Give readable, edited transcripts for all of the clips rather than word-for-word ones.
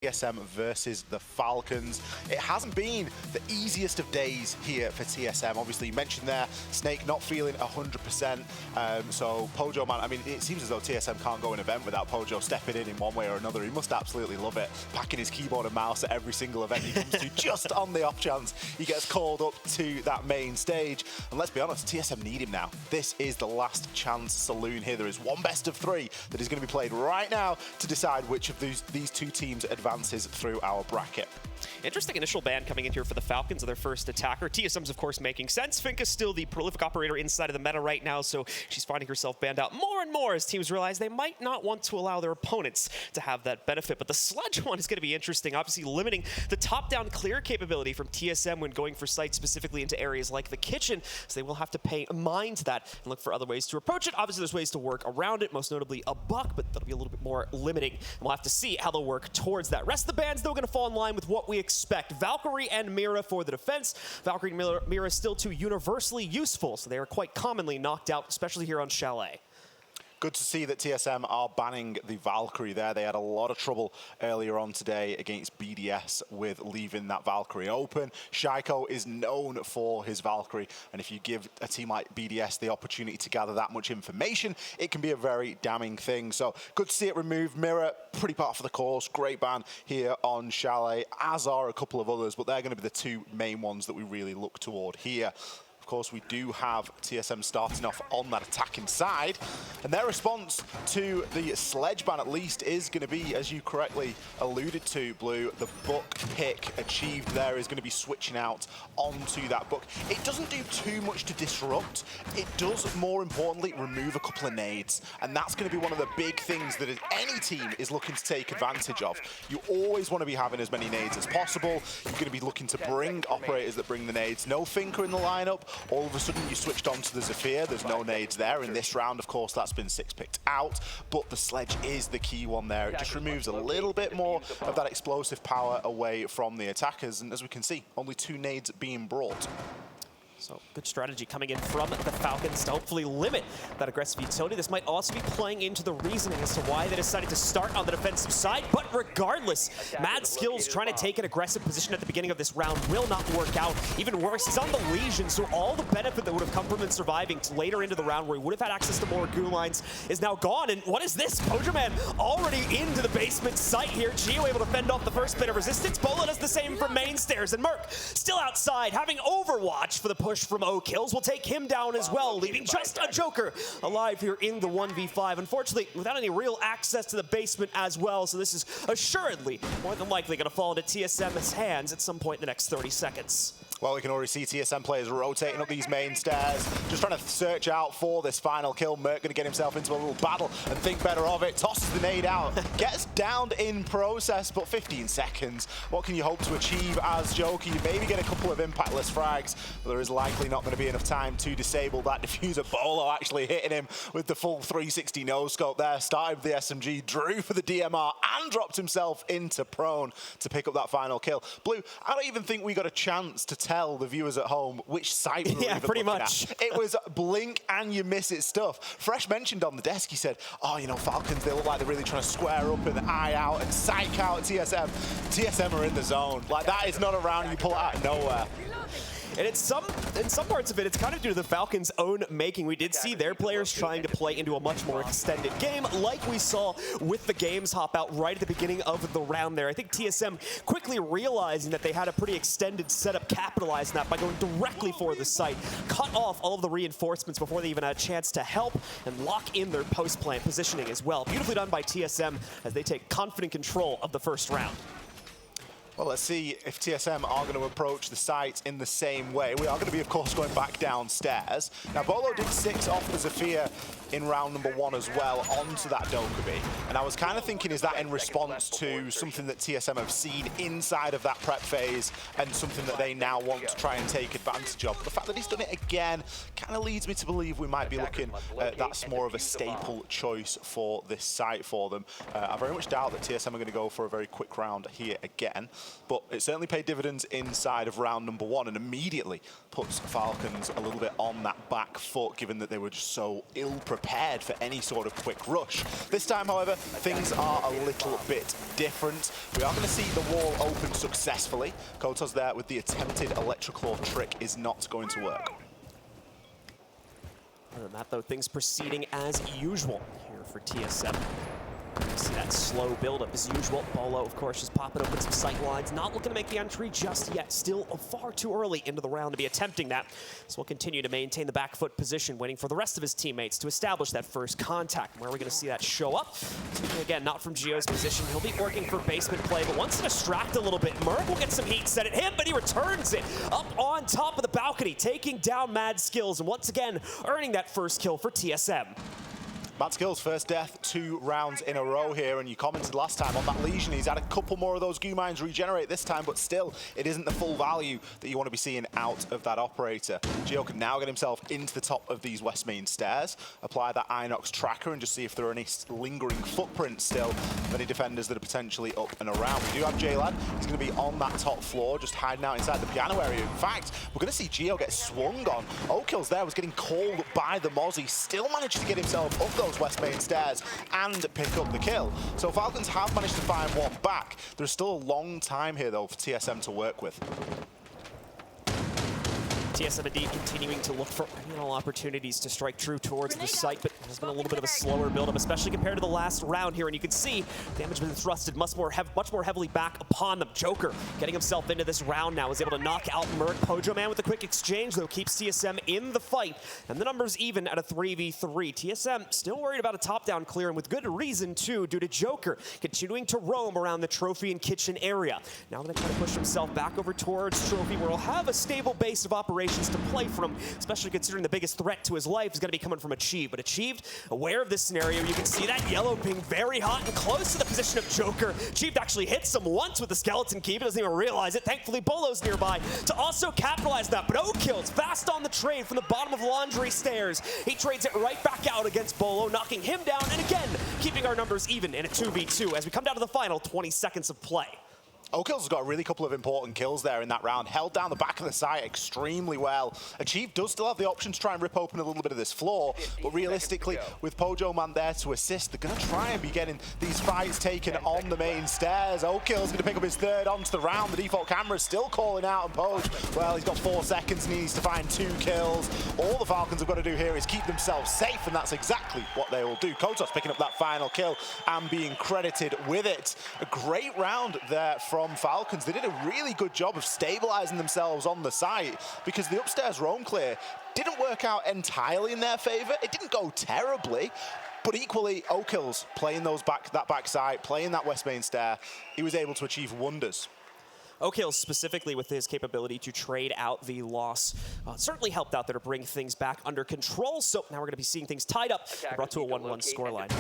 TSM versus the Falcons. It hasn't been the easiest of days here for TSM. Obviously, you mentioned there, Snake not feeling 100%. So Pojo, man, I mean, it seems as though TSM can't go an event without Pojo stepping in one way or another. He must absolutely love it, packing his keyboard and mouse at every single event he comes to, just on the off chance he gets called up to that main stage. And let's be honest, TSM need him now. This is the last chance saloon here. There is one best of three that is going to be played right now to decide which of these two teams advances through our bracket. Interesting initial ban coming in here for the Falcons of their first attacker. TSM's, of course, making sense. Fink is still the prolific operator inside of the meta right now, so she's finding herself banned out more and more as teams realize they might not want to allow their opponents to have that benefit. But the Sledge one is going to be interesting, obviously limiting the top-down clear capability from TSM when going for sites specifically into areas like the kitchen, so they will have to pay mind to that and look for other ways to approach it. Obviously, there's ways to work around it, most notably a buck, but that'll be a little bit more limiting, and we'll have to see how they'll work towards that. Rest of the bans, though, going to fall in line with what we expect. Valkyrie and Mira for the defense. Valkyrie and Mira still too universally useful, so they are quite commonly knocked out, especially here on Chalet. Good to see that TSM are banning the Valkyrie there. They had a lot of trouble earlier on today against BDS with leaving that Valkyrie open. Shaiko is known for his Valkyrie, and if you give a team like BDS the opportunity to gather that much information, it can be a very damning thing. So good to see it removed. Mirror, pretty part for the course. Great ban here on Chalet, as are a couple of others, but they're going to be the two main ones that we really look toward here. Of course, we do have TSM starting off on that attacking side, and their response to the Sledge ban, at least, is going to be, as you correctly alluded to, Blue, the book pick achieved there is going to be switching out onto that book. It doesn't do too much to disrupt. It does, more importantly, remove a couple of nades, and that's going to be one of the big things that any team is looking to take advantage of. You always want to be having as many nades as possible. You're going to be looking to bring operators that bring the nades. No Finker in the lineup. All of a sudden, you switched on to the Zephyr. There's no nades there. In this round, of course, that's been picked out. But the Sledge is the key one there. It just removes a little bit more of that explosive power away from the attackers. And as we can see, only 2 nades being brought. So good strategy coming in from the Falcons to hopefully limit that aggressive utility. This might also be playing into the reasoning as to why they decided to start on the defensive side. But regardless, Mad Skills trying to take an aggressive position at the beginning of this round will not work out. Even worse, he's on the Legion, so all the benefit that would have come from him surviving later into the round where he would have had access to more goo lines is now gone. And what is this? Pojo Man already into the basement site here. Geo able to fend off the first bit of resistance. Bola does the same from main stairs. And Merc still outside, having Overwatch for the push from O-Kills will take him down as well, leaving just a Joker alive here in the 1v5. Unfortunately, without any real access to the basement as well, so this is assuredly more than likely going to fall into TSM's hands at some point in the next 30 seconds. Well, we can already see TSM players rotating up these main stairs, just trying to search out for this final kill. Merc going to get himself into a little battle and think better of it. Tosses the nade out, gets downed in process, but 15 seconds. What can you hope to achieve as Joker? You maybe get a couple of impactless frags, but there is likely not going to be enough time to disable that diffuser. Bolo actually hitting him with the full 360 no-scope there. Started with the SMG, drew for the DMR, and dropped himself into prone to pick up that final kill. Blue, I don't even think we got a chance to tell the viewers at home which site we were even pretty looking much. at. It was blink and you miss it stuff. Fresh mentioned on the desk, he said, oh, you know, Falcons, they look like they're really trying to square up and eye out and psych out TSM. TSM are in the zone. Like, that is not a round you pull out of nowhere. And in some parts of it, it's kind of due to the Falcons' own making. We did see their players trying to play into a much more extended game, like we saw with the games hop out right at the beginning of the round there. I think TSM quickly realizing that they had a pretty extended setup, capitalizing that by going directly for the site, cut off all of the reinforcements before they even had a chance to help, and lock in their post-plant positioning as well. Beautifully done by TSM as they take confident control of the first round. Well, let's see if TSM are going to approach the site in the same way. We are going to be, of course, going back downstairs. Now, Bolo did 6 off the Zephyr in round number 1 as well onto that Dokkaebi. And I was kind of thinking, is that in response to something that TSM have seen inside of that prep phase and something that they now want to try and take advantage of? But the fact that he's done it again kind of leads me to believe we might be looking at that's more of a staple choice for this site for them. I very much doubt that TSM are going to go for a very quick round here again. but it certainly paid dividends inside of round number 1 and immediately puts Falcons a little bit on that back foot, given that they were just so ill-prepared for any sort of quick rush. This time, however, things are a little bit different. We are going to see the wall open successfully. Kotos there with the attempted Electroclaw trick is not going to work. Other than that, though, things proceeding as usual here for TSM. You see that slow build-up as usual. Bolo, of course, just popping open some sight lines. Not looking to make the entry just yet. Still far too early into the round to be attempting that. So we'll continue to maintain the back foot position, waiting for the rest of his teammates to establish that first contact. Where are we going to see that show up? Again, not from Gio's position. He'll be working for basement play, but once to distract a little bit, Merc will get some heat set at him, but he returns it up on top of the balcony, taking down Mad Skills, and once again, earning that first kill for TSM. Mad Skills' first death 2 rounds in a row here, and you commented last time on that Lesion. He's had a couple more of those goo mines regenerate this time, but still, it isn't the full value that you want to be seeing out of that operator. Gio can now get himself into the top of these west main stairs, apply that Inox tracker, and just see if there are any lingering footprints still of any defenders that are potentially up and around. We do have J-Lad. He's going to be on that top floor, just hiding out inside the piano area. In fact, we're going to see Gio get swung on. Okills there was getting called by the Mozzie, still managed to get himself up those west main stairs and pick up the kill. So Falcons have managed to find one back. There's still a long time here, though, for TSM to work with. TSM indeed continuing to look for opportunities to strike true towards the site, but there's been a little bit of a slower build-up, especially compared to the last round here, and you can see damage has been thrusted much more heavily back upon them. Joker getting himself into this round now, is able to knock out Merc. Pojo Man with a quick exchange, though, keeps TSM in the fight, and the numbers even at a 3v3. TSM still worried about a top-down clear, and with good reason, too, due to Joker continuing to roam around the trophy and kitchen area. Now going to try to push himself back over towards trophy, where he'll have a stable base of operations to play from, especially considering the biggest threat to his life is going to be coming from Achieved. But Achieved, aware of this scenario, you can see that yellow ping very hot and close to the position of Joker. Achieved actually hits him once with the skeleton key, but doesn't even realize it. Thankfully, Bolo's nearby to also capitalize that. But O-Kills fast on the trade from the bottom of Laundry Stairs. He trades it right back out against Bolo, knocking him down, and again, keeping our numbers even in a 2v2 as we come down to the final 20 seconds of play. Okills has got a really couple of important kills there in that round. Held down the back of the site extremely well. Achieved does still have the option to try and rip open a little bit of this floor, but realistically, with Pojo Man there to assist, they're going to try and be getting these fights taken on the main stairs. Okills going to pick up his third onto the round. The default camera is still calling out on Pojo. Well, he's got 4 seconds and he needs to find 2 kills. All the Falcons have got to do here is keep themselves safe, and that's exactly what they will do. Kotos picking up that final kill and being credited with it. A great round there from Falcons. They did a really good job of stabilizing themselves on the site, because the upstairs roam clear didn't work out entirely in their favor. It didn't go terribly, but equally, Okills playing that back side, playing that west main stair, he was able to achieve wonders. O-Kills specifically with his capability to trade out the loss certainly helped out there to bring things back under control. So now we're going to be seeing things tied up, brought to a 1-1 scoreline.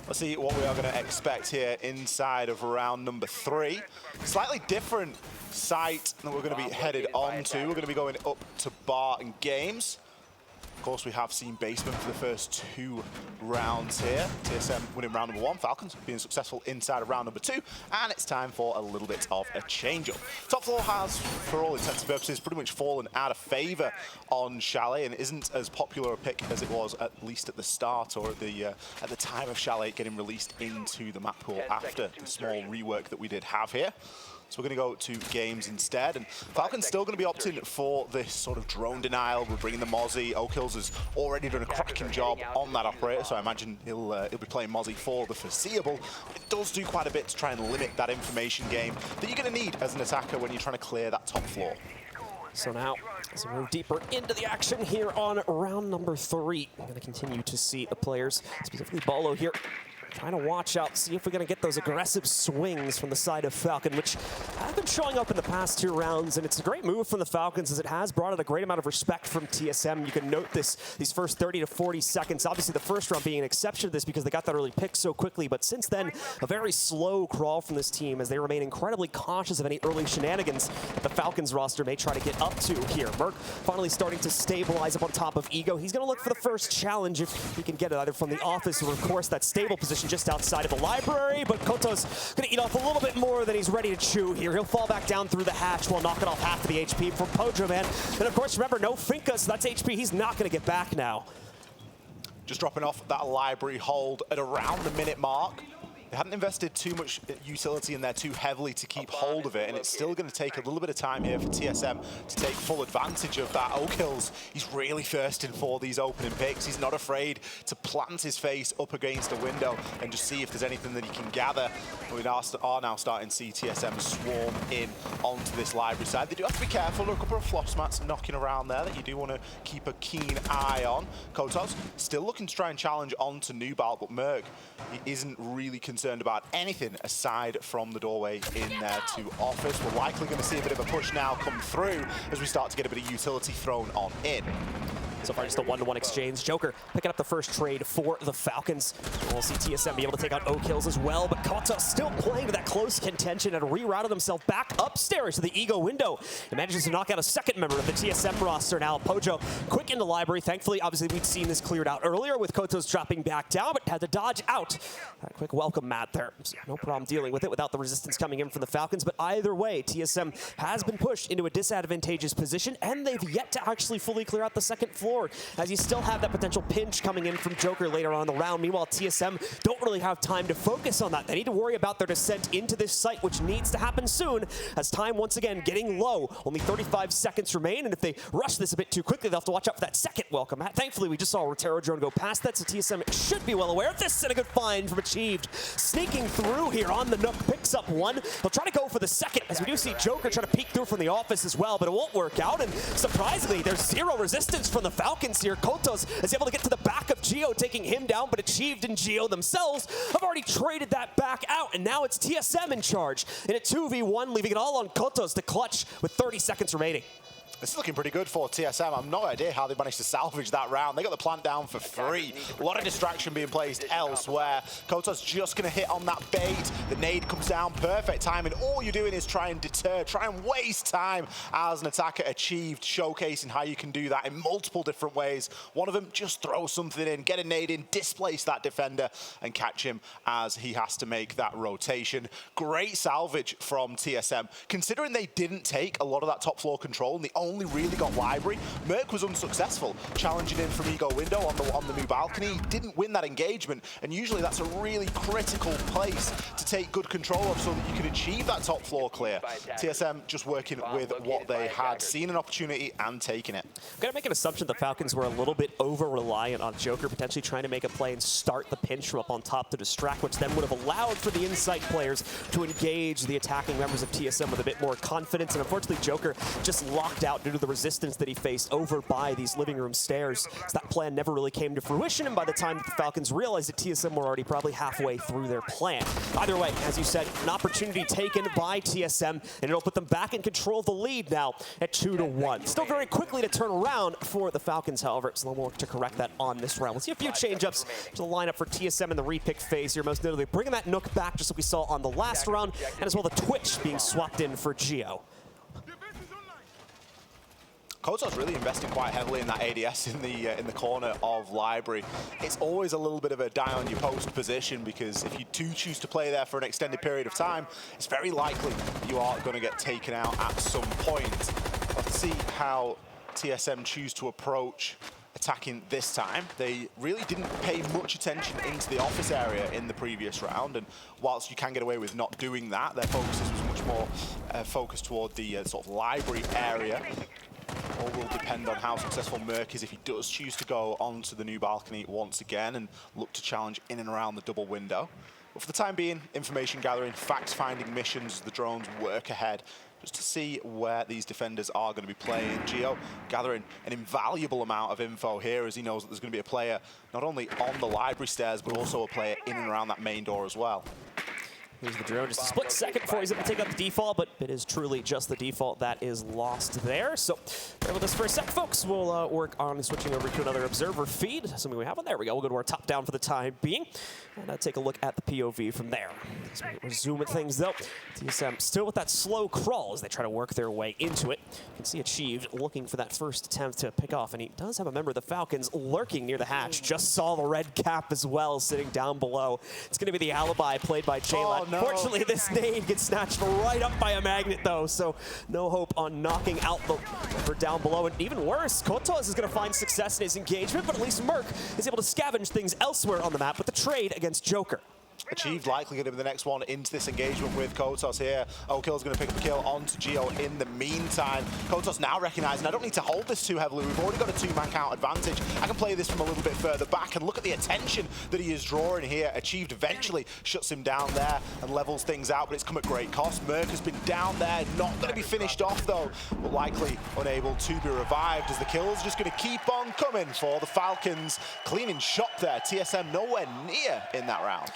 Let's see what we are going to expect here inside of round number 3. Slightly different site that we're going to be headed on to. We're going to be going up to Bar and Games. Of course, we have seen basement for the first 2 rounds here. TSM winning round number 1, Falcons being successful inside of round number 2, and it's time for a little bit of a change-up. Top floor has, for all intents and purposes, pretty much fallen out of favor on Chalet, and isn't as popular a pick as it was at least at the start or at the time of Chalet getting released into the map pool after the small rework that we did have here. So we're going to go to Games instead, and Falcon's still going to be opting for this sort of drone denial. We're bringing the Mozzie. O-Kills has already done a cracking job on that operator, so I imagine he'll be playing Mozzie for the foreseeable. It does do quite a bit to try and limit that information game that you're going to need as an attacker when you're trying to clear that top floor. So now, as we move deeper into the action here on round number 3, we're going to continue to see the players, specifically Bolo here, trying to watch out, see if we're going to get those aggressive swings from the side of Falcon, which have been showing up in the past 2 rounds, and it's a great move from the Falcons as it has brought out a great amount of respect from TSM. You can note these first 30 to 40 seconds. Obviously, the first round being an exception to this because they got that early pick so quickly, but since then, a very slow crawl from this team as they remain incredibly cautious of any early shenanigans that the Falcons roster may try to get up to here. Merc finally starting to stabilize up on top of Ego. He's going to look for the first challenge if he can get it either from the office or, of course, that stable position location just outside of the library, but Koto's gonna eat off a little bit more than he's ready to chew here. He'll fall back down through the hatch while knocking off half of the HP from Pojo, man. And of course, remember, no Finka, so that's HP he's not gonna get back now. Just dropping off that library hold at around the minute mark. They hadn't invested too much utility in there too heavily to keep hold of it, and it's still going to take a little bit of time here for TSM to take full advantage of that. O-Kills, he's really thirsting for these opening picks. He's not afraid to plant his face up against a window and just see if there's anything that he can gather. We are now starting to see TSM swarm in onto this library side. They do have to be careful. There are a couple of floss mats knocking around there that you do want to keep a keen eye on. Kotos still looking to try and challenge onto Nubal, but Merc, he isn't really concerned about anything aside from the doorway in there to office. We're likely going to see a bit of a push now come through as we start to get a bit of utility thrown on in. So far, just a one-to-one exchange. Joker picking up the first trade for the Falcons. We'll see TSM be able to take out O-Kills as well, but Kota still playing with that close contention and rerouted himself back upstairs to the Ego window. He manages to knock out a second member of the TSM roster now. Pojo quick into library. Thankfully, obviously, we'd seen this cleared out earlier with Kotos dropping back down, but had to dodge out. A quick welcome mat there. So no problem dealing with it without the resistance coming in from the Falcons, but either way, TSM has been pushed into a disadvantageous position, and they've yet to actually fully clear out the second floor, as you still have that potential pinch coming in from Joker later on in the round. Meanwhile, TSM don't really have time to focus on that. They need to worry about their descent into this site, which needs to happen soon, as time once again getting low. Only 35 seconds remain, and if they rush this a bit too quickly, they'll have to watch out for that second welcome. Thankfully, we just saw a Rotero drone go past that, so TSM should be well aware of this, and a good find from Achieved. Sneaking through here on the Nook, picks up one. They'll try to go for the second, as we do see Joker try to peek through from the office as well, but it won't work out, and surprisingly, there's zero resistance from the Falcons here. Kotos is able to get to the back of Geo, taking him down, but Achieved and Geo themselves have already traded that back out, and now it's TSM in charge in a 2v1, leaving it all on Kotos to clutch with 30 seconds remaining. This is looking pretty good for TSM. I've no idea how they managed to salvage that round. They got the plant down for free. A lot of distraction being placed elsewhere. Kotos just going to hit on that bait. The nade comes down. Perfect timing. All you're doing is try and deter, try and waste time as an attacker. Achieved, showcasing how you can do that in multiple different ways. One of them, just throw something in, get a nade in, displace that defender, and catch him as he has to make that rotation. Great salvage from TSM. Considering they didn't take a lot of that top floor control and the only really got library, Merc was unsuccessful challenging in from Ego window on the new balcony. He didn't win that engagement, and usually that's a really critical place to take good control of so that you can achieve that top floor clear. TSM just working with what they had, seen an opportunity and taking it. I'm going to make an assumption the Falcons were a little bit over-reliant on Joker potentially trying to make a play and start the pinch from up on top to distract, which then would have allowed for the Insight players to engage the attacking members of TSM with a bit more confidence, and unfortunately Joker just locked out due to the resistance that he faced over by these living room stairs. So that plan never really came to fruition, and by the time that the Falcons realized it, TSM were already probably halfway through their plan. Either way, as you said, an opportunity taken by TSM, and it'll put them back in control of the lead now at 2-1. Still very quickly to turn around for the Falcons, however, so they'll work to correct that on this round. We'll see a few change-ups to the lineup for TSM in the repick phase here, most notably bringing that Nook back just like we saw on the last round, and as well the Twitch being swapped in for Geo. Koto's really investing quite heavily in that ADS in the corner of library. It's always a little bit of a die on your post position, because if you do choose to play there for an extended period of time, it's very likely you are going to get taken out at some point. Let's see how TSM choose to approach attacking this time. They really didn't pay much attention into the office area in the previous round, and whilst you can get away with not doing that, their focus was much more focused toward the sort of library area. All will depend on how successful Merc is if he does choose to go onto the new balcony once again and look to challenge in and around the double window. But for the time being, information gathering, facts-finding missions, the drones work ahead, just to see where these defenders are going to be playing. Geo gathering an invaluable amount of info here, as he knows that there's going to be a player not only on the library stairs, but also a player in and around that main door as well. Here's the drone, just a split second before he's able to take out the default, but it is truly just the default that is lost there. So bear with us for a sec, folks. We'll work on switching over to another observer feed, assuming we have one. There we go. We'll go to our top down for the time being and take a look at the POV from there. So we resume at things, though. TSM still with that slow crawl as they try to work their way into it. You can see Achieved looking for that first attempt to pick off, and he does have a member of the Falcons lurking near the hatch. Just saw the red cap as well sitting down below. It's going to be the alibi played by Chalet. Oh, no. Fortunately, this nade gets snatched right up by a magnet, though, so no hope on knocking out the member down below. And even worse, Kotos is going to find success in his engagement, but at least Merc is able to scavenge things elsewhere on the map with the trade against Joker. Achieved likely going to be the next one into this engagement with Kotos here. Okill's going to pick up a kill onto Geo in the meantime. Kotos now recognizing I don't need to hold this too heavily. We've already got a two-man count advantage. I can play this from a little bit further back, and look at the attention that he is drawing here. Achieved eventually shuts him down there and levels things out, but it's come at great cost. Merc has been down there, not going to be finished off though, but likely unable to be revived as the kill's just going to keep on coming for the Falcons. Cleaning shop there. TSM nowhere near in that round.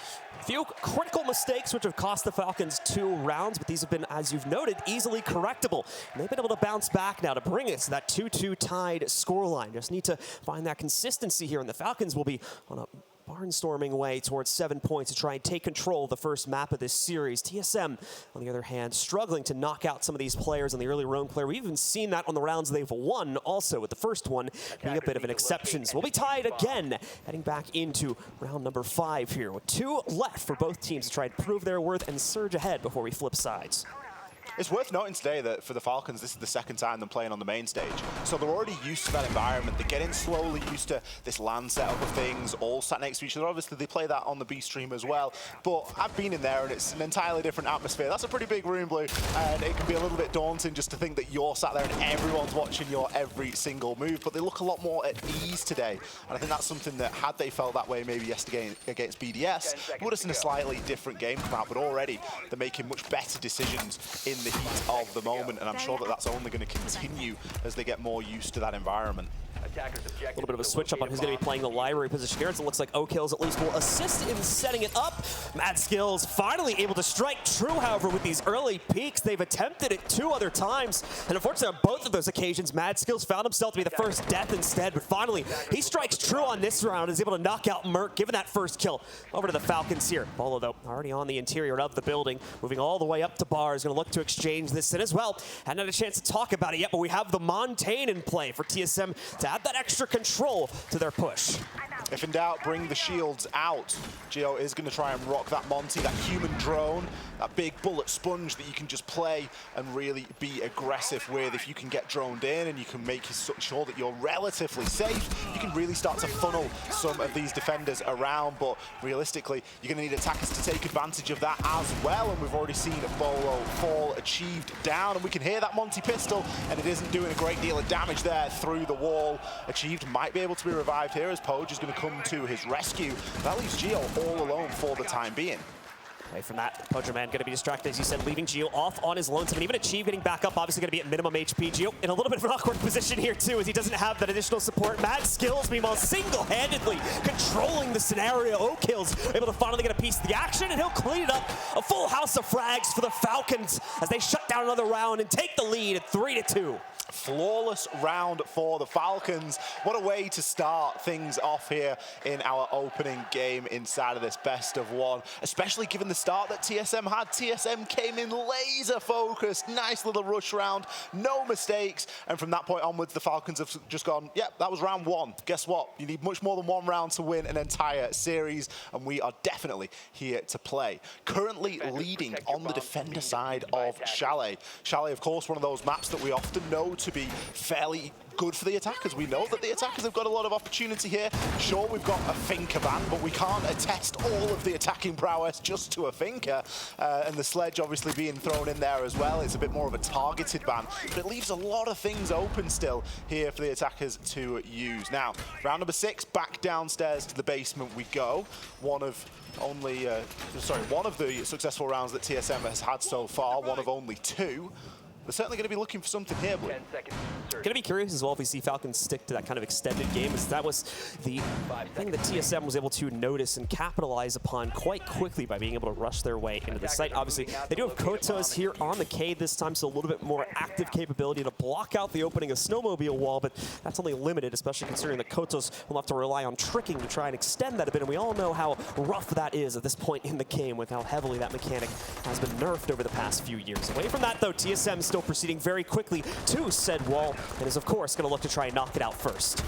Few critical mistakes which have cost the Falcons 2 rounds, but these have been, as you've noted, easily correctable. And they've been able to bounce back now to bring us that 2-2 tied scoreline. Just need to find that consistency here, and the Falcons will be on a barnstorming way towards 7 points to try and take control of the first map of this series. TSM, on the other hand, struggling to knock out some of these players on the early roam player. We've even seen that on the rounds they've won also, with the first one being a bit of an exception. So we'll be tied again, heading back into round number 5 here, with 2 left for both teams to try and prove their worth and surge ahead before we flip sides. It's worth noting today that for the Falcons, this is the second time them playing on the main stage. So they're already used to that environment. They're getting slowly used to this LAN setup of things, all sat next to each other. Obviously, they play that on the B stream as well. But I've been in there, and it's an entirely different atmosphere. That's a pretty big room, Blue, and it can be a little bit daunting just to think that you're sat there and everyone's watching your every single move. But they look a lot more at ease today. And I think that's something that, had they felt that way maybe yesterday against BDS, would have seen a slightly different game come out. But already, they're making much better decisions in the heat of the moment, and I'm sure that that's only going to continue as they get more used to that environment. A little bit of a switch up on who's going to be playing the library position here. It looks like O'Kills at least will assist in setting it up. Mad Skills finally able to strike true, however, with these early peaks. They've attempted it 2 other times, and unfortunately on both of those occasions, Mad Skills found himself to be the first death instead, but finally he strikes true on this round, is able to knock out Merc, giving that first kill over to the Falcons here. Bolo, though, already on the interior of the building, moving all the way up to bar, is going to look to exchange this in as well. Hadn't had a chance to talk about it yet, but we have the Montaigne in play for TSM to add that extra control to their push. If in doubt, bring the shields out. Geo is going to try and rock that Monty, that human drone, that big bullet sponge that you can just play and really be aggressive with. If you can get droned in and you can make sure that you're relatively safe, you can really start to funnel some of these defenders around. But realistically, you're going to need attackers to take advantage of that as well. And we've already seen Bolo fall, Achieved down, and we can hear that Monty pistol, and it isn't doing a great deal of damage there through the wall. Achieved might be able to be revived here as Poge is going to come to his rescue. That leaves Geo all alone for the time being. Away from that, Poacher Man going to be distracted, as you said, leaving Geo off on his lonesome. And even Achieve getting back up, obviously going to be at minimum HP. Geo in a little bit of an awkward position here, too, as he doesn't have that additional support. Mad Skills, meanwhile, single-handedly controlling the scenario. O'Kills able to finally get a piece of the action, and he'll clean it up. A full house of frags for the Falcons as they shut down another round and take the lead at 3-2. Flawless round for the Falcons. What a way to start things off here in our opening game inside of this best of 1, especially given the start that TSM had. TSM came in laser focused, nice little rush round, no mistakes, and from that point onwards the Falcons have just gone, yep, that was round 1. Guess what? You need much more than 1 round to win an entire series, and we are definitely here to play. Currently leading on the defender side of Chalet. Chalet, of course, one of those maps that we often know to be fairly good for the attackers. We know that the attackers have got a lot of opportunity here. Sure, we've got a Finker ban, but we can't attest all of the attacking prowess just to a Finker. And the sledge obviously being thrown in there as well. It's a bit more of a targeted ban, but it leaves a lot of things open still here for the attackers to use. Now, round number 6, back downstairs to the basement we go. One of the successful rounds that TSM has had so far, one of only 2. they're certainly going to be looking for something here, Blue. Going to be curious as well if we see Falcons stick to that kind of extended game, as that was the thing that TSM was able to notice and capitalize upon quite quickly by being able to rush their way into the site. Obviously, they do have Kotos here on the K this time, so a little bit more active capability to block out the opening of Snowmobile Wall, but that's only limited, especially considering that Kotos will have to rely on tricking to try and extend that a bit, and we all know how rough that is at this point in the game with how heavily that mechanic has been nerfed over the past few years. Away from that, though, TSM still proceeding very quickly to said wall, and is, of course, going to look to try and knock it out first.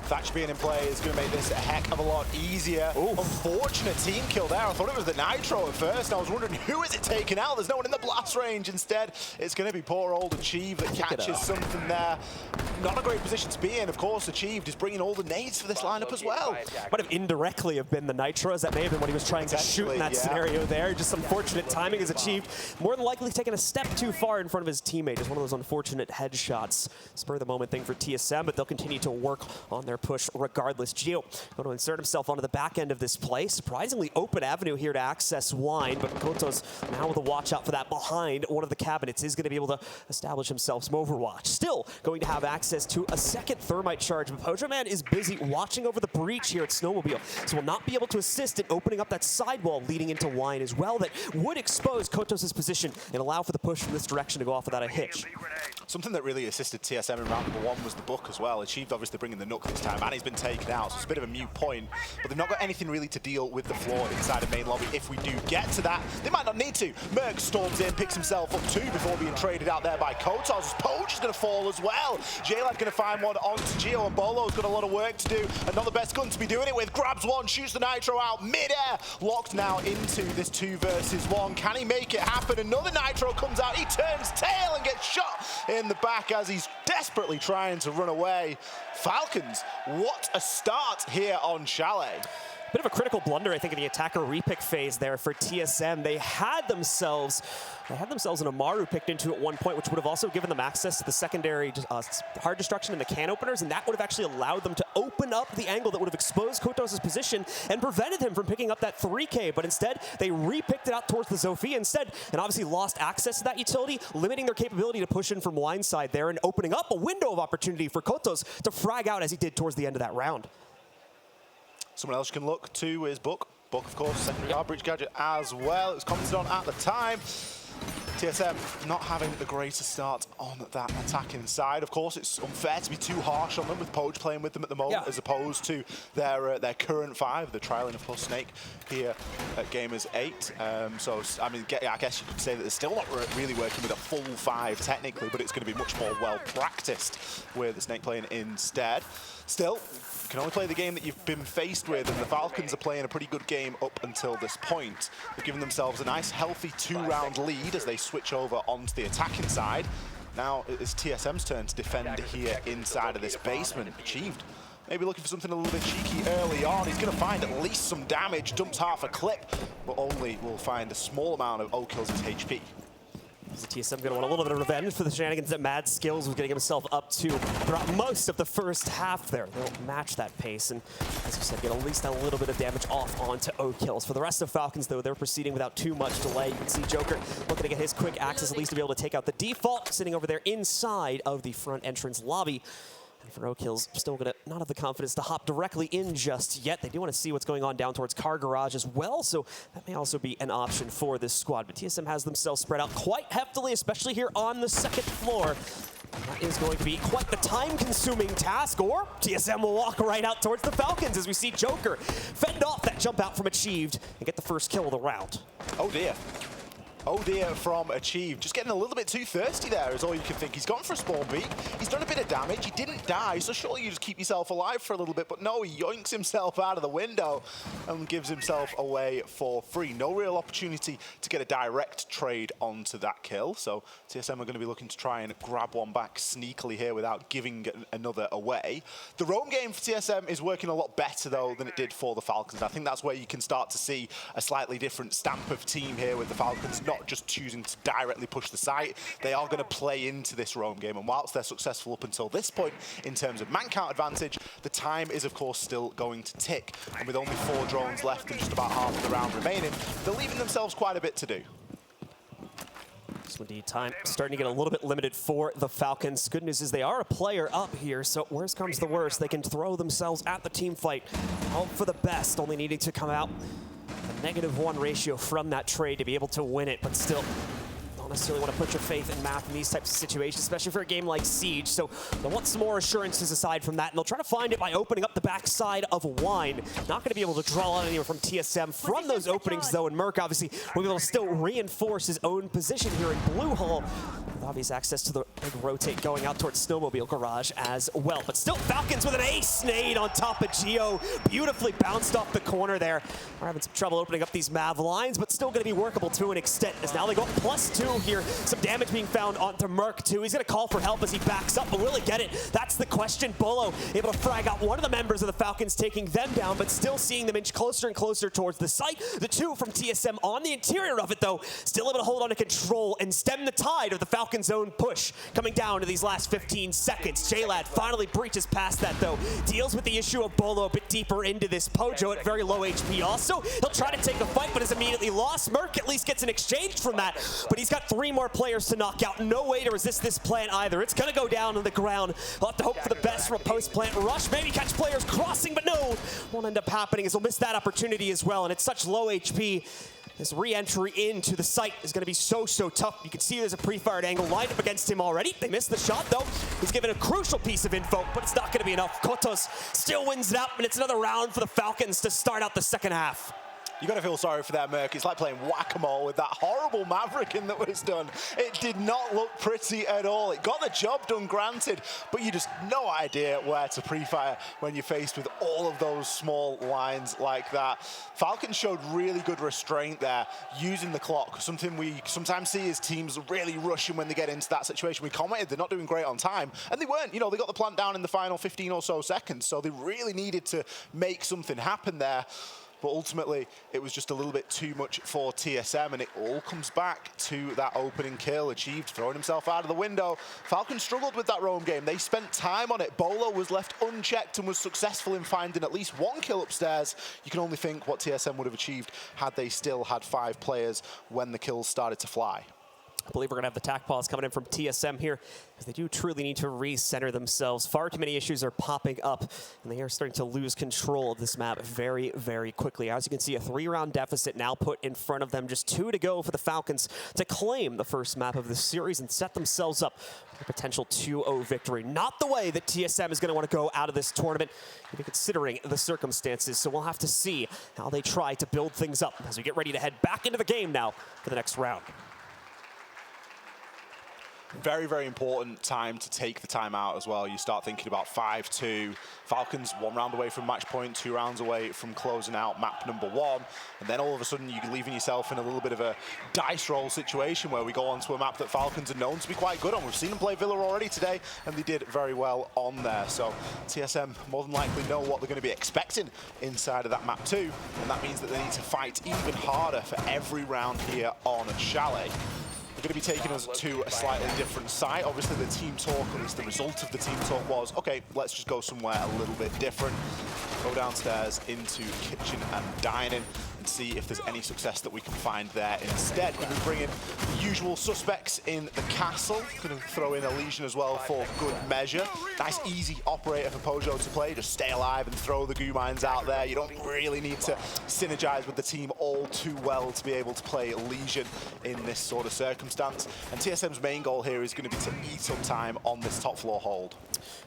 Thatch being in play is going to make this a heck of a lot easier. Ooh. Unfortunate team kill there. I thought it was the Nitro at first. I was wondering who is it taking out. There's no one in the blast range. Instead, it's going to be poor old Achieve that catches something there. Not a great position to be in. Of course, Achieved is bringing all the nades for this lineup as well. Might have indirectly have been the Nitro, as that may have been what he was trying to shoot in that scenario there. Just unfortunate timing as Achieved more than likely taking a step too far in front of his teammate. Just one of those unfortunate headshots. Spur of the moment thing for TSM, but they'll continue to work on their push regardless. Gio going to insert himself onto the back end of this play. Surprisingly open avenue here to access Wine, but Kotos now with a watch out for that behind one of the cabinets is going to be able to establish himself some overwatch. Still going to have access to a second thermite charge, but Pojoman is busy watching over the breach here at Snowmobile, so will not be able to assist in opening up that sidewall leading into Wine as well that would expose Kotos' position and allow for the push from this direction to go off without a hitch. Something that really assisted TSM in round number 1 was the book as well. Achieved obviously bringing the Nook this time, and he's been taken out, so it's a bit of a moot point. But they've not got anything really to deal with the floor inside of main lobby. If we do get to that, they might not need to. Merc storms in, picks himself up too before being traded out there by Kotos. Poach is going to fall as well. J-Lad going to find one onto Gio, and Bolo's got a lot of work to do. And not the best gun to be doing it with. Grabs one, shoots the Nitro out mid-air. Locked now into this 2 versus 1. Can he make it happen? Another Nitro comes out. He turns tail and gets shot in the back as he's desperately trying to run away. Falcons, what a start here on Chalet. Bit of a critical blunder, I think, in the attacker repick phase there for TSM. They had themselves an Amaru picked into at one point, which would have also given them access to the secondary hard destruction and the can openers, and that would have actually allowed them to open up the angle that would have exposed Kotos' position and prevented him from picking up that 3K, but instead they repicked it out towards the Zofia instead, and obviously lost access to that utility, limiting their capability to push in from line side there and opening up a window of opportunity for Kotos to frag out as he did towards the end of that round. Someone else you can look to is Book. Book, of course, secondary hard breach gadget as well. It was commented on at the time. TSM not having the greatest start on that attacking side. Of course, it's unfair to be too harsh on them with Poach playing with them at the moment, as opposed to their current 5. They're trialing, of course, Snake here at Gamers8. So, I mean, I guess you could say that they're still not really working with a full 5 technically, but it's going to be much more well-practiced with the Snake playing instead. Still, you can only play the game that you've been faced with, and the Falcons are playing a pretty good game up until this point. They've given themselves a nice, healthy 2-round lead as they switch over onto the attacking side. Now it's TSM's turn to defend here inside of this basement. Achieved. Maybe looking for something a little bit cheeky early on. He's going to find at least some damage, dumps half a clip, but only will find a small amount of O kills his HP. The TSM going to want a little bit of revenge for the shenanigans that Mad Skills was getting himself up to throughout most of the first half there. They'll match that pace and, as you said, get at least a little bit of damage off onto O-kills. For the rest of Falcons, though, they're proceeding without too much delay. You can see Joker looking to get his quick access at least to be able to take out the default, sitting over there inside of the front entrance lobby. And for O-kills, still going to not have the confidence to hop directly in just yet. They do want to see what's going on down towards Car Garage as well, so that may also be an option for this squad. But TSM has themselves spread out quite heftily, especially here on the second floor. And that is going to be quite the time-consuming task, or TSM will walk right out towards the Falcons as we see Joker fend off that jump out from Achieved and get the first kill of the round. Oh dear. Oh dear from Achieve. Just getting a little bit too thirsty there is all you can think. He's gone for a spawn peek. He's done a bit of damage. He didn't die, so surely you just keep yourself alive for a little bit. But no, he yoinks himself out of the window and gives himself away for free. No real opportunity to get a direct trade onto that kill. So TSM are going to be looking to try and grab one back sneakily here without giving another away. The roam game for TSM is working a lot better, though, than it did for the Falcons. I think that's where you can start to see a slightly different stamp of team here with the Falcons, not just choosing to directly push the site. They are going to play into this roam game, and whilst they're successful up until this point in terms of man count advantage, the time is of course still going to tick, and with only 4 drones left and just about half of the round remaining, they're leaving themselves quite a bit to do. So indeed, time starting to get a little bit limited for the Falcons. Good news is they are a player up here, so worst comes to worst, they can throw themselves at the team fight. Hope for the best, only needing to come out a -1 ratio from that trade to be able to win it, but still don't necessarily want to put your faith in math in these types of situations, especially for a game like Siege. So they'll want some more assurances aside from that, and they'll try to find it by opening up the backside of Wine. Not going to be able to draw out anyone from TSM from those openings, though, and Merc obviously will be able to still reinforce his own position here in Blue Hole, with obvious access to the big rotate going out towards Snowmobile Garage as well. But still, Falcons with an ace nade on top of Geo. Beautifully bounced off the corner there. We're having some trouble opening up these Mav lines, but still going to be workable to an extent, as now they go +2 here. Some damage being found onto Merc too. He's going to call for help as he backs up, but will he get it? That's the question. Bolo able to frag out one of the members of the Falcons, taking them down, but still seeing them inch closer and closer towards the site. The two from TSM on the interior of it, though, still able to hold on to control and stem the tide of the Falcons' own push coming down to these last 15 seconds. Chalet finally breaches past that, though. Deals with the issue of Bolo a bit deeper into this. Pojo at very low HP also. He'll try to take the fight, but is immediately lost. Merc at least gets an exchange from that, but he's got 3 more players to knock out. No way to resist this plant either. It's going to go down on the ground. We'll have to hope for the best from a post-plant rush. Maybe catch players crossing, but no. Won't end up happening as he'll miss that opportunity as well, and it's such low HP. This re-entry into the site is going to be so tough. You can see there's a pre-fired angle lined up against him already. They missed the shot, though. He's given a crucial piece of info, but it's not going to be enough. Kotos still wins it up, and it's another round for the Falcons to start out the second half. You got to feel sorry for that Merc. It's like playing whack-a-mole with that horrible Mavericking that was done. It did not look pretty at all. It got the job done, granted, but you just no idea where to pre-fire when you're faced with all of those small lines like that. Falcons showed really good restraint there, using the clock. Something we sometimes see is teams really rushing when they get into that situation. We commented they're not doing great on time, and they weren't. You know, they got the plant down in the final 15 or so seconds, so they really needed to make something happen there. But ultimately, it was just a little bit too much for TSM, and it all comes back to that opening kill achieved, throwing himself out of the window. Falcons struggled with that roam game. They spent time on it. Bolo was left unchecked and was successful in finding at least 1 kill upstairs. You can only think what TSM would have achieved had they still had 5 players when the kills started to fly. I believe we're going to have the tac pause coming in from TSM here, because they do truly need to recenter themselves. Far too many issues are popping up, and they are starting to lose control of this map very quickly. As you can see, a 3-round deficit now put in front of them. Just 2 to go for the Falcons to claim the first map of the series and set themselves up for a potential 2-0 victory. Not the way that TSM is going to want to go out of this tournament, even considering the circumstances. So we'll have to see how they try to build things up as we get ready to head back into the game now for the next round. Very important time to take the time out as well. You start thinking about 5-2. Falcons 1 round away from match point, 2 rounds away from closing out map number 1. And then all of a sudden you're leaving yourself in a little bit of a dice roll situation where we go onto a map that Falcons are known to be quite good on. We've seen them play Villa already today, and they did very well on there. So TSM more than likely know what they're going to be expecting inside of that map 2. And that means that they need to fight even harder for every round here on Chalet. Going to be taking us to a slightly different site. Obviously, the team talk, or at least the result of the team talk, was, okay, let's just go somewhere a little bit different. Go downstairs into kitchen and dining and see if there's any success that we can find there instead. We're going to bring in the usual suspects in the castle. Going to throw in Elysian as well for good measure. Nice, easy operator for Pojo to play. Just stay alive and throw the goo mines out there. You don't really need to synergize with the team all too well to be able to play Elysian in this sort of circumstance. And TSM's main goal here is going to be to eat up time on this top floor hold.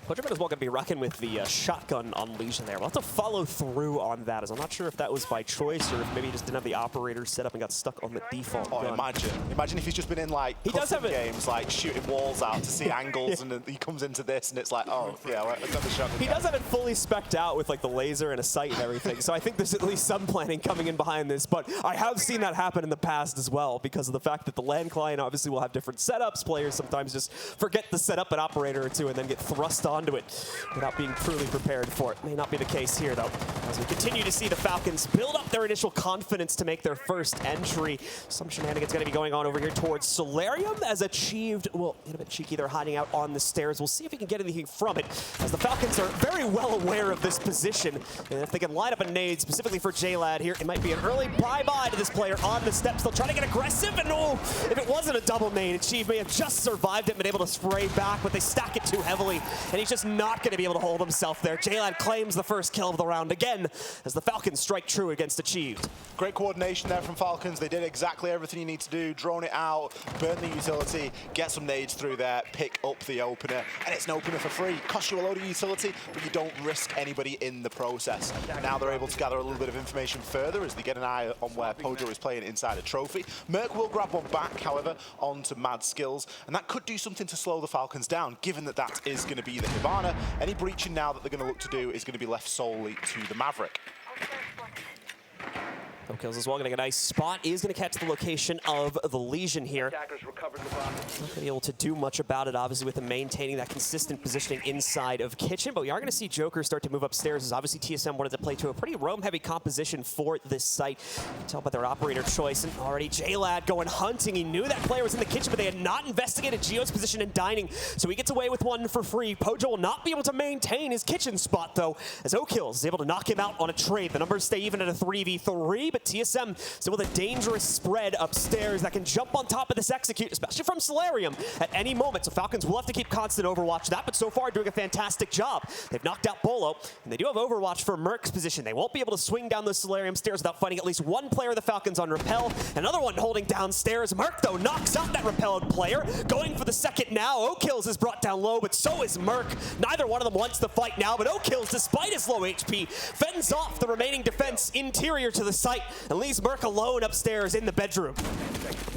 Pojo is well going to be rocking with the shotgun on Legion there. We'll have to follow through on that, as I'm not sure if that was by choice or if maybe he just didn't have the operator set up and got stuck on the default gun. Imagine if he's just been in like custom games, like shooting walls out to see angles, and he comes into this and it's like, oh yeah, I've got the shotgun. He does have it fully spec'd out with like the laser and a sight and everything, so I think there's at least some planning coming in behind this, but I have seen that happen in the past as well, because of the fact that the LAN client obviously will have different setups. Players sometimes just forget to set up an operator or two and then get thrown thrust onto it without being truly prepared for it. May not be the case here, though. As we continue to see the Falcons build up their initial confidence to make their first entry. Some shenanigans going to be going on over here towards Solarium, as Achieved, well, a bit cheeky, they're hiding out on the stairs. We'll see if we can get anything from it, as the Falcons are very well aware of this position. And if they can line up a nade specifically for J-Lad here, it might be an early bye-bye to this player on the steps. They'll try to get aggressive, and oh, if it wasn't a double nade, Achieve may have just survived it, been able to spray back, but they stack it too heavily, and he's just not going to be able to hold himself there. J-Lad claims the first kill of the round again, as the Falcons strike true against Achieved. Great coordination there from Falcons. They did exactly everything you need to do. Drone it out, burn the utility, get some nades through there, pick up the opener, and it's an opener for free. Costs you a load of utility, but you don't risk anybody in the process. Now they're able to gather a little bit of information further as they get an eye on where Pojo is playing inside a trophy. Merc will grab one back, however, onto Mad Skills, and that could do something to slow the Falcons down, given that that is going to be the Hibana. Any breaching now that they're going to look to do is going to be left solely to the Maverick. No kills as well, getting a nice spot. Is going to catch the location of the Legion here. Not going to be able to do much about it, obviously, with them maintaining that consistent positioning inside of Kitchen. But we are going to see Joker start to move upstairs, as obviously TSM wanted to play to a pretty roam-heavy composition for this site. You can tell by their operator choice. And already J-Lad going hunting. He knew that player was in the kitchen, but they had not investigated Geo's position in dining. So he gets away with one for free. Pojo will not be able to maintain his kitchen spot, though, as O'Kills is able to knock him out on a trade. The numbers stay even at a 3v3, but TSM still with a dangerous spread upstairs that can jump on top of this execute, especially from Solarium at any moment. So Falcons will have to keep constant overwatch to that, but so far doing a fantastic job. They've knocked out Bolo, and they do have overwatch for Merc's position. They won't be able to swing down the Solarium stairs without finding at least one player of the Falcons on Repel. Another one holding downstairs. Merc, though, knocks out that repelled player. Going for the second now. O'Kills is brought down low, but so is Merc. Neither one of them wants to fight now, but O'Kills, despite his low HP, fends off the remaining defense interior to the site and leaves Merc alone upstairs in the bedroom.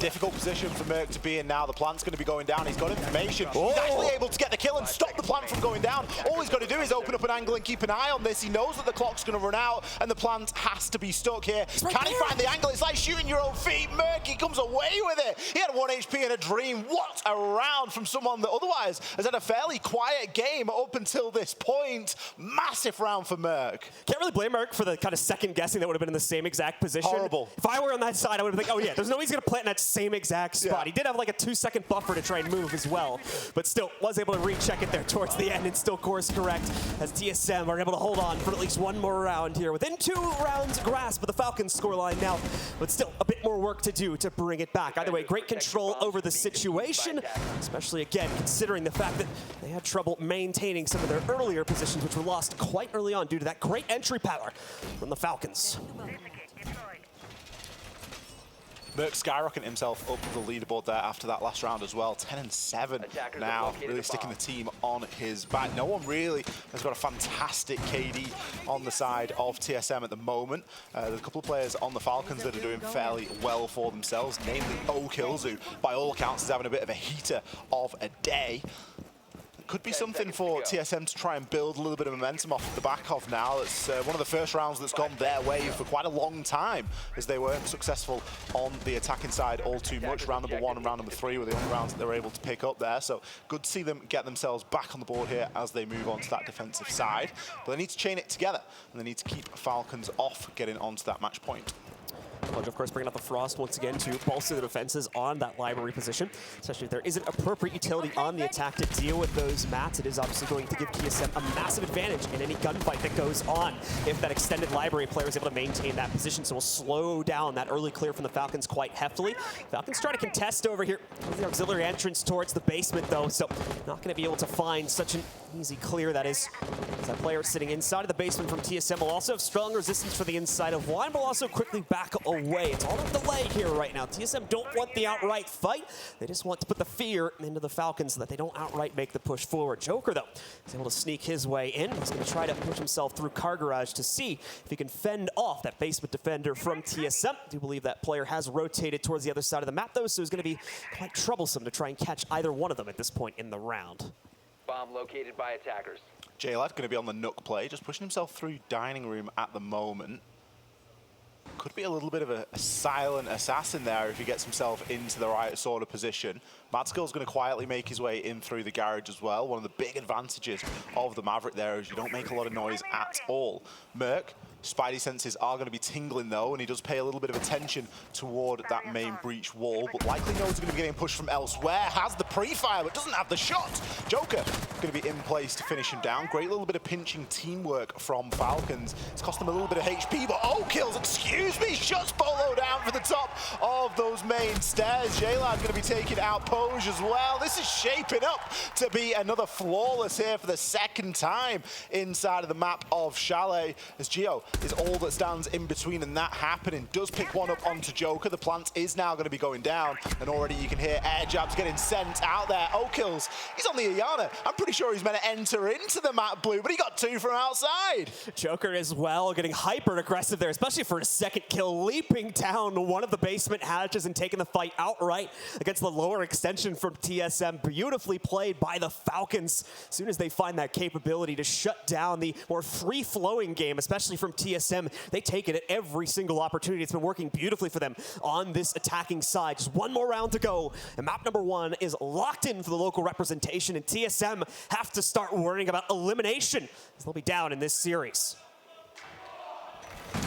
Difficult position for Merc to be in now. The plant's going to be going down. He's got information. He's actually able to get the kill and stop the plant from going down. All he's got to do is open up an angle and keep an eye on this. He knows that the clock's going to run out and the plant has to be stuck here. Can he find the angle? It's like shooting your own feet. Merc, he comes away with it. He had 1 HP and a dream. What a round from someone that otherwise has had a fairly quiet game up until this point. Massive round for Merc. Can't really blame Merc for the kind of second guessing that would have been in the same exact position. Horrible. If I were on that side, I would have been like, oh yeah, there's no way he's going to plant in that same exact spot. Yeah. He did have like a 2-second buffer to try and move as well, but still was able to recheck it there towards the end and still course correct, as TSM are able to hold on for at least one more round here. Within 2 rounds grasp of the Falcons scoreline now, but still a bit more work to do to bring it back. Either way, great control over the situation, especially again considering the fact that they had trouble maintaining some of their earlier positions, which were lost quite early on due to that great entry power from the Falcons. Merc skyrocketing himself up the leaderboard there after that last round as well. 10-7 now, really sticking the team on his back. No one really has got a fantastic KD on the side of TSM at the moment. There's a couple of players on the Falcons that are doing fairly well for themselves, namely O'Kills, who by all accounts is having a bit of a heater of a day. Could be something for TSM to try and build a little bit of momentum off the back of now. It's one of the first rounds that's gone their way for quite a long time, as they weren't successful on the attacking side all too much. Round number 1 and round number 3 were the only rounds that they were able to pick up there. So good to see them get themselves back on the board here as they move on to that defensive side. But they need to chain it together, and they need to keep Falcons off getting onto that match point. Pojo, of course, bringing out the Frost once again to bolster the defenses on that library position, especially if there isn't appropriate utility on the attack to deal with those mats. It is obviously going to give TSM a massive advantage in any gunfight that goes on if that extended library player is able to maintain that position. So we'll slow down that early clear from the Falcons quite heftily. Falcons try to contest over here with the auxiliary entrance towards the basement, though, so not going to be able to find such an easy clear that is. As that player sitting inside of the basement from TSM will also have strong resistance for the inside of Wine, but also quickly back away. It's all on delay here right now. TSM don't want the outright fight. They just want to put the fear into the Falcons so that they don't outright make the push forward. Joker, though, is able to sneak his way in. He's going to try to push himself through Car Garage to see if he can fend off that basement defender from TSM. I do believe that player has rotated towards the other side of the map, though, so it's going to be quite troublesome to try and catch either one of them at this point in the round. Bomb located by attackers. J-Lad going to be on the Nook play, just pushing himself through dining room at the moment. Could be a little bit of a silent assassin there if he gets himself into the right sort of position. Madskill's going to quietly make his way in through the garage as well. One of the big advantages of the Maverick there is you don't make a lot of noise at all. Merc, Spidey senses are going to be tingling though, and he does pay a little bit of attention toward that main breach wall, but likely knows he's going to be getting pushed from elsewhere. Has the pre-fire, but doesn't have the shot. Joker going to be in place to finish him down. Great little bit of pinching teamwork from Falcons. It's cost them a little bit of HP, but kills, excuse me, shuts Bolo down for the top of those main stairs. J-Lad going to be taking out Poj as well. This is shaping up to be another flawless here for the second time inside of the map of Chalet, as Geo is all that stands in between, and that happening does pick one up onto Joker. The plant is now going to be going down, and already you can hear air jabs getting sent out there. Kills, he's on the Iana. I'm pretty sure he's meant to enter into the map blue, but he got two from outside. Joker as well, getting hyper aggressive there, especially for a second kill, leaping down one of the basement hatches and taking the fight outright against the lower extension from TSM. Beautifully played by the Falcons. As soon as they find that capability to shut down the more free-flowing game, especially from TSM, they take it at every single opportunity. It's been working beautifully for them on this attacking side. Just one more round to go, and map number 1 is locked in for the local representation, and TSM have to start worrying about elimination as they'll be down in this series.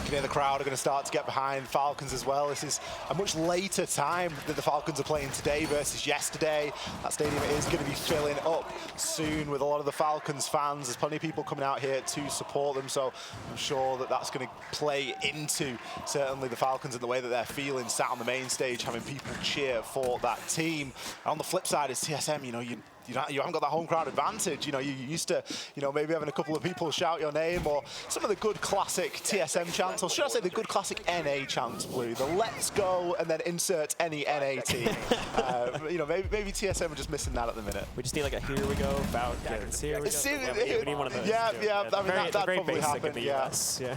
You know, the crowd are going to start to get behind Falcons as well. This is a much later time that the Falcons are playing today versus yesterday. That stadium is going to be filling up soon with a lot of the Falcons fans. There's plenty of people coming out here to support them, so I'm sure that that's going to play into certainly the Falcons and the way that they're feeling sat on the main stage, having people cheer for that team. And on the flip side is TSM, you know, you haven't got that home crowd advantage. You know, you used to, maybe having a couple of people shout your name, or some of the good classic TSM chants, or should I say the good classic NA chants, Blue. The let's go and then insert any NA team. Maybe TSM are just missing that at the minute. We just need like a here we go, Falcons, here we go. We need one of those. Yeah, I mean, that probably happened. Yeah.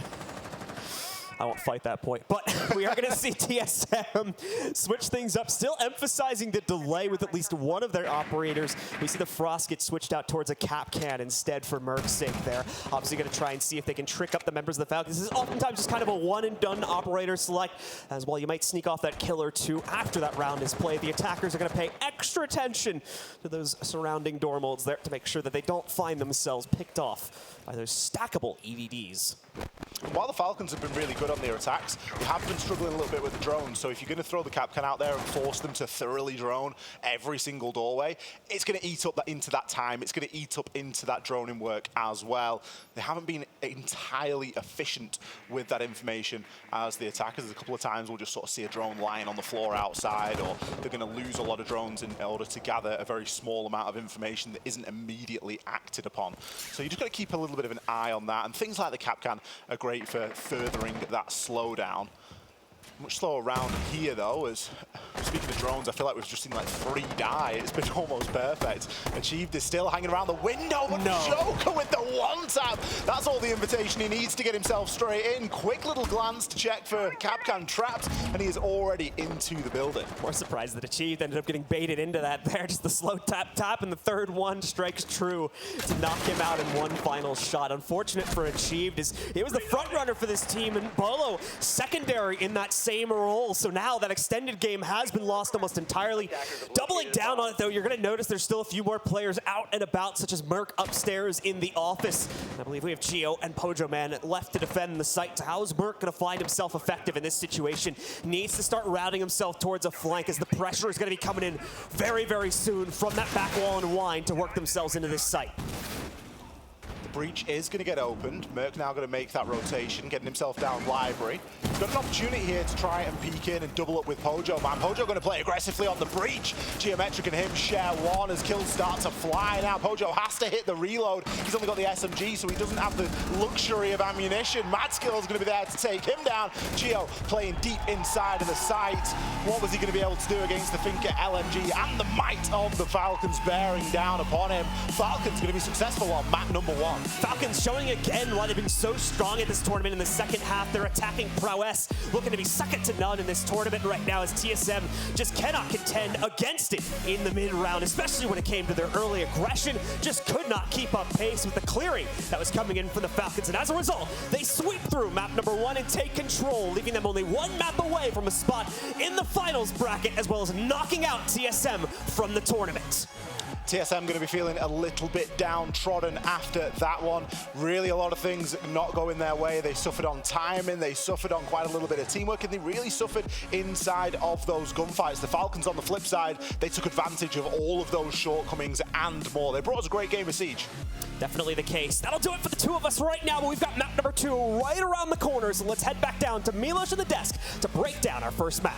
I won't fight that point, but we are going to see TSM switch things up, still emphasizing the delay with at least one of their operators. We see the Frost get switched out towards a cap can instead for Merc's sake there. Obviously going to try and see if they can trick up the members of the Falcons. This is oftentimes just kind of a one-and-done operator select, as well you might sneak off that kill or two after that round is played. The attackers are going to pay extra attention to those surrounding door molds there to make sure that they don't find themselves picked off by those stackable EDDs. While the Falcons have been really good on their attacks, they have been struggling a little bit with the drones. So if you're going to throw the Capcan out there and force them to thoroughly drone every single doorway, it's going to eat up into that time. It's going to eat up into that droning work as well. They haven't been entirely efficient with that information as the attackers. There's a couple of times we'll just sort of see a drone lying on the floor outside, or they're going to lose a lot of drones in order to gather a very small amount of information that isn't immediately acted upon. So you just got to keep a little bit of an eye on that. And things like the Capcan are great for furthering that slowdown. Much slower round here, though, as speaking of drones, I feel like we've just seen like 3 die. It's been almost perfect. Achieved is still hanging around the window, but Joker with the one-tap. That's all the invitation he needs to get himself straight in. Quick little glance to check for Capcan trapped, and he is already into the building. More surprised that Achieved ended up getting baited into that there. Just the slow tap, and the third one strikes true to knock him out in one final shot. Unfortunate for Achieved, as he was the front runner for this team, and Bolo secondary in that same role. So now that extended game has been lost almost entirely. Doubling down on it, though, you're going to notice there's still a few more players out and about, such as Merc upstairs in the office. And I believe we have Geo and Pojo Man left to defend the site. So how is Merc going to find himself effective in this situation? Needs to start routing himself towards a flank, as the pressure is going to be coming in very, very soon from that back wall and wine to work themselves into this site. Breach is going to get opened. Merc now going to make that rotation, getting himself down library. He's got an opportunity here to try and peek in and double up with Pojo, man. Pojo going to play aggressively on the breach. Geometric and him share one as kills start to fly. Now Pojo has to hit the reload. He's only got the SMG, so he doesn't have the luxury of ammunition. Madskill's going to be there to take him down. Geo playing deep inside of the site. What was he going to be able to do against the Finca LMG and the might of the Falcons bearing down upon him? Falcons going to be successful on map number 1. Falcons showing again why they've been so strong at this tournament in the second half. Their attacking prowess looking to be second to none in this tournament right now as TSM just cannot contend against it in the mid-round, especially when it came to their early aggression. Just could not keep up pace with the clearing that was coming in from the Falcons. And as a result, they sweep through map number 1 and take control, leaving them only one map away from a spot in the finals bracket, as well as knocking out TSM from the tournament. TSM going to be feeling a little bit downtrodden after that one. Really a lot of things not going their way. They suffered on timing, they suffered on quite a little bit of teamwork, and they really suffered inside of those gunfights. The Falcons on the flip side, they took advantage of all of those shortcomings and more. They brought us a great game of Siege. Definitely the case. That'll do it for the two of us right now, but we've got map number 2 right around the corner, so let's head back down to Milos at the desk to break down our first map.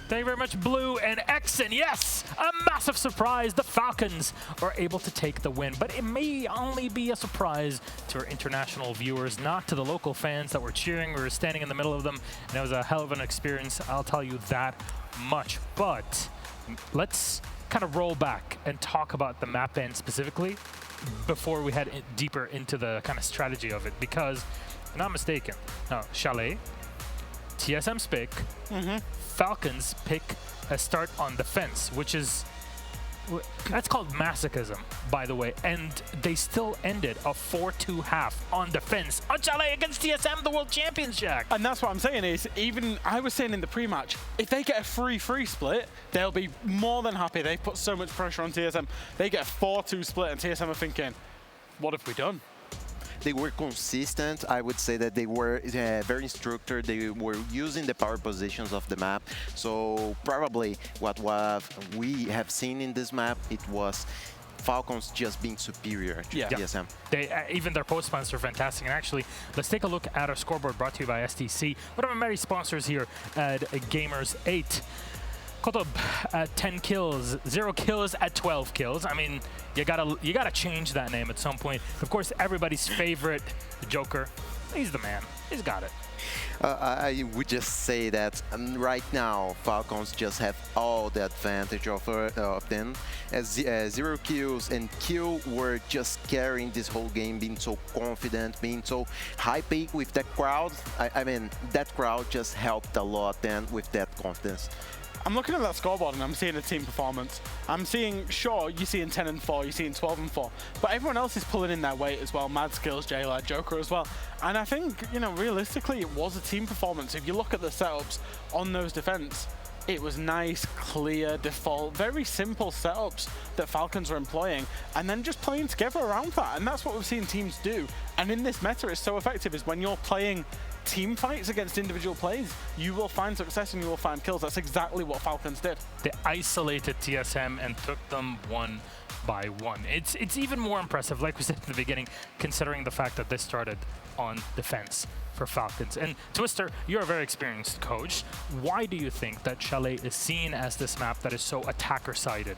Thank you very much, Blue and Exen. Yes, a massive surprise. The Falcons are able to take the win, but it may only be a surprise to our international viewers, not to the local fans that were cheering. We were standing in the middle of them, and it was a hell of an experience. I'll tell you that much. But let's kind of roll back and talk about the map end specifically before we head deeper into the kind of strategy of it, because if I'm not mistaken, now Chalet, TSM's pick, Falcons pick a start on defense, which is, that's called masochism, by the way, and they still ended a 4-2 half on defense on Chalet against TSM, the world champions, Jack. And that's what I'm saying is, even I was saying in the pre-match, if they get a 3-3 split, they'll be more than happy. They've put so much pressure on TSM. They get a 4-2 split, and TSM are thinking, what have we done? They were consistent. I would say that they were very structured. They were using the power positions of the map. So probably what we have seen in this map, it was Falcons just being superior to TSM. They, even their post spawns are fantastic. And actually, let's take a look at our scoreboard brought to you by STC. One of our many sponsors here at Gamers8. Kotob at 10 kills, 0 kills at 12 kills. I mean, you gotta change that name at some point. Of course, everybody's favorite Joker. He's the man. He's got it. I would just say that right now Falcons just have all the advantage of them. As 0 kills and Q were just carrying this whole game, being so confident, being so high peak with that crowd. I mean, that crowd just helped a lot then with that confidence. I'm looking at that scoreboard and I'm seeing a team performance. I'm seeing, sure, you're seeing 10 and 4, you're seeing 12 and 4, but everyone else is pulling in their weight as well. Mad Skills, J-Lad, Joker as well. And I think, you know, realistically, it was a team performance. If you look at the setups on those defense, it was nice, clear, default, very simple setups that Falcons are employing, and then just playing together around that. And that's what we've seen teams do. And in this meta, it's so effective is when you're playing team fights against individual plays, you will find success and you will find kills. That's exactly what Falcons did. They isolated TSM and took them one by one. It's even more impressive, like we said in the beginning, considering the fact that this started on defense for Falcons. And Twister, you're a very experienced coach. Why do you think that Chalet is seen as this map that is so attacker-sided?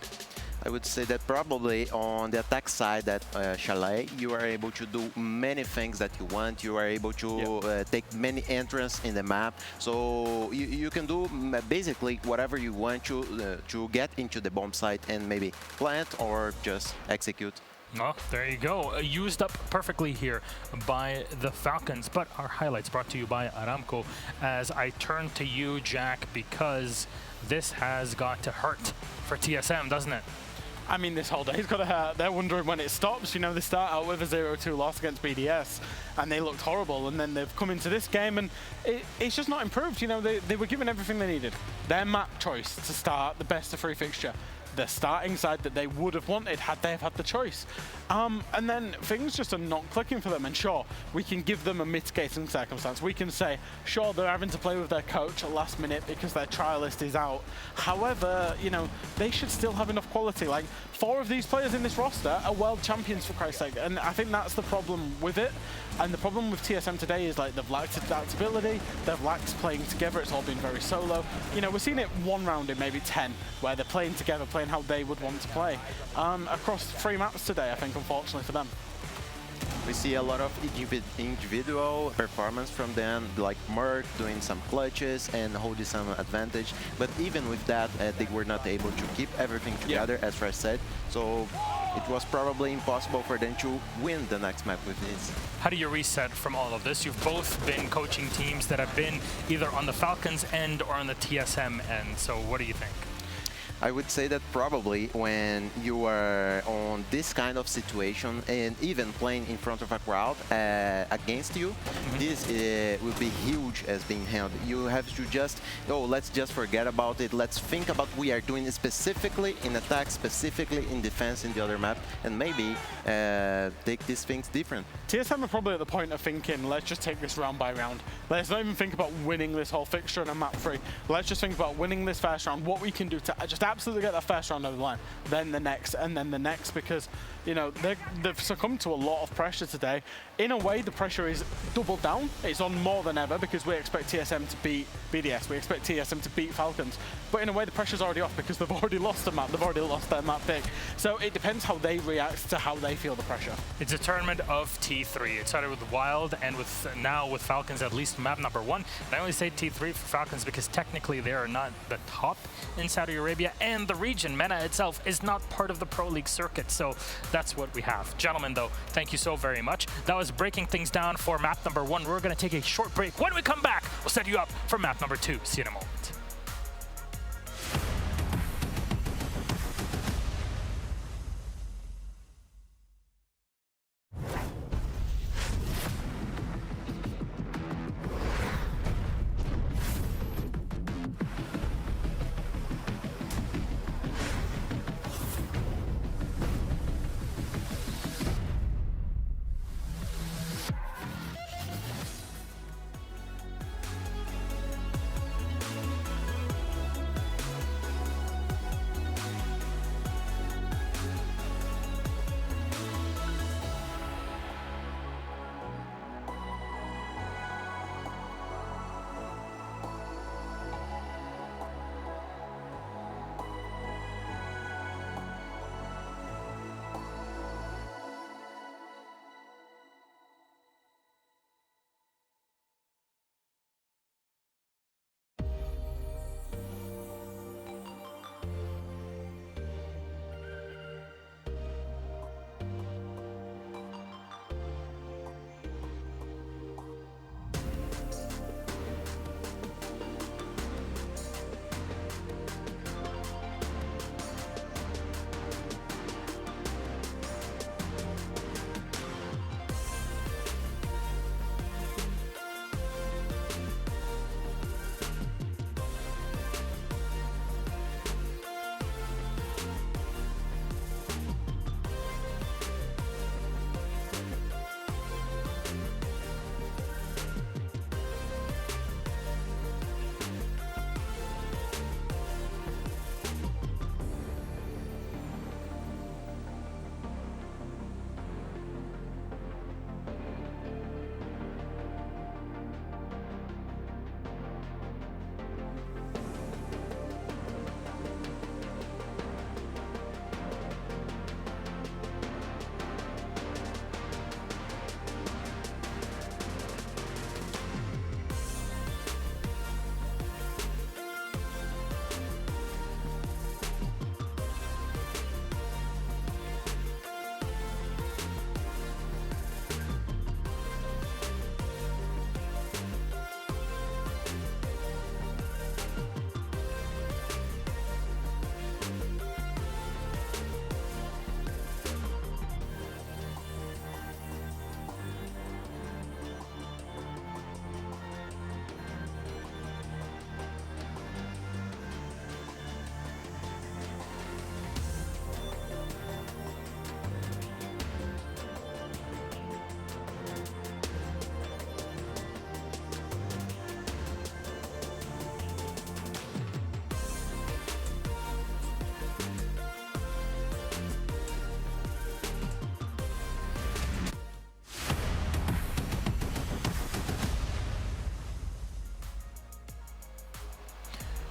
I would say that probably on the attack side that Chalet, you are able to do many things that you want. You are able to take many entrances in the map. So you can do basically whatever you want to get into the bomb site and maybe plant or just execute. Well, there you go. Used up perfectly here by the Falcons. But our highlights brought to you by Aramco. As I turn to you, Jack, because this has got to hurt for TSM, doesn't it? I mean, this whole day's got to hurt. They're wondering when it stops. You know, they start out with a 0-2 loss against BDS, and they looked horrible. And then they've come into this game, and it's just not improved. You know, they were given everything they needed. Their map choice to start the best of 3 fixture. The starting side that they would have wanted had they have had the choice. And then things just are not clicking for them. And sure, we can give them a mitigating circumstance. We can say, sure, they're having to play with their coach at last minute because their trialist is out. However, you know, they should still have enough quality. Like, 4 of these players in this roster are world champions, for Christ's sake. And I think that's the problem with it. And the problem with TSM today is, like, they've lacked adaptability, they've lacked playing together, it's all been very solo. You know, we're seeing it one round in maybe 10, where they're playing together, playing how they would want to play. Across 3 maps today, I think, unfortunately for them. We see a lot of individual performance from them, like Merc doing some clutches and holding some advantage. But even with that, they were not able to keep everything together, as Fresh said. So it was probably impossible for them to win the next map with this. How do you reset from all of this? You've both been coaching teams that have been either on the Falcons end or on the TSM end. So what do you think? I would say that probably when you are on this kind of situation and even playing in front of a crowd against you, this will be huge as being handled. You have to just, oh, let's just forget about it. Let's think about what we are doing specifically in attack, specifically in defense in the other map, and maybe take these things different. TSM are probably at the point of thinking, let's just take this round by round. Let's not even think about winning this whole fixture in a map 3. Let's just think about winning this first round, what we can do to just absolutely get that first round over the line, then the next, and then the next, because, you know, they've succumbed to a lot of pressure today. In a way, the pressure is doubled down. It's on more than ever because we expect TSM to beat BDS. We expect TSM to beat Falcons. But in a way, the pressure's already off because they've already lost a map. They've already lost their map pick. So it depends how they react to how they feel the pressure. It's a tournament of T3. It started with Wild and with now with Falcons, at least map number 1. And I only say T3 for Falcons because technically they are not the top in Saudi Arabia, and the region, MENA itself, is not part of the Pro League circuit. So that's what we have. Gentlemen, though, thank you so very much. That was breaking things down for map number 1. We're going to take a short break. When we come back, we'll set you up for map number 2. See you in a moment.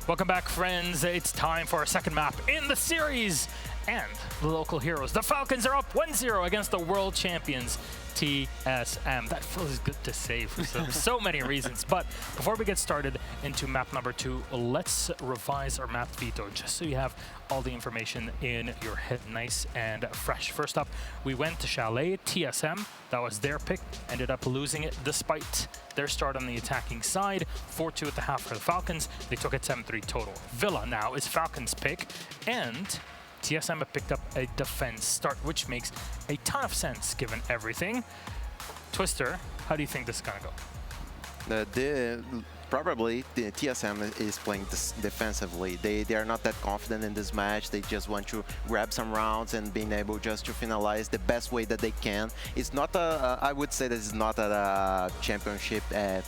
Welcome back, friends. It's time for our second map in the series. and the local heroes. The Falcons are up 1-0 against the world champions, TSM. That feels good to say for so many reasons. But before we get started into map number 2, let's revise our map veto just so you have all the information in your head nice and fresh. First up, we went to Chalet. TSM, that was their pick, ended up losing it despite their start on the attacking side. 4-2 at the half for the Falcons. They took it 7-3 total. Villa now is Falcons' pick, and TSM have picked up a defense start, which makes a ton of sense given everything. Twister, how do you think this is gonna go? Probably the TSM is playing defensively. They are not that confident in this match. They just want to grab some rounds and being able just to finalize the best way that they can. It's not I would say that it's not a championship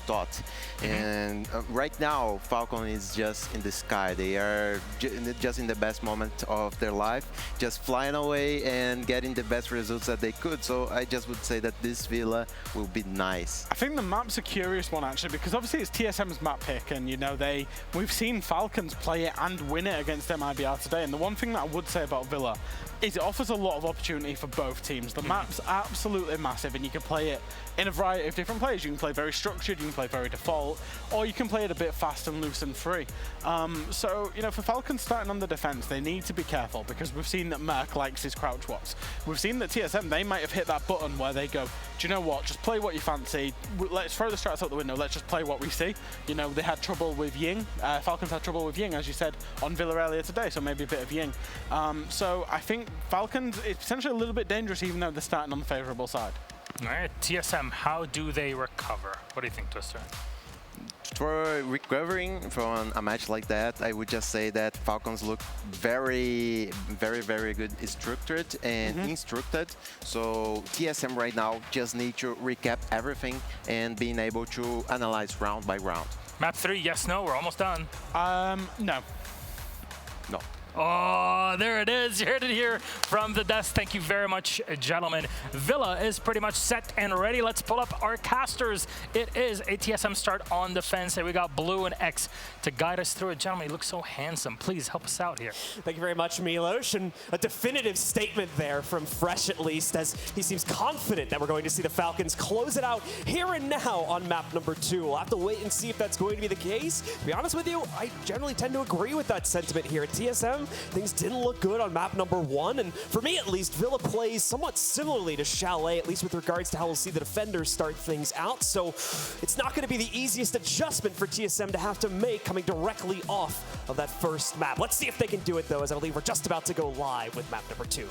thought. And right now, Falcon is just in the sky. They are just in the best moment of their life, just flying away and getting the best results that they could. So I just would say that this Villa will be nice. I think the map's a curious one actually, because obviously it's TSM's map pick, and you know we've seen Falcons play it and win it against MIBR today. And the one thing that I would say about Villa is it offers a lot of opportunity for both teams. The map's absolutely massive, and you can play it in a variety of different plays. You can play very structured, you can play very default, or you can play it a bit fast and loose and free. So, you know, for Falcons starting on the defense, they need to be careful, because we've seen that Merc likes his crouch walks. We've seen that TSM, they might have hit that button where they go, do you know what, just play what you fancy. Let's throw the strats out the window, let's just play what we see. You know, they had trouble with Ying. Falcons had trouble with Ying, as you said, on Villa earlier today, so maybe a bit of Ying. So I think Falcons is potentially a little bit dangerous, even though they're starting on the favorable side. All right, TSM, how do they recover? What do you think, Twister? For recovering from a match like that, I would just say that Falcons look very good structured and instructed. So TSM right now just need to recap everything and being able to analyze round by round. Map 3, yes, no, we're almost done. No. No. Oh, there it is. You heard it here from the desk. Thank you very much, gentlemen. Villa is pretty much set and ready. Let's pull up our casters. It is a TSM start on defense, and we got Blue and X to guide us through it. Gentlemen, you look so handsome. Please help us out here. Thank you very much, Milos. And a definitive statement there from Fresh, at least, as he seems confident that we're going to see the Falcons close it out here and now on map number 2. We'll have to wait and see if that's going to be the case. To be honest with you, I generally tend to agree with that sentiment here at TSM. Things didn't look good on map number 1, and for me at least, Villa plays somewhat similarly to Chalet, at least with regards to how we'll see the defenders start things out, so it's not going to be the easiest adjustment for TSM to have to make coming directly off of that first map. Let's see if they can do it, though, as I believe we're just about to go live with map number 2.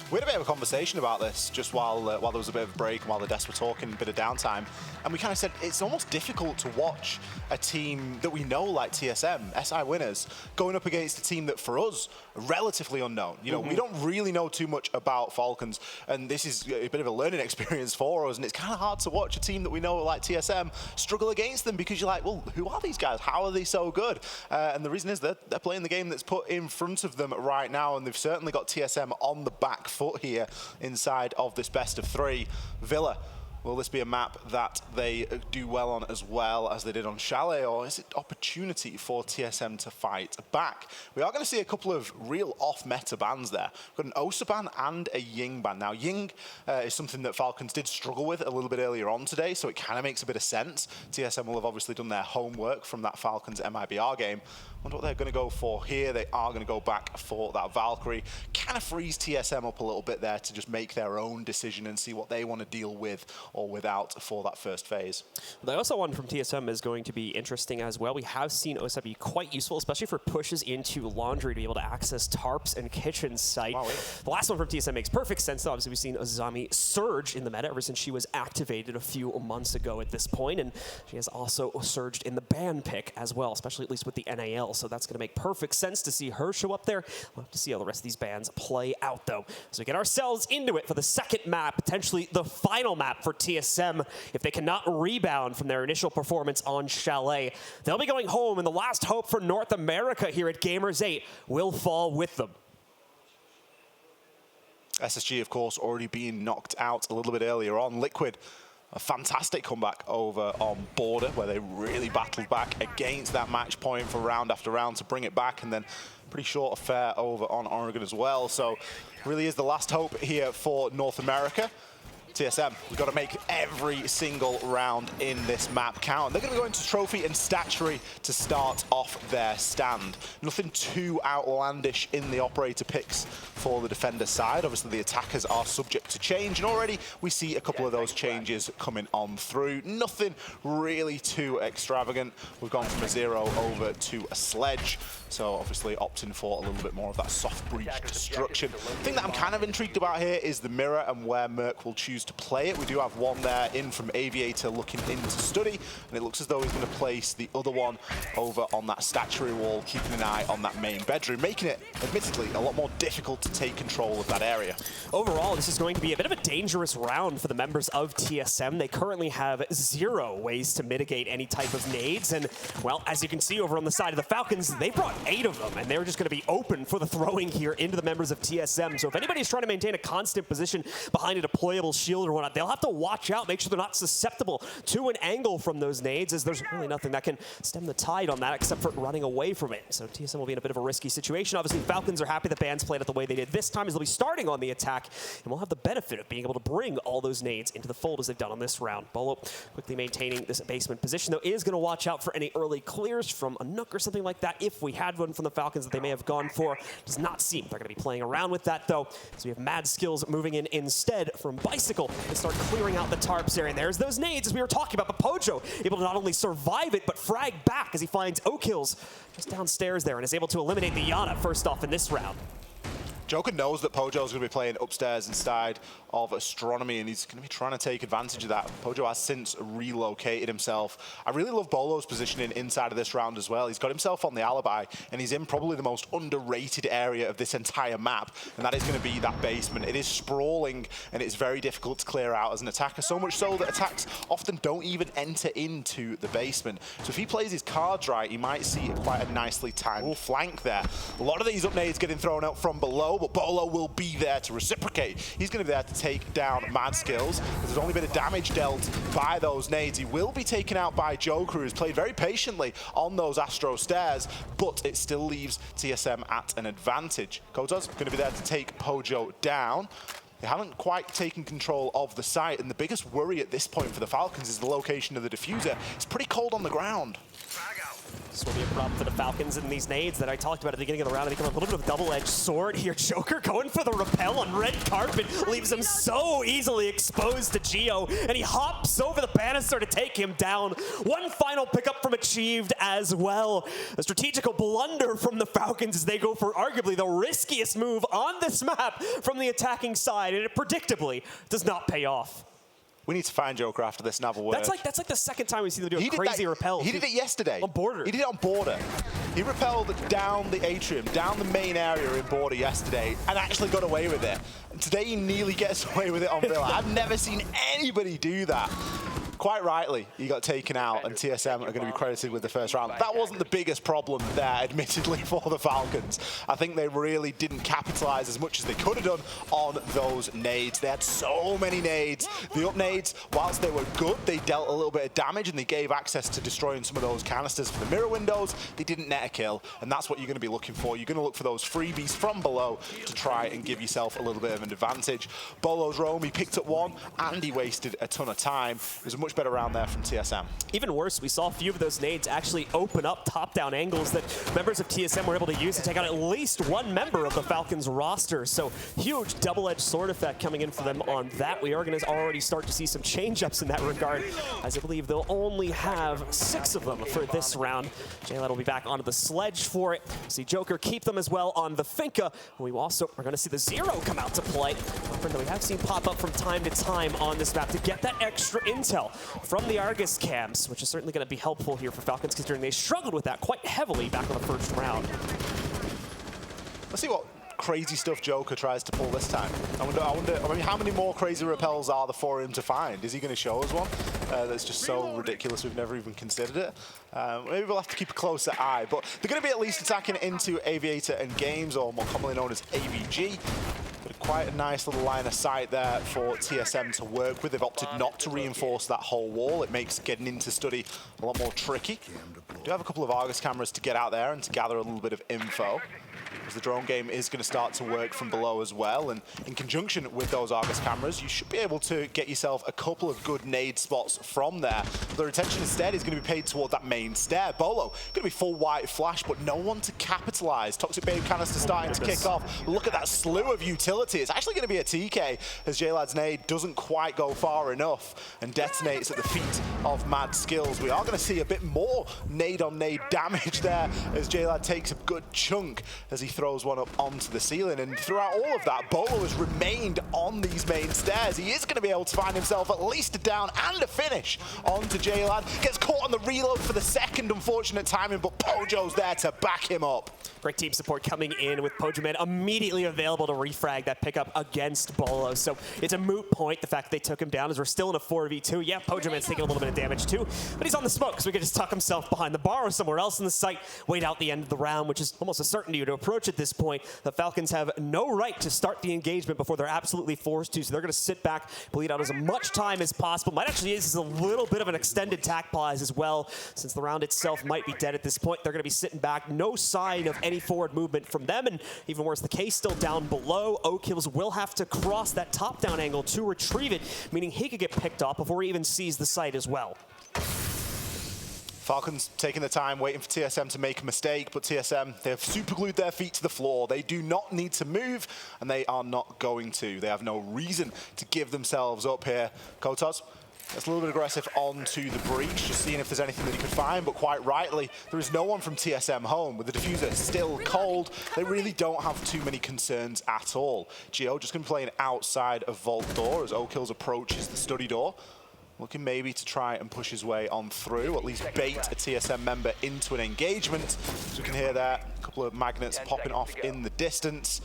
We had a bit of a conversation about this just while there was a bit of a break and while the desks were talking, a bit of downtime. And we kind of said it's almost difficult to watch a team that we know like TSM, SI winners, going up against a team that for us, relatively unknown. You know, we don't really know too much about Falcons, and this is a bit of a learning experience for us, and it's kind of hard to watch a team that we know like TSM struggle against them, because you're like, well, who are these guys? How are they so good? And the reason is that they're playing the game that's put in front of them right now, and they've certainly got TSM on the back foot here inside of this best of 3. Villa, will this be a map that they do well on as well as they did on Chalet, or is it opportunity for TSM to fight back? We are going to see a couple of real off-meta bans there. We've got an Osa ban and a Ying ban. Now, Ying is something that Falcons did struggle with a little bit earlier on today, so it kind of makes a bit of sense. TSM will have obviously done their homework from that Falcons MIBR game. I wonder what they're going to go for here. They are going to go back for that Valkyrie. Kind of frees TSM up a little bit there to just make their own decision and see what they want to deal with or without for that first phase. The OSA one from TSM is going to be interesting as well. We have seen OSA be quite useful, especially for pushes into laundry to be able to access tarps and kitchen site. Wow, the last one from TSM makes perfect sense, though. Obviously, we've seen Azami surge in the meta ever since she was activated a few months ago at this point, and she has also surged in the ban pick as well, especially at least with the NAL. So that's going to make perfect sense to see her show up there. We'll have to see how the rest of these bans play out, though. So we get ourselves into it for the second map, potentially the final map for TSM. If they cannot rebound from their initial performance on Chalet, they'll be going home, and the last hope for North America here at Gamers8 will fall with them. SSG, of course, already being knocked out a little bit earlier on. Liquid, A fantastic comeback over on Border, where they really battled back against that match point for round after round to bring it back, and then pretty short affair over on Oregon as well. So really is the last hope here for North America. TSM, we've got to make every single round in this map count. They're going to go into trophy and statuary to start off their stand. Nothing too outlandish in the operator picks for the defender side. Obviously, the attackers are subject to change, and already we see a couple of those changes coming on through. Nothing really too extravagant. We've gone from a 0 over to a sledge, so obviously opting for a little bit more of that soft breach destruction. The thing that I'm kind of intrigued about here is the mirror and where Merc will choose to play it. We do have one there in from Aviator looking into study, and it looks as though he's going to place the other one over on that statuary wall, keeping an eye on that main bedroom, making it, admittedly, a lot more difficult to take control of that area. Overall, this is going to be a bit of a dangerous round for the members of TSM. They currently have 0 ways to mitigate any type of nades, and, well, as you can see over on the side of the Falcons, they brought 8 of them, and they're just going to be open for the throwing here into the members of TSM. So if anybody's trying to maintain a constant position behind a deployable shield or whatnot, they'll have to watch out, make sure they're not susceptible to an angle from those nades, as there's really nothing that can stem the tide on that except for running away from it. So TSM will be in a bit of a risky situation. Obviously, Falcons are happy the bands played it the way they did this time, as they'll be starting on the attack, and we'll have the benefit of being able to bring all those nades into the fold as they've done on this round. Bolo quickly maintaining this basement position, though, is going to watch out for any early clears from a Nook or something like that. If we had one from the Falcons that they may have gone for, does not seem they're going to be playing around with that, though. So we have Mad Skills moving in instead from Bicycle to start clearing out the tarps area. And there's those nades, as we were talking about, but Pojo able to not only survive it, but frag back as he finds O-Kills just downstairs there and is able to eliminate the Yana first off in this round. Joker knows that Pojo's going to be playing upstairs inside of Astronomy, and he's going to be trying to take advantage of that. Pojo has since relocated himself. I really love Bolo's positioning inside of this round as well. He's got himself on the alibi, and he's in probably the most underrated area of this entire map, and that is going to be that basement. It is sprawling, and it's very difficult to clear out as an attacker, so much so that attacks often don't even enter into the basement. So if he plays his cards right, he might see quite a nicely timed flank there. A lot of these up nades getting thrown out from below, but Bolo will be there to reciprocate. He's going to be there to take down Mad Skills. There's only been a damage dealt by those nades. He will be taken out by Joker, who's played very patiently on those Astro stairs, but it still leaves TSM at an advantage. Koto's going to be there to take Pojo down. They haven't quite taken control of the site, and the biggest worry at this point for the Falcons is the location of the diffuser. It's pretty cold on the ground. This will be a problem for the Falcons and these nades that I talked about at the beginning of the round. They become a little bit of a double-edged sword here. Joker going for the rappel on red carpet leaves him so easily exposed to Geo, and he hops over the banister to take him down. One final pickup from Achieved as well. A strategical blunder from the Falcons as they go for arguably the riskiest move on this map from the attacking side, and it predictably does not pay off. We need to find Joker after this and have a word. That's like the second time we see them do a crazy rappel. He did it yesterday. On Border. He did it on Border. He rappelled down the atrium, down the main area in Border yesterday, and actually got away with it. And today he nearly gets away with it on Villa. I've never seen anybody do that. Quite rightly, he got taken out, and TSM are going to be credited with the first round. That wasn't the biggest problem there, admittedly, for the Falcons. I think they really didn't capitalize as much as they could have done on those nades. They had so many nades. The up nades, whilst they were good, they dealt a little bit of damage, and they gave access to destroying some of those canisters for the mirror windows. They didn't net a kill, and that's what you're going to be looking for. You're going to look for those freebies from below to try and give yourself a little bit of an advantage. Bolo's roam, he picked up one, and he wasted a ton of time. It was a much better round there from TSM. Even worse, we saw a few of those nades actually open up top-down angles that members of TSM were able to use to take out at least one member of the Falcons roster. So huge double-edged sword effect coming in for them on that. We are going to already start to see some change-ups in that regard, as I believe they'll only have 6 of them for this round. Chalet will be back onto the sledge for it. See Joker keep them as well on the Finca. We also are going to see the Zero come out to play. That we have seen pop up from time to time on this map to get that extra intel from the Argus cams, which is certainly going to be helpful here for Falcons, considering they struggled with that quite heavily back on the first round. Let's see what crazy stuff Joker tries to pull this time. I mean, how many more crazy rappels are there for him to find? Is he going to show us one that's just so ridiculous we've never even considered it? Maybe we'll have to keep a closer eye, but they're going to be at least attacking into Aviator and Games, or more commonly known as AVG. Got a quite a nice little line of sight there for TSM to work with. They've opted not to reinforce that whole wall. It makes getting into study a lot more tricky. We do have a couple of Argus cameras to get out there and to gather a little bit of info, as the drone game is going to start to work from below as well. And in conjunction with those Argus cameras, you should be able to get yourself a couple of good nade spots from there. The attention instead is going to be paid toward that main stair. Bolo going to be full white flash, but no one to capitalize. Toxic Babe canister starting to kick off. Look at that slew of utility. It's actually going to be a TK as J-Lad's nade doesn't quite go far enough and detonates at the feet of Mad Skills. We are going to see a bit more nade on nade damage there as J-Lad takes a good chunk as he throws one up onto the ceiling. And throughout all of that, Bolo has remained on these main stairs. He is going to be able to find himself at least a down and a finish onto J-Lad. Gets caught on the reload for the second, unfortunate timing, but Pojo's there to back him up. Great team support coming in with Pojoman immediately available to refrag that pickup against Bolo. So it's a moot point, the fact that they took him down, as we're still in a 4v2. Yeah, Pojoman's taking a little bit of damage too, but he's on the smoke, so we can just tuck himself behind the bar or somewhere else in the site, wait out the end of the round, which is almost a certainty to approach at this point. The Falcons have no right to start the engagement before they're absolutely forced to, so they're going to sit back, bleed out as much time as possible. Might actually use a little bit of an extended tack pause as well, since the round itself might be dead at this point. They're going to be sitting back, no sign of any forward movement from them, and even worse, the K still down below. Oakhills will have to cross that top-down angle to retrieve it, meaning he could get picked off before he even sees the site as well. Falcons taking the time, waiting for TSM to make a mistake, but TSM, they have superglued their feet to the floor. They do not need to move, and they are not going to. They have no reason to give themselves up here. Kotos, that's a little bit aggressive onto the breach, just seeing if there's anything that he could find, but quite rightly, there is no one from TSM home. With the diffuser still cold, they really don't have too many concerns at all. Gio just going to be playing outside of Vault Door as Oakhills approaches the study door. Looking maybe to try and push his way on through, at least bait a TSM member into an engagement. As we can hear there, a couple of magnets popping off in the distance.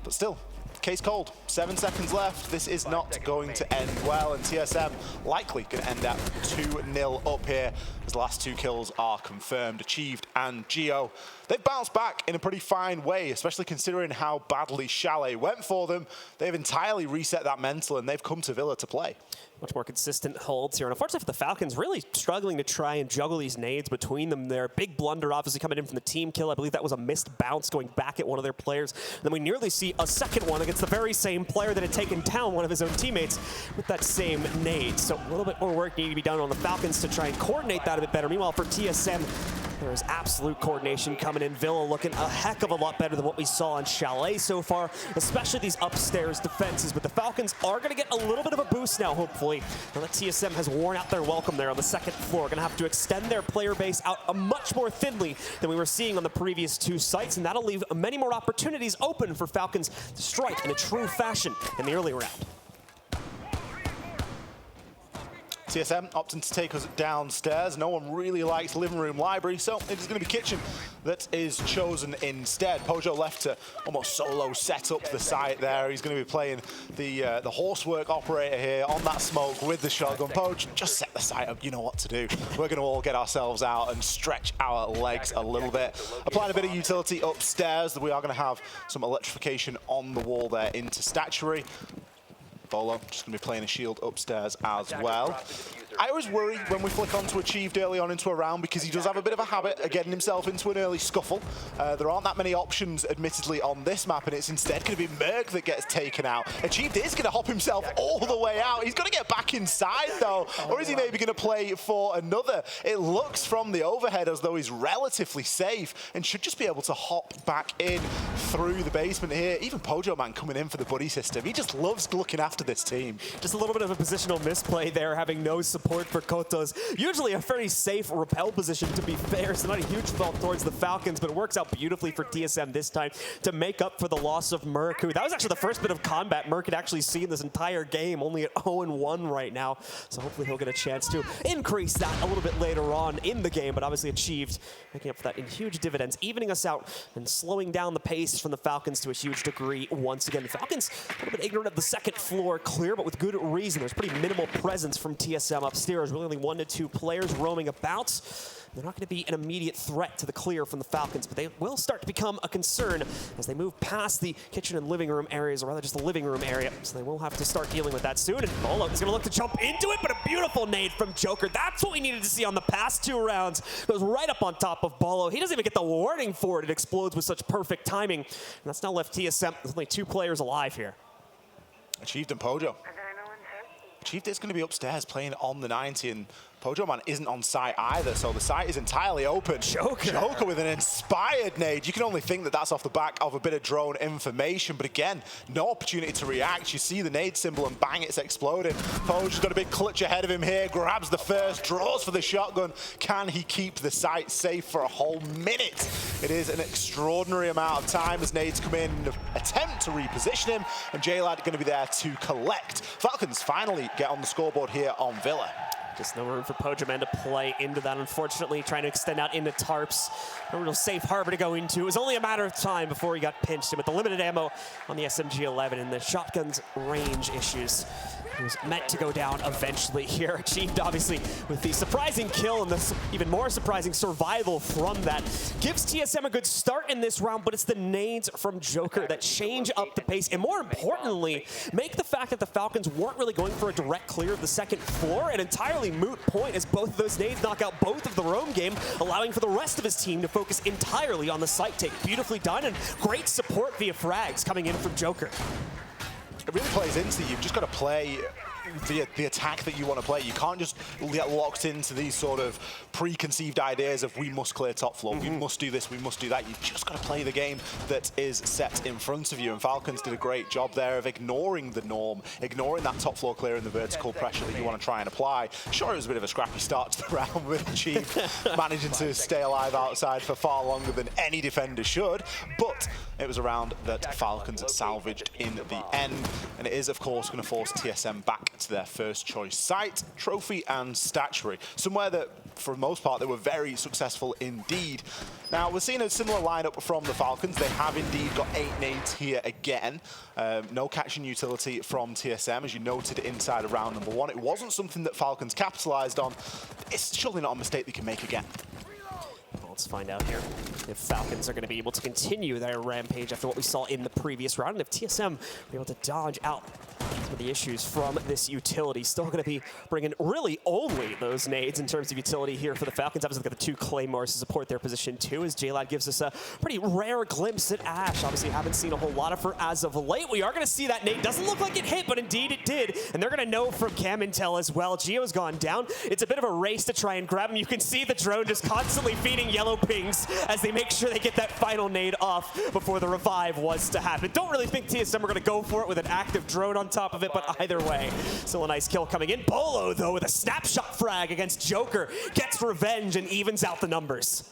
But still, case cold. 7 seconds left. This is not going to end well, and TSM likely going to end up 2-0 up here as the last 2 kills are confirmed. Achieved and Geo, they've bounced back in a pretty fine way, especially considering how badly Chalet went for them. They've entirely reset that mental, and they've come to Villa to play. Much more consistent holds here. And unfortunately for the Falcons, really struggling to try and juggle these nades between them. Their big blunder obviously coming in from the team kill. I believe that was a missed bounce going back at one of their players. And then we nearly see a second one against the very same player that had taken down one of his own teammates with that same nade. So a little bit more work needed to be done on the Falcons to try and coordinate that a bit better. Meanwhile, for TSM, there is absolute coordination coming in. Villa looking a heck of a lot better than what we saw on Chalet so far, especially these upstairs defenses. But the Falcons are going to get a little bit of a boost now, hopefully. Now that TSM has worn out their welcome there on the second floor, going to have to extend their player base out a much more thinly than we were seeing on the previous 2 sites, and that'll leave many more opportunities open for Falcons to strike in a true fashion in the early round. TSM opting to take us downstairs. No one really likes living room library, so it is going to be kitchen that is chosen instead. Pojo left to almost solo set up the site there. He's going to be playing the horsework operator here on that smoke with the shotgun. Pojo, just set the site up. You know what to do. We're going to all get ourselves out and stretch our legs a little bit. Applying a bit of utility upstairs. We are going to have some electrification on the wall there into statuary. Bolo just going to be playing a shield upstairs as well. I always worry when we flick onto Achieved early on into a round because he does have a bit of a habit of getting himself into an early scuffle. There aren't that many options, admittedly, on this map, and it's instead going to be Merc that gets taken out. Achieved is going to hop himself all the way out. He's got to get back inside, though, or is he maybe going to play for another? It looks from the overhead as though he's relatively safe and should just be able to hop back in through the basement here. Even Pojo Man coming in for the buddy system. He just loves looking after this team. Just a little bit of a positional misplay there, having no support for Kotos. Usually a very safe rappel position, to be fair, so not a huge fault towards the Falcons, but it works out beautifully for TSM this time to make up for the loss of Merc, who that was actually the first bit of combat Merc had actually seen this entire game, only at 0-1 right now. So hopefully he'll get a chance to increase that a little bit later on in the game, but obviously Achieved making up for that in huge dividends, evening us out and slowing down the pace from the Falcons to a huge degree once again. The Falcons a little bit ignorant of the second floor clear, but with good reason. There's pretty minimal presence from TSM upstairs, really only 1 to 2 players roaming about. They're not going to be an immediate threat to the clear from the Falcons, but they will start to become a concern as they move past the kitchen and living room areas, or rather just the living room area. So they will have to start dealing with that soon. And Bolo is going to look to jump into it, but a beautiful nade from Joker. That's what we needed to see on the past 2 rounds. Goes right up on top of Bolo. He doesn't even get the warning for it. It explodes with such perfect timing. And that's now left TSM with only 2 players alive here. Achieved and Pojo. Achieved is going to be upstairs playing on the 90, and Pojo Man isn't on site either, so the site is entirely open. Joker with an inspired nade. You can only think that that's off the back of a bit of drone information, but again, no opportunity to react. You see the nade symbol and bang, it's exploding. Pojo's got a big clutch ahead of him here, grabs the first, draws for the shotgun. Can he keep the site safe for a whole minute? It is an extraordinary amount of time as nades come in, attempt to reposition him, and J-Lad going to be there to collect. Falcons finally get on the scoreboard here on Villa. Just no room for Pojo Man to play into that, unfortunately, trying to extend out into tarps. No real safe harbor to go into. It was only a matter of time before he got pinched, and with the limited ammo on the SMG-11 and the shotgun's range issues, he was meant to go down eventually here. Achieved, obviously, with the surprising kill and the even more surprising survival from that. Gives TSM a good start in this round, but it's the nades from Joker that change up the pace, and more importantly, make the fact that the Falcons weren't really going for a direct clear of the second floor an entirely moot point, as both of those nades knock out both of the roam game, allowing for the rest of his team to focus entirely on the site take. Beautifully done, and great support via frags coming in from Joker. It really plays into you've just got to play the attack that you want to play. You can't just get locked into these sort of preconceived ideas of we must clear top floor, we must do this, we must do that. You just got to play the game that is set in front of you, and Falcons did a great job there of ignoring the norm, ignoring that top floor clear and the vertical pressure that you want to try and apply. Sure, it was a bit of a scrappy start to the round with Chief managing to stay alive outside for far longer than any defender should, but it was a round that Falcons salvaged in the end, and it is, of course, going to force TSM back to their first choice site, trophy and statuary, somewhere that for the most part they were very successful indeed. Now we're seeing a similar lineup from the Falcons. They have indeed got 8 nades here again. No catching utility from TSM, as you noted inside of round number 1. It wasn't something that Falcons capitalized on. It's surely not a mistake they can make again. Let's find out here if Falcons are going to be able to continue their rampage after what we saw in the previous round, and if TSM will be able to dodge out some of the issues from this utility. Still going to be bringing really only those nades in terms of utility here for the Falcons. Obviously, they've got the 2 claymores to support their position too, as J-Lad gives us a pretty rare glimpse at Ash. Obviously, haven't seen a whole lot of her as of late. We are going to see that nade. Doesn't look like it hit, but indeed it did, and they're going to know from cam intel as well. Gio's gone down. It's a bit of a race to try and grab him. You can see the drone just constantly feeding yellow pings as they make sure they get that final nade off before the revive was to happen. Don't really think TSM are going to go for it with an active drone on top of it, but either way, still a nice kill coming in. Bolo, though, with a snapshot frag against Joker, gets revenge and evens out the numbers.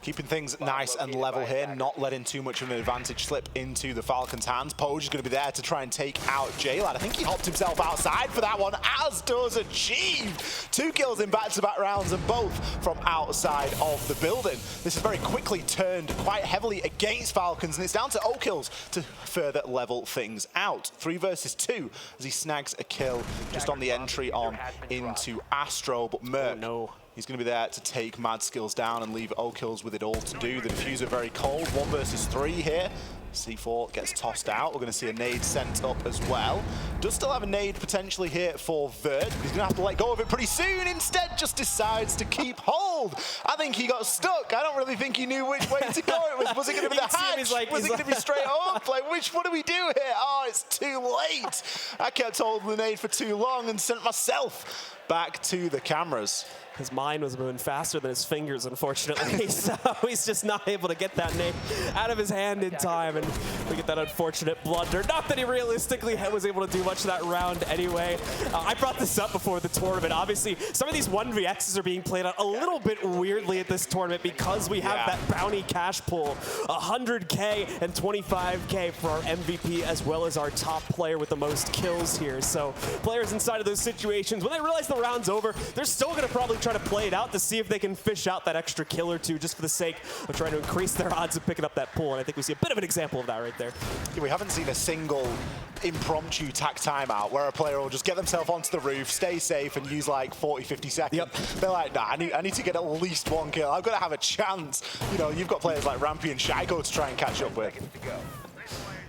Keeping things nice and level here, not letting too much of an advantage slip into the Falcons' hands. Poge is going to be there to try and take out J-Lad. I think he hopped himself outside for that one, as does Achieved. 2 kills in back-to-back rounds, and both from outside of the building. This is very quickly turned quite heavily against Falcons, and it's down to O-Kills to further level things out. 3 versus 2 as he snags a kill just on the entry on into Astro, but Merc. Oh, no. He's going to be there to take Mad Skills down and leave O-Kills with it all to do. The diffuser very cold. 1 versus 3 here. C4 gets tossed out. We're going to see a nade sent up as well. Does still have a nade potentially here for Vert. He's going to have to let go of it pretty soon. Instead, just decides to keep hold. I think he got stuck. I don't really think he knew which way to go. Was it going to be the hatch? Was it going to be straight up? Like, what do we do here? Oh, it's too late. I kept holding the nade for too long and sent myself back to the cameras. His mind was moving faster than his fingers, unfortunately, so he's just not able to get that nade out of his hand in time, and we get that unfortunate blunder. Not that he realistically was able to do much of that round anyway. I brought this up before the tournament. Obviously, some of these 1vx's are being played out a little bit weirdly at this tournament because we have that bounty cash pool, 100K and 25K for our MVP, as well as our top player with the most kills here. So players inside of those situations, when they realize the round's over, they're still going to probably try trying to play it out to see if they can fish out that extra kill or two just for the sake of trying to increase their odds of picking up that pool. And I think we see a bit of an example of that right there. Yeah, we haven't seen a single impromptu tack timeout where a player will just get themselves onto the roof, stay safe, and use like 40, 50 seconds. Yep. They're like, nah, I need to get at least one kill. I've got to have a chance. You know, you've got players like Rampy and Shaiko to try and catch up with.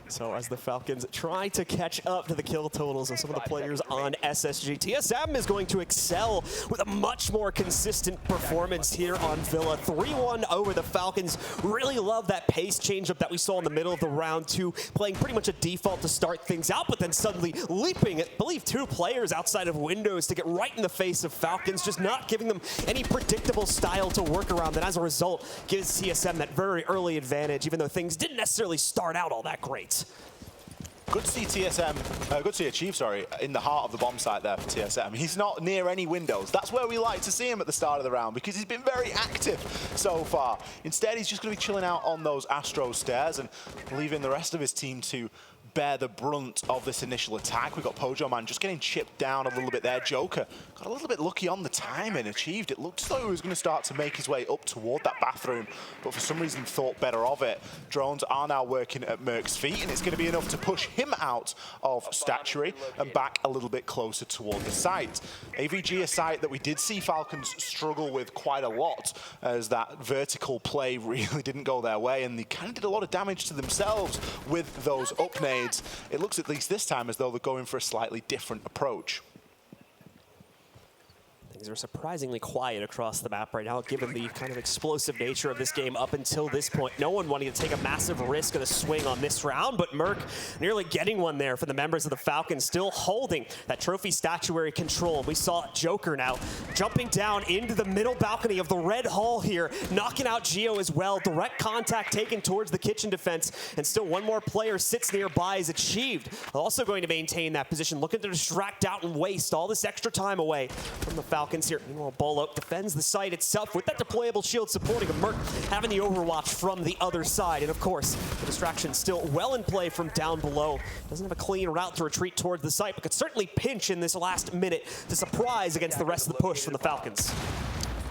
So as the Falcons try to catch up to the kill totals of some of the players on SSG, TSM is going to excel with a much more consistent performance here on Villa. 3-1 over the Falcons. Really love that pace change-up that we saw in the middle of the round two, playing pretty much a default to start things out, but then suddenly leaping, I believe, 2 players outside of windows to get right in the face of Falcons, just not giving them any predictable style to work around, and as a result, gives TSM that very early advantage, even though things didn't necessarily start out all that great. Good to see TSM, good to see Achieve, sorry, in the heart of the bomb site there for TSM. He's not near any windows. That's where we like to see him at the start of the round because he's been very active so far. Instead, he's just going to be chilling out on those Astro stairs and leaving the rest of his team to bear the brunt of this initial attack. We've got Pojo Man just getting chipped down a little bit there. Joker got a little bit lucky on the timing. Achieved. It looked as though he was going to start to make his way up toward that bathroom, but for some reason thought better of it. Drones are now working at Merc's feet, and it's going to be enough to push him out of statuary and back a little bit closer toward the site. AVG, a site that we did see Falcons struggle with quite a lot, as that vertical play really didn't go their way, and they kind of did a lot of damage to themselves with those up nades. It looks, at least this time, as though they're going for a slightly different approach. Things are surprisingly quiet across the map right now, given the kind of explosive nature of this game up until this point. No one wanting to take a massive risk of the swing on this round, but Merc nearly getting one there for the members of the Falcons, still holding that trophy statuary control. We saw Joker now jumping down into the middle balcony of the red hall here, knocking out Geo as well. Direct contact taken towards the kitchen defense, and still one more player sits nearby is Achieved. Also going to maintain that position, looking to distract out and waste all this extra time away from the Falcons here. Meanwhile, Bolo defends the site itself with that deployable shield supporting a Merc having the overwatch from the other side. And of course, the distraction still well in play from down below. Doesn't have a clean route to retreat towards the site, but could certainly pinch in this last minute to surprise against the rest of the push from the Falcons.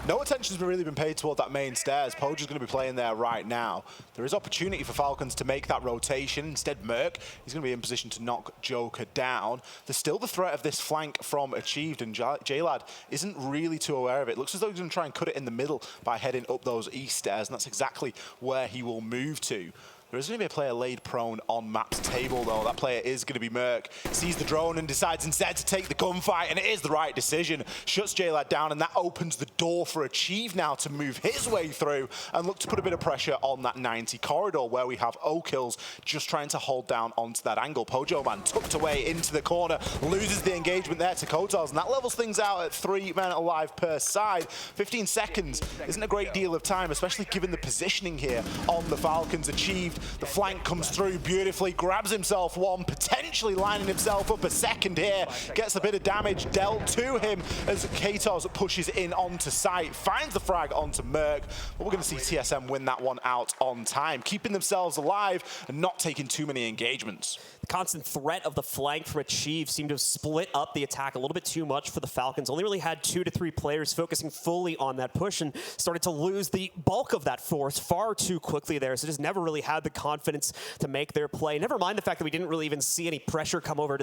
No attention's really been paid toward that main stairs. Pojo's going to be playing there right now. There is opportunity for Falcons to make that rotation. Instead, Merc, he's going to be in position to knock Joker down. There's still the threat of this flank from Achieved, and J-Lad isn't really too aware of it. Looks as though he's going to try and cut it in the middle by heading up those east stairs, and that's exactly where he will move to. There is going to be a player laid prone on map's table, though. That player is going to be Merc. Sees the drone and decides instead to take the gunfight, and it is the right decision. Shuts J-Lad down, and that opens the door for Achieve now to move his way through and look to put a bit of pressure on that 90 corridor, where we have O-Kills just trying to hold down onto that angle. Pojo Man tucked away into the corner, loses the engagement there to Kotals, and that levels things out at 3 men alive per side. 15 seconds isn't a great deal of time, especially given the positioning here on the Falcons. Achieved. The flank comes through beautifully, grabs himself one, potentially lining himself up a second here, gets a bit of damage dealt to him as Katos pushes in onto site, finds the frag onto Merc, but we're going to see TSM win that one out on time, keeping themselves alive and not taking too many engagements. The constant threat of the flank from Achieve seemed to have split up the attack a little bit too much for the Falcons. Only really had 2 to 3 players focusing fully on that push and started to lose the bulk of that force far too quickly there, so just never really had the confidence to make their play. Never mind the fact that we didn't really even see any pressure come over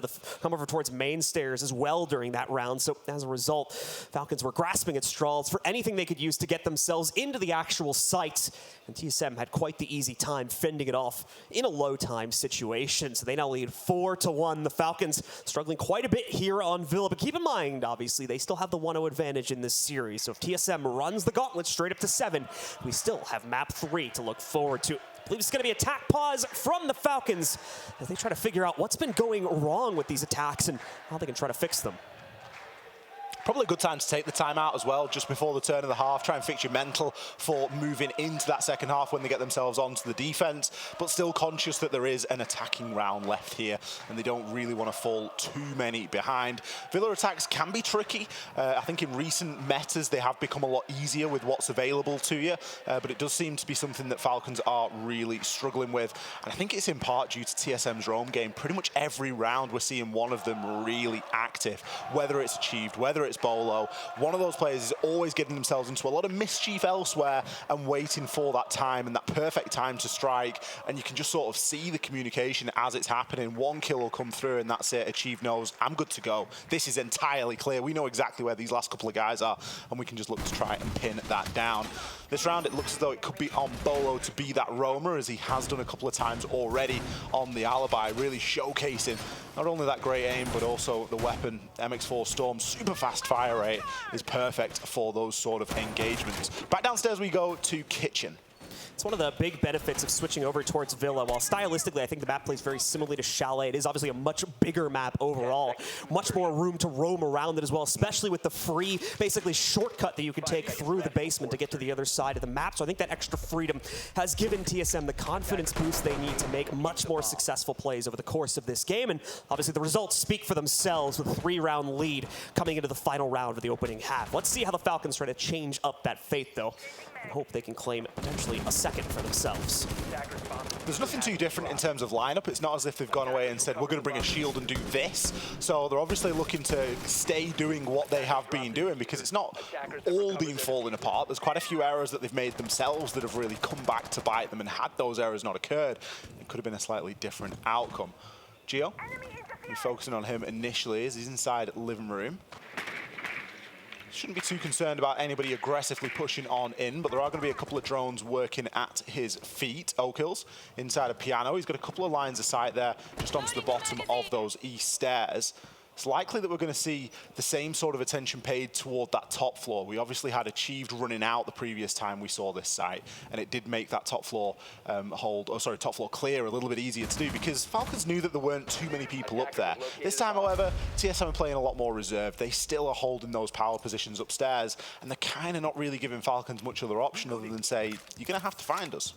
towards main stairs as well during that round. So as a result, Falcons were grasping at straws for anything they could use to get themselves into the actual site. And TSM had quite the easy time fending it off in a low time situation. So they now lead 4-1. The Falcons struggling quite a bit here on Villa, but keep in mind, obviously, they still have the 1-0 advantage in this series. So if TSM runs the gauntlet straight up to 7, we still have map 3 to look forward to. I believe it's going to be attack pause from the Falcons as they try to figure out what's been going wrong with these attacks and how they can try to fix them. Probably a good time to take the time out as well, just before the turn of the half. Try and fix your mental for moving into that second half when they get themselves onto the defense, but still conscious that there is an attacking round left here, and they don't really want to fall too many behind. Villa attacks can be tricky. I think in recent metas, they have become a lot easier with what's available to you, but it does seem to be something that Falcons are really struggling with. And I think it's in part due to TSM's roam game. Pretty much every round, we're seeing one of them really active, whether it's Achieved, whether it's Bolo. One of those players is always getting themselves into a lot of mischief elsewhere and waiting for that time and that perfect time to strike. And you can just sort of see the communication as it's happening. One kill will come through and that's it. Achieve knows, I'm good to go. This is entirely clear. We know exactly where these last couple of guys are, and we can just look to try and pin that down. This round, it looks as though it could be on Bolo to be that roamer, as he has done a couple of times already on the Alibi, really showcasing not only that great aim, but also the weapon. MX4 Storm's super fast fire rate is perfect for those sort of engagements. Back downstairs we go to Kitchen. It's one of the big benefits of switching over towards Villa. While stylistically, I think the map plays very similarly to Chalet. It is obviously a much bigger map overall. Much more room to roam around it as well, especially with the free, basically, shortcut that you can take through the basement to get to the other side of the map. So I think that extra freedom has given TSM the confidence boost they need to make much more successful plays over the course of this game. And obviously, the results speak for themselves with a 3-round lead coming into the final round of the opening half. Let's see how the Falcons try to change up that faith, though, and hope they can claim potentially a second for themselves. There's nothing too different in terms of lineup. It's not as if they've gone away and said, we're going to bring a shield and do this. So they're obviously looking to stay doing what they have been doing, because it's not all been falling apart. There's quite a few errors that they've made themselves that have really come back to bite them, and had those errors not occurred, it could have been a slightly different outcome. Gio, you're focusing on him initially as he's inside living room. Shouldn't be too concerned about anybody aggressively pushing on in, but there are going to be a couple of drones working at his feet. Okil's inside a piano. He's got a couple of lines of sight there, just onto the bottom of those east stairs. It's likely that we're going to see the same sort of attention paid toward that top floor. We obviously had Achieved running out the previous time we saw this site, and it did make that top floor top floor clear a little bit easier to do, because Falcons knew that there weren't too many people up there. This time, however, TSM are playing a lot more reserved. They still are holding those power positions upstairs, and they're kind of not really giving Falcons much other option other than say, you're going to have to find us.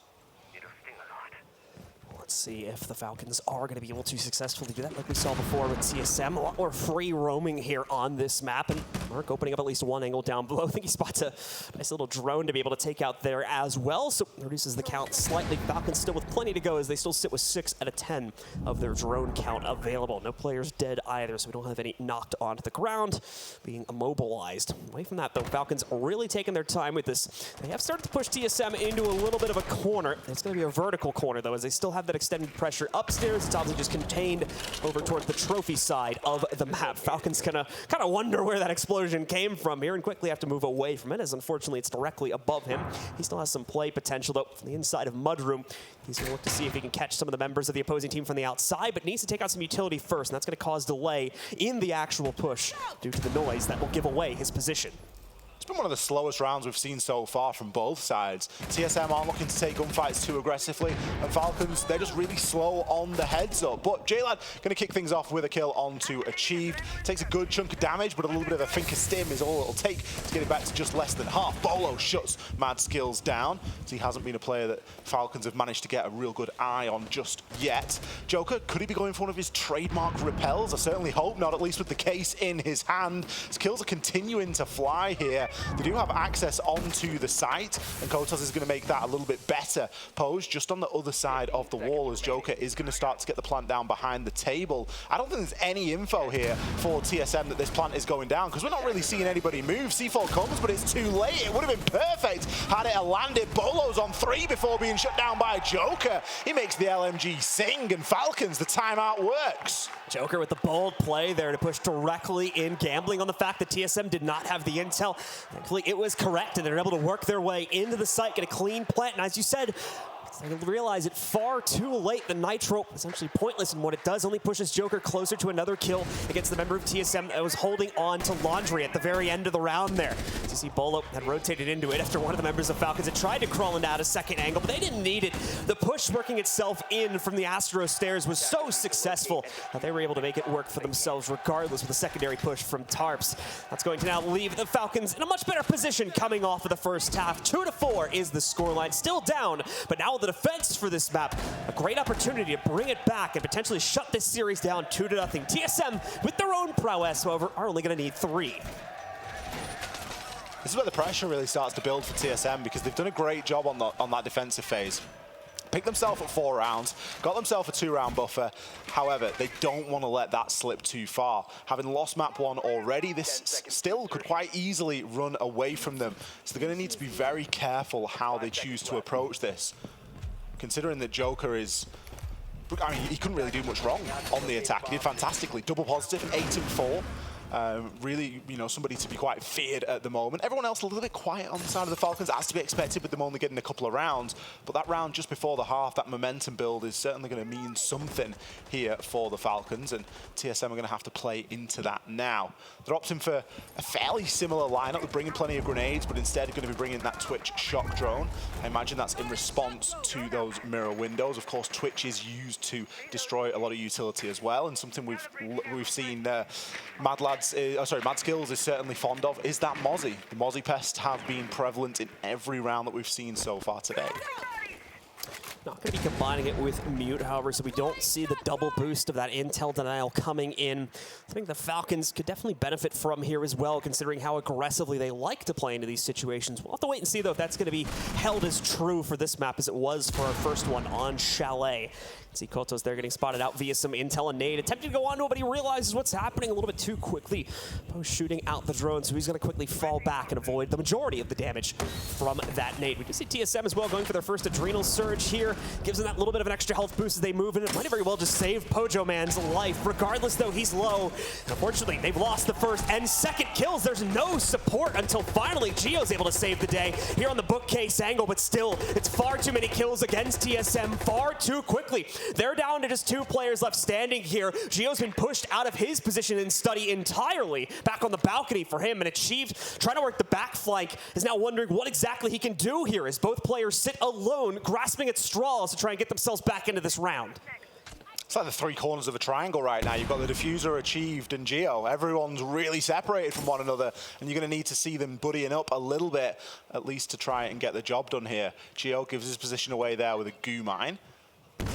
Let's see if the Falcons are going to be able to successfully do that like we saw before with TSM. A lot more free roaming here on this map, and Mark opening up at least one angle down below. I think he spots a nice little drone to be able to take out there as well, so reduces the count slightly. Falcons still with plenty to go as they still sit with 6 out of 10 of their drone count available. No players dead either, so we don't have any knocked onto the ground, being immobilized. Away from that, though, Falcons really taking their time with this. They have started to push TSM into a little bit of a corner. It's going to be a vertical corner, though, as they still have that extended pressure upstairs. It's obviously just contained over towards the trophy side of the map. Falcons gonna kind of wonder where that explosion came from here and quickly have to move away from it, as unfortunately it's directly above him. He still has some play potential, though, from the inside of Mudroom. He's gonna look to see if he can catch some of the members of the opposing team from the outside, but needs to take out some utility first, and that's gonna cause delay in the actual push due to the noise that will give away his position. It's been one of the slowest rounds we've seen so far from both sides. TSM aren't looking to take gunfights too aggressively, and Falcons, they're just really slow on the heads up. But J-Lad going to kick things off with a kill onto Achieved. Takes a good chunk of damage, but a little bit of a think of stim is all it'll take to get it back to just less than half. Bolo shuts Mad Skills down, as he hasn't been a player that Falcons have managed to get a real good eye on just yet. Joker, could he be going for one of his trademark repels? I certainly hope not, at least with the case in his hand. His kills are continuing to fly here. They do have access onto the site, and Kotas is going to make that a little bit better. Pose just on the other side of the wall, as Joker is going to start to get the plant down behind the table. I don't think there's any info here for TSM that this plant is going down, because we're not really seeing anybody move. C4 comes, but it's too late. It would have been perfect had it landed. Bolo's on 3 before being shut down by Joker. He makes the LMG sing, and Falcons, the timeout works. Joker with the bold play there to push directly in, gambling on the fact that TSM did not have the intel. Thankfully, it was correct, and they're able to work their way into the site, get a clean plant, and as you said, they realize it far too late. The Nitro essentially pointless, and what it does only pushes Joker closer to another kill against the member of TSM that was holding on to Laundry at the very end of the round there. As you see, Bolo had rotated into it after one of the members of Falcons had tried to crawl into a second angle, but they didn't need it. The push working itself in from the Astro stairs was so successful that they were able to make it work for themselves regardless with a secondary push from Tarps. That's going to now leave the Falcons in a much better position coming off of the first half. 2-4 is the scoreline, still down, but now the defense for this map, a great opportunity to bring it back and potentially shut this series down 2-0. TSM, with their own prowess, however, are only going to need 3. This is where the pressure really starts to build for TSM, because they've done a great job on that defensive phase. picked themselves at 4 rounds, got themselves a 2-round buffer. However, they don't want to let that slip too far. Having lost map 1 already, this still could quite easily run away from them. So they're going to need to be very careful how they choose to approach this. Considering that Joker is... I mean, he couldn't really do much wrong on the attack. He did fantastically. Double positive, 8 and 4. Really, you know, somebody to be quite feared at the moment. Everyone else a little bit quiet on the side of the Falcons, as to be expected with them only getting a couple of rounds. But that round just before the half, that momentum build is certainly going to mean something here for the Falcons, and TSM are going to have to play into that now. They're opting for a fairly similar lineup. They're bringing plenty of grenades, but instead are going to be bringing that Twitch shock drone. I imagine that's in response to those mirror windows. Of course, Twitch is used to destroy a lot of utility as well, and something we've seen Mad Skills is certainly fond of is that Mozzie. The Mozzie pests have been prevalent in every round that we've seen so far today. Not going to be combining it with Mute, however, so we don't see the double boost of that intel denial coming in. I think the Falcons could definitely benefit from here as well, considering how aggressively they like to play into these situations. We'll have to wait and see, though, if that's going to be held as true for this map as it was for our first one on Chalet. See Koto's there getting spotted out via some intel and nade. Attempting to go onto it, but he realizes what's happening a little bit too quickly. Post shooting out the drone, so he's going to quickly fall back and avoid the majority of the damage from that nade. We can see TSM as well going for their first adrenal surge here. Gives them that little bit of an extra health boost as they move in. It might very well just save Pojo Man's life. Regardless, though, he's low. And unfortunately, they've lost the first and second kills. There's no support until finally Gio's able to save the day here on the bookcase angle, but still, it's far too many kills against TSM far too quickly. They're down to just 2 players left standing here. Gio's been pushed out of his position in study entirely. Back on the balcony for him, and Achieved, trying to work the back flank, is now wondering what exactly he can do here as both players sit alone, grasping at straws to try and get themselves back into this round. It's like the 3 corners of a triangle right now. You've got the Diffuser, Achieved, and Gio. Everyone's really separated from one another, and you're going to need to see them buddying up a little bit, at least to try and get the job done here. Gio gives his position away there with a goo mine.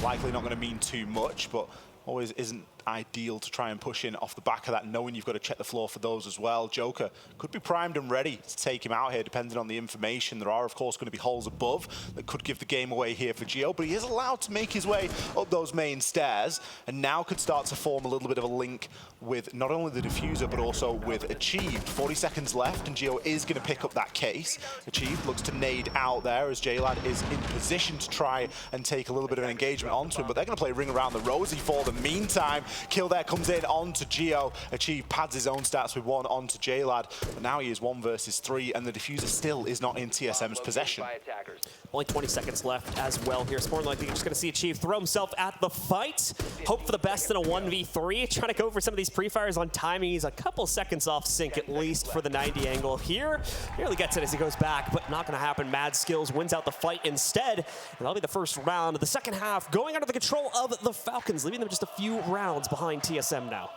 Likely not going to mean too much, but always isn't ideal to try and push in off the back of that, knowing you've got to check the floor for those as well. Joker could be primed and ready to take him out here, depending on the information. There are, of course, going to be holes above that could give the game away here for Gio, but he is allowed to make his way up those main stairs, and now could start to form a little bit of a link with not only the Diffuser, but also with Achieved. 40 seconds left, and Gio is going to pick up that case. Achieved looks to nade out there as J-Lad is in position to try and take a little bit of an engagement onto him, but they're going to play Ring Around the Rosie for the meantime. Kill there comes in onto Gio. Achieved pads his own stats with 1 onto J-Lad, but now he is 1 versus 3, and the Diffuser still is not in TSM's possession. Only 20 seconds left as well here. It's more likely you're just going to see Achieved throw himself at the fight. Hope for the best in a 1v3. Trying to go for some of these pre-fires on timing. He's a couple seconds off sync at least for the 90 angle here. Nearly gets it as he goes back, but not going to happen. Mad Skills wins out the fight instead, and that'll be the first round of the second half, going under the control of the Falcons, leaving them just a few rounds behind TSM now.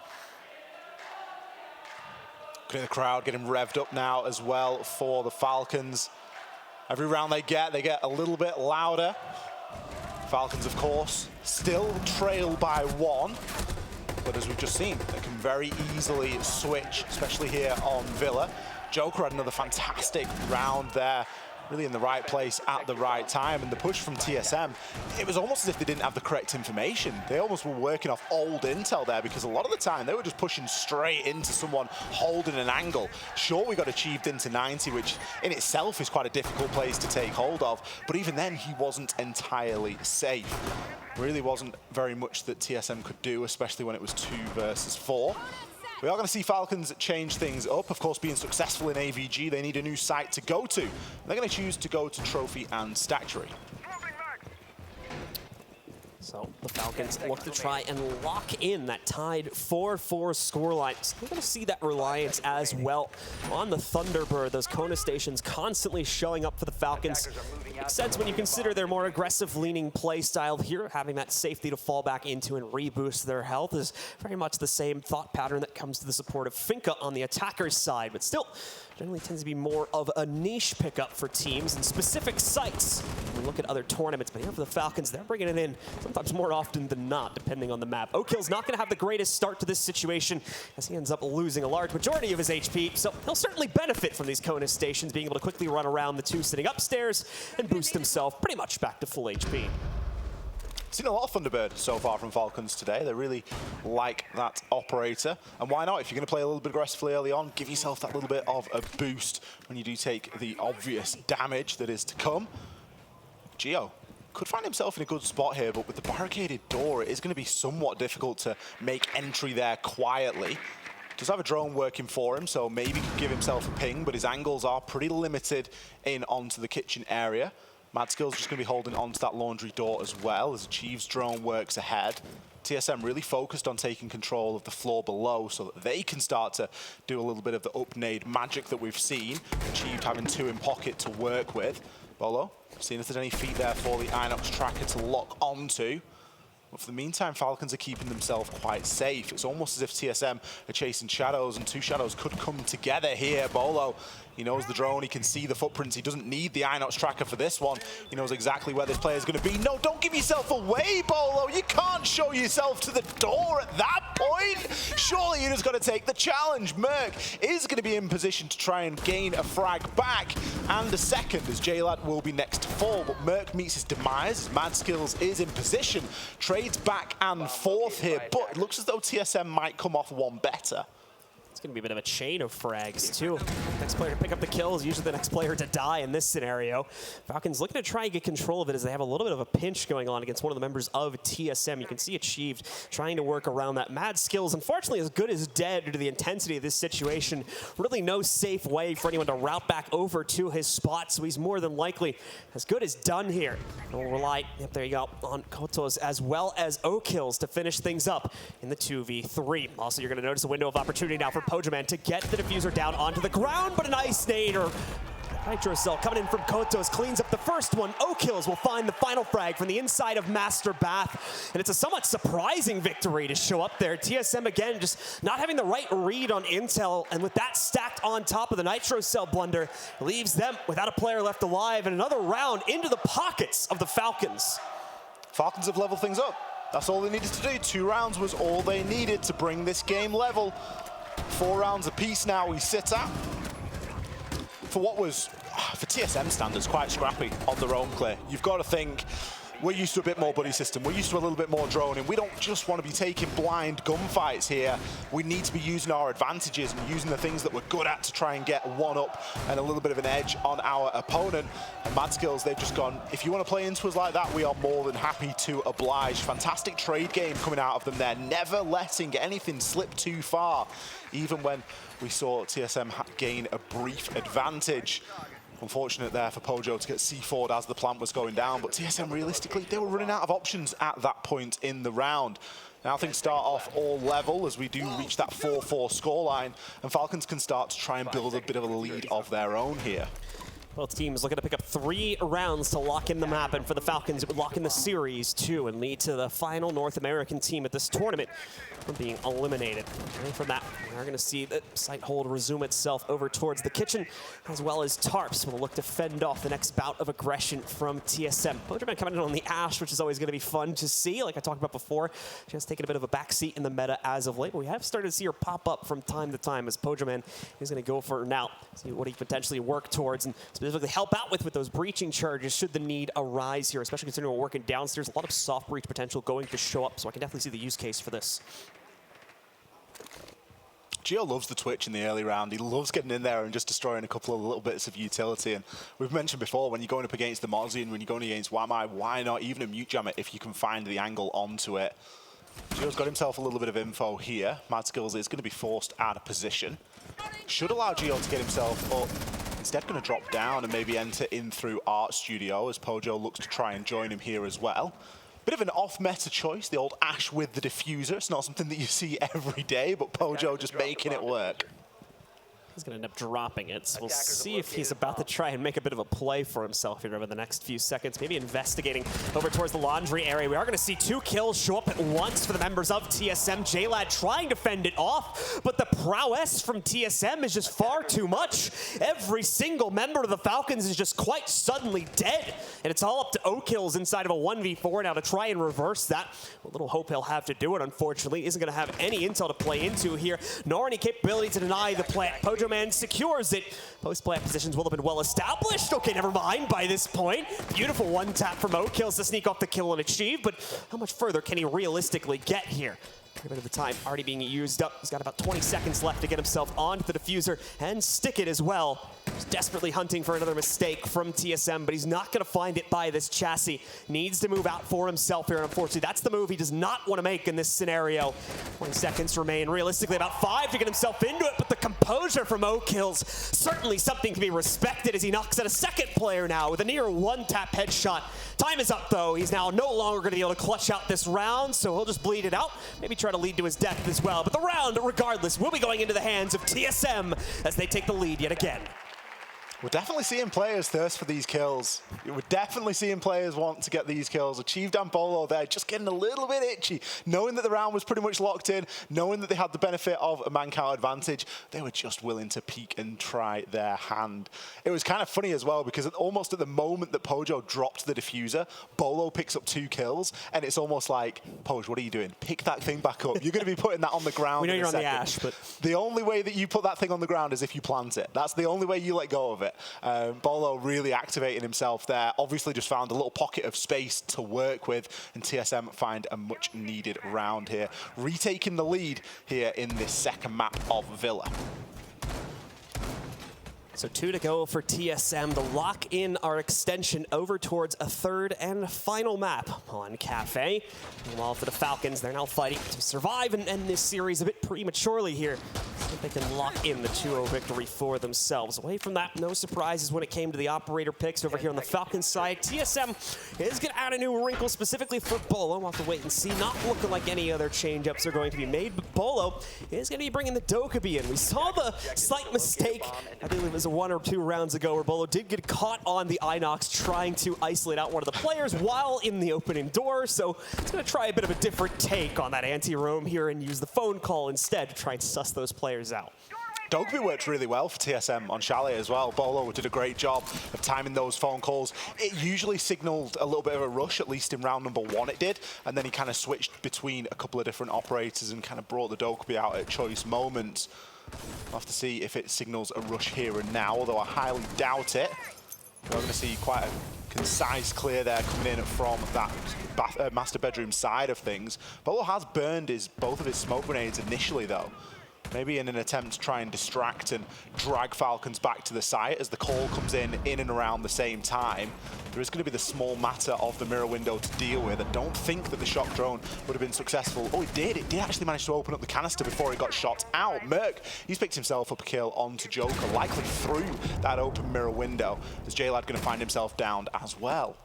Look at the crowd getting revved up now as well for the Falcons. Every round they get a little bit louder. Falcons, of course, still trail by 1. But as we've just seen, they can very easily switch, especially here on Villa. Joker had another fantastic round there, really in the right place at the right time. And the push from TSM, it was almost as if they didn't have the correct information. They almost were working off old intel there, because a lot of the time they were just pushing straight into someone holding an angle. Sure, we got Achieved into 90, which in itself is quite a difficult place to take hold of, but even then he wasn't entirely safe. Really wasn't very much that TSM could do, especially when it was 2 versus 4. We are going to see Falcons change things up. Of course, being successful in AVG, they need a new site to go to. They're going to choose to go to Trophy and Statuary. So the Falcons look to try and lock in that tied 4-4 scoreline. So we're going to see that reliance as well on the Thunderbird. Those Kona stations constantly showing up for the Falcons. Makes sense when you consider their more aggressive-leaning play style here. Having that safety to fall back into and reboost their health is very much the same thought pattern that comes to the support of Finka on the attacker's side, but still generally tends to be more of a niche pickup for teams and specific sites. When we look at other tournaments, but here for the Falcons, they're bringing it in sometimes more often than not, depending on the map. Oakhill's not going to have the greatest start to this situation, as he ends up losing a large majority of his HP, so he'll certainly benefit from these Kona stations, being able to quickly run around the 2 sitting upstairs and boost himself pretty much back to full HP. Seen a lot of Thunderbird so far from Falcons today. They really like that operator. And why not? If you're going to play a little bit aggressively early on, give yourself that little bit of a boost when you do take the obvious damage that is to come. Gio could find himself in a good spot here, but with the barricaded door, it is going to be somewhat difficult to make entry there quietly. Does have a drone working for him, so maybe could give himself a ping, but his angles are pretty limited in onto the kitchen area. Madskill's just going to be holding onto that laundry door as well as Achieve's drone works ahead. TSM really focused on taking control of the floor below so that they can start to do a little bit of the up-nade magic that we've seen. Achieved having 2 in pocket to work with. Bolo, seeing if there's any feet there for the Inox tracker to lock onto. But for the meantime, Falcons are keeping themselves quite safe. It's almost as if TSM are chasing shadows, and 2 shadows could come together here. Bolo, he knows the drone, he can see the footprints. He doesn't need the Inox tracker for this one. He knows exactly where this player is going to be. No, don't give yourself away, Bolo. You can't show yourself to the door at that point. Surely you just got to take the challenge. Merc is going to be in position to try and gain a frag back and a second, as J-Lad will be next to fall. But Merc meets his demise. Madskills is in position. Trades back and forth here, but it looks as though TSM might come off one better. It's going to be a bit of a chain of frags, too. Next player to pick up the kills, usually the next player to die in this scenario. Falcons looking to try and get control of it as they have a little bit of a pinch going on against one of the members of TSM. You can see Achieved trying to work around that. Madskills, unfortunately, as good as dead due to the intensity of this situation. Really no safe way for anyone to route back over to his spot, so he's more than likely as good as done here. And we'll rely, yep, there you go, on Kotos as well as O-Kills to finish things up in the 2v3. Also, you're going to notice a window of opportunity now for Pojaman to get the diffuser down onto the ground, but an ice nade or Nitro Cell coming in from Kotos cleans up the first one. O-Kills will find the final frag from the inside of Master Bath, and it's a somewhat surprising victory to show up there. TSM again just not having the right read on intel, and with that stacked on top of the Nitro Cell blunder, leaves them without a player left alive, and another round into the pockets of the Falcons. Falcons have leveled things up. That's all they needed to do. 2 rounds was all they needed to bring this game level. 4 rounds apiece now we sit at. For what was, for TSM standards, quite scrappy on their own clear. You've got to think, we're used to a bit more buddy system. We're used to a little bit more droning. We don't just want to be taking blind gunfights here. We need to be using our advantages and using the things that we're good at to try and get one up and a little bit of an edge on our opponent. And Madskills, they've just gone, if you want to play into us like that, we are more than happy to oblige. Fantastic trade game coming out of them there, never letting anything slip too far, even when we saw TSM gain a brief advantage. Unfortunate there for Pojo to get C4'd as the plant was going down, but TSM realistically, they were running out of options at that point in the round. Now things start off all level as we do reach that 4-4 scoreline, and Falcons can start to try and build a bit of a lead of their own here. Both teams looking to pick up 3 rounds to lock in the map, and for the Falcons, it would lock in the series too and lead to the final North American team at this tournament from being eliminated. And from that, we're going to see the site hold resume itself over towards the kitchen, as well as Tarps will look to fend off the next bout of aggression from TSM. Pojaman coming in on the Ash, which is always going to be fun to see. Like I talked about before, she has taken a bit of a backseat in the meta as of late, but we have started to see her pop up from time to time as Pojaman is going to go for now, see what he potentially work towards and specifically help out with those breaching charges should the need arise here, especially considering we're working downstairs. A lot of soft breach potential going to show up, so I can definitely see the use case for this. Gio loves the twitch in the early round. He loves getting in there and just destroying a couple of little bits of utility. And we've mentioned before, when you're going up against the Mozzie and when you're going against Wamai, why not even a mute jammer if you can find the angle onto it? Gio's got himself a little bit of info here. Madskills is going to be forced out of position. Should allow Gio to get himself up. Instead going to drop down and maybe enter in through Art Studio as Pojo looks to try and join him here as well. Bit of an off-meta choice, the old Ash with the diffuser. It's not something that you see every day, but Pojo just making it work. He's going to end up dropping it, so we'll see if he's about to try and make a bit of a play for himself here over the next few seconds. Maybe investigating over towards the laundry area. We are going to see 2 kills show up at once for the members of TSM. J-Lad trying to fend it off, but the prowess from TSM is just far too much. Every single member of the Falcons is just quite suddenly dead, and it's all up to O-Kills inside of a 1v4 now to try and reverse that. A little hope he'll have to do it, unfortunately. Isn't going to have any intel to play into here, nor any capability to deny the plant. Pojo Man secures it. Post-plant positions will have been well established. Okay, never mind by this point. Beautiful one tap from O, kills to sneak off the kill and achieve, but how much further can he realistically get here? A bit of the time already being used up. He's got about 20 seconds left to get himself onto the diffuser and stick it as well. He's desperately hunting for another mistake from TSM, but he's not going to find it by this chassis. Needs to move out for himself here, and unfortunately, that's the move he does not want to make in this scenario. 20 seconds remain. Realistically, about 5 to get himself into it, but the composure from O-Kills, certainly something to be respected as he knocks out a second player now with a near one-tap headshot. Time is up, though. He's now no longer going to be able to clutch out this round, so he'll just bleed it out. Maybe try to lead to his death as well. But the round, regardless, will be going into the hands of TSM as they take the lead yet again. We're definitely seeing players thirst for these kills. We're definitely seeing players want to get these kills. Achieved and Bolo there, just getting a little bit itchy. Knowing that the round was pretty much locked in, knowing that they had the benefit of a man count advantage, they were just willing to peek and try their hand. It was kind of funny as well, because almost at the moment that Pojo dropped the diffuser, Bolo picks up 2 kills, and it's almost like, Poj, what are you doing? Pick that thing back up. You're going to be putting that on the ground. We know in you're a on second. the ash, but the only way that you put that thing on the ground is if you plant it. That's the only way you let go of it. Bolo really activating himself there. Obviously just found a little pocket of space to work with, and TSM find a much needed round here. Retaking the lead here in this second map of Villa. So 2 to go for TSM to lock in our extension over towards a third and final map on Kafe. Meanwhile, for the Falcons, they're now fighting to survive and end this series a bit prematurely here. See if they can lock in the 2-0 victory for themselves. Away from that, no surprises when it came to the operator picks over here on the Falcons side. TSM is going to add a new wrinkle specifically for Bolo. We'll have to wait and see. Not looking like any other change-ups are going to be made, but Bolo is going to be bringing the Dokkaebi in. We saw the slight mistake, I believe it was 1 or 2 rounds ago, where Bolo did get caught on the Inox trying to isolate out one of the players while in the opening door, so it's going to try a bit of a different take on that anti-roam here and use the phone call instead to try and suss those players out. Dokkaebi worked really well for TSM on Chalet as well. Bolo did a great job of timing those phone calls. It usually signaled a little bit of a rush, at least in round number 1 it did, and then he kind of switched between a couple of different operators and kind of brought the Dokkaebi out at choice moments. We'll have to see if it signals a rush here and now, although I highly doubt it. We're going to see quite a concise clear there coming in from that master bedroom side of things. Bolo has burned both of his smoke grenades initially, though. Maybe in an attempt to try and distract and drag Falcons back to the site as the call comes in and around the same time. There is going to be the small matter of the mirror window to deal with. I don't think that the shock drone would have been successful. Oh, it did. It did actually manage to open up the canister before it got shot out. Merc, he's picked himself up a kill onto Joker, likely through that open mirror window. Is J-Lad going to find himself downed as well?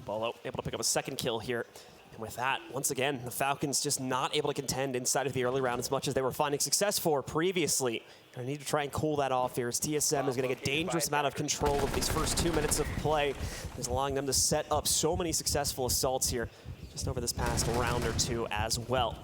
Bolo able to pick up a second kill here. And with that, once again, the Falcons just not able to contend inside of the early round as much as they were finding success for previously. I need to try and cool that off here as TSM is getting a dangerous amount of control of these first 2 minutes of play. Is allowing them to set up so many successful assaults here just over this past round or 2 as well.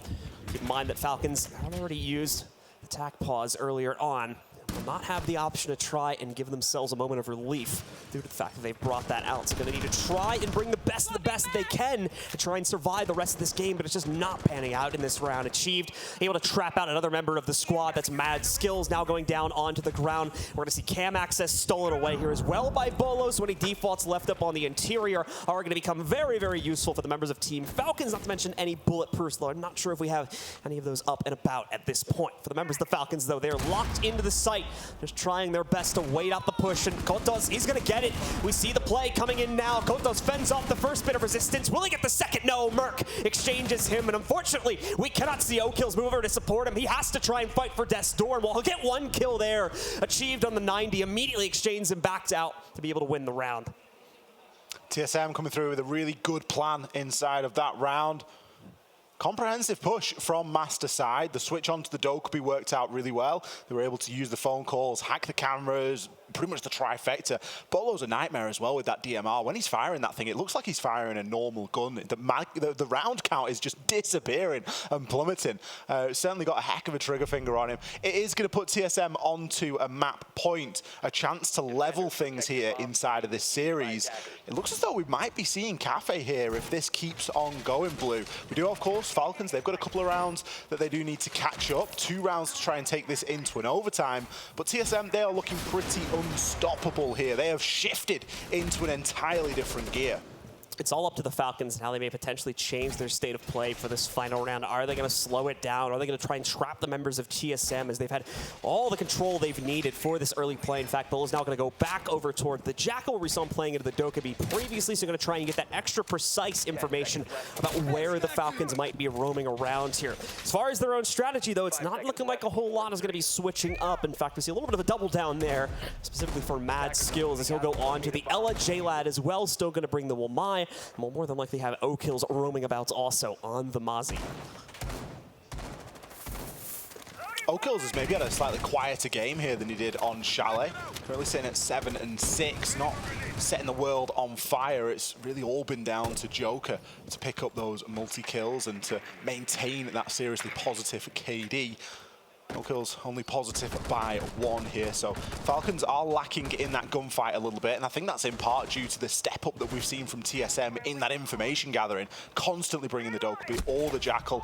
Keep in mind that Falcons have already used attack pause earlier on. Will not have the option to try and give themselves a moment of relief due to the fact that they've brought that out. So going to need to try and bring the best of the best that they can to try and survive the rest of this game, but it's just not panning out in this round. Achieved, able to trap out another member of the squad. That's Mad Skills now going down onto the ground. We're going to see cam access stolen away here as well by Bolo, so any defaults left up on the interior are going to become very, very useful for the members of Team Falcons, not to mention any bulletproofs, though I'm not sure if we have any of those up and about at this point. For the members of the Falcons, though, they're locked into the site, just trying their best to wait out the push, and Kotos, he's going to get it. We see the play coming in now. Kotos fends off the first bit of resistance. Will he get the second? No, Merc exchanges him, and unfortunately, we cannot see O-Kills move over to support him. He has to try and fight for Death's Door, and while he'll get 1 kill there, achieved on the 90, immediately exchanges him back out to be able to win the round. TSM coming through with a really good plan inside of that round. Comprehensive push from Master side. The switch onto the Dokkaebi worked out really well. They were able to use the phone calls, hack the cameras, pretty much the trifecta. Bolo's a nightmare as well with that DMR. When he's firing that thing, it looks like he's firing a normal gun. The round count is just disappearing and plummeting. Certainly got a heck of a trigger finger on him. It is going to put TSM onto a map point, a chance to level things here inside of this series. It looks as though we might be seeing Kafe here if this keeps on going, Blue. We do, of course, Falcons, they've got a couple of rounds that they do need to catch up. 2 rounds to try and take this into an overtime. But TSM, they are looking pretty unstoppable here. They have shifted into an entirely different gear. It's all up to the Falcons and how they may potentially change their state of play for this final round. Are they going to slow it down? Are they going to try and trap the members of TSM as they've had all the control they've needed for this early play? In fact, Bull is now going to go back over toward the Jackal, where we saw him playing into the Dokkaebi previously, so going to try and get that extra precise information about where the Falcons might be roaming around here. As far as their own strategy, though, it's not looking like a whole lot is going to be switching up. In fact, we see a little bit of a double down there, specifically for Mad Skills, as he'll go on to the Ella. J-Lad as well, still going to bring the Wamai. We'll more than likely have O-Kills roaming about also on the Mozzie. O-Kills has maybe had a slightly quieter game here than he did on Chalet. Currently sitting at 7-6, not setting the world on fire. It's really all been down to Joker to pick up those multi-kills and to maintain that seriously positive KD. O-Kills only positive by 1 here, so Falcons are lacking in that gunfight a little bit, and I think that's in part due to the step up that we've seen from TSM in that information gathering, constantly bringing the Dokkaebi or the Jackal.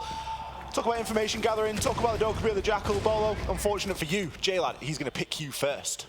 Talk about information gathering, talk about the Dokkaebi or the Jackal. Bolo, unfortunate for you, J-Lad, he's going to pick you first.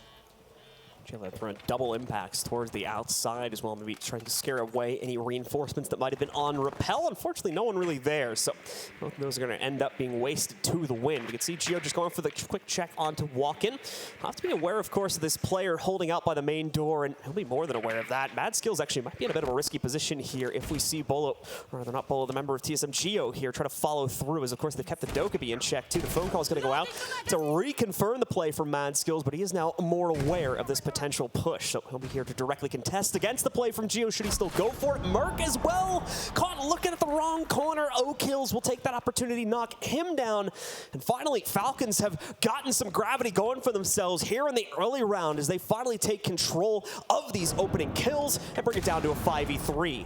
J-Lad throwing double impacts towards the outside as well, maybe trying to scare away any reinforcements that might have been on Repel. Unfortunately, no one really there, so both of those are going to end up being wasted to the wind. You can see Gio just going for the quick check onto Walk-In. Have to be aware, of course, of this player holding out by the main door, and he'll be more than aware of that. Mad Skills actually might be in a bit of a risky position here if we see Bolo, or rather not Bolo, the member of TSM Gio here, try to follow through, as of course they've kept the Dokkaebi in check too. The phone call is going to go out to reconfirm the play from Mad Skills, but he is now more aware of this potential push, so he'll be here to directly contest against the play from Gio. Should he still go for it? Merc as well, caught looking at the wrong corner. O-Kills will take that opportunity, knock him down. And finally, Falcons have gotten some gravity going for themselves here in the early round as they finally take control of these opening kills and bring it down to a 5v3.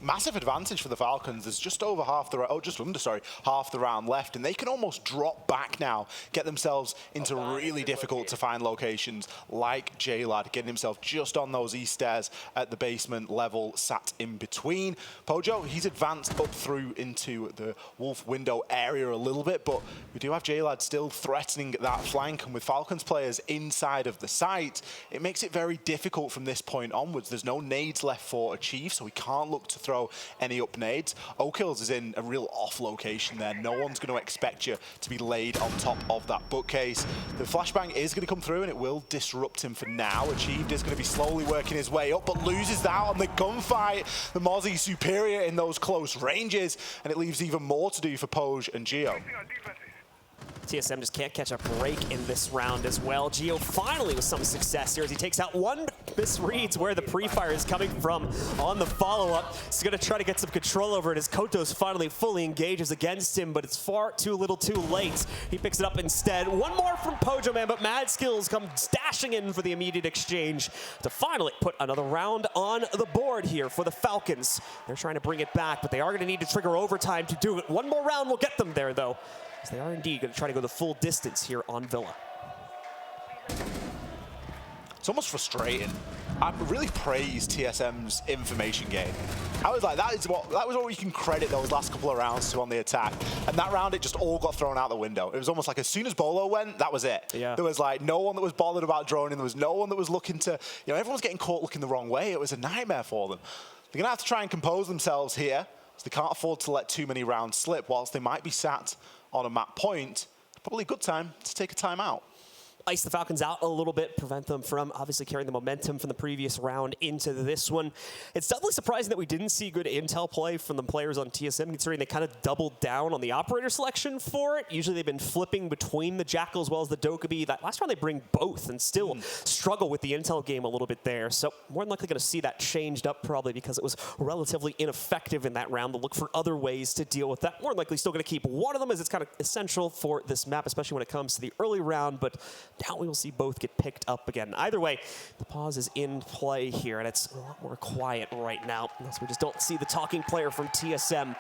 Massive advantage for the Falcons. There's just over half the half the round left, and they can almost drop back now, get themselves into really difficult to find locations like J-Lad, getting himself just on those east stairs at the basement level, sat in between. Pojo, he's advanced up through into the Wolf window area a little bit, but we do have J-Lad still threatening that flank, and with Falcons players inside of the site, it makes it very difficult from this point onwards. There's no nades left for Achieve, so we can't look to throw any up nades. O-Kills is in a real off location there. No one's going to expect you to be laid on top of that bookcase. The flashbang is going to come through and it will disrupt him for now. Achieved is going to be slowly working his way up, but loses out on the gunfight. The Mozzie superior in those close ranges, and it leaves even more to do for Poj and Gio. TSM just can't catch a break in this round as well. Gio finally with some success here as he takes out one, misreads where the pre-fire is coming from on the follow-up. He's going to try to get some control over it as Kotos finally fully engages against him, but it's far too little too late. He picks it up instead. One more from Pojo Man, but Mad Skills come dashing in for the immediate exchange to finally put another round on the board here for the Falcons. They're trying to bring it back, but they are going to need to trigger overtime to do it. One more round will get them there, though, as they are indeed going to try to go the full distance here on Villa. It's almost frustrating. I really praised TSM's information game. I was like, that was what we can credit those last couple of rounds to on the attack. And that round, it just all got thrown out the window. It was almost like as soon as Bolo went, that was it. Yeah. There was like no one that was bothered about droning. There was no one that was looking to, everyone was getting caught looking the wrong way. It was a nightmare for them. They're gonna have to try and compose themselves here, so they can't afford to let too many rounds slip. Whilst they might be sat on a map point, probably a good time to take a timeout. Ice the Falcons out a little bit, prevent them from obviously carrying the momentum from the previous round into this one. It's doubly surprising that we didn't see good intel play from the players on TSM, considering they kind of doubled down on the operator selection for it. Usually they've been flipping between the Jackal as well as the Dokkaebi. That last round they bring both and still struggle with the intel game a little bit there. So more than likely going to see that changed up probably because it was relatively ineffective in that round to look for other ways to deal with that. More than likely still going to keep one of them as it's kind of essential for this map, especially when it comes to the early round, but now we will see both get picked up again. Either way, the pause is in play here, and it's a lot more quiet right now, unless we just don't see the talking player from TSM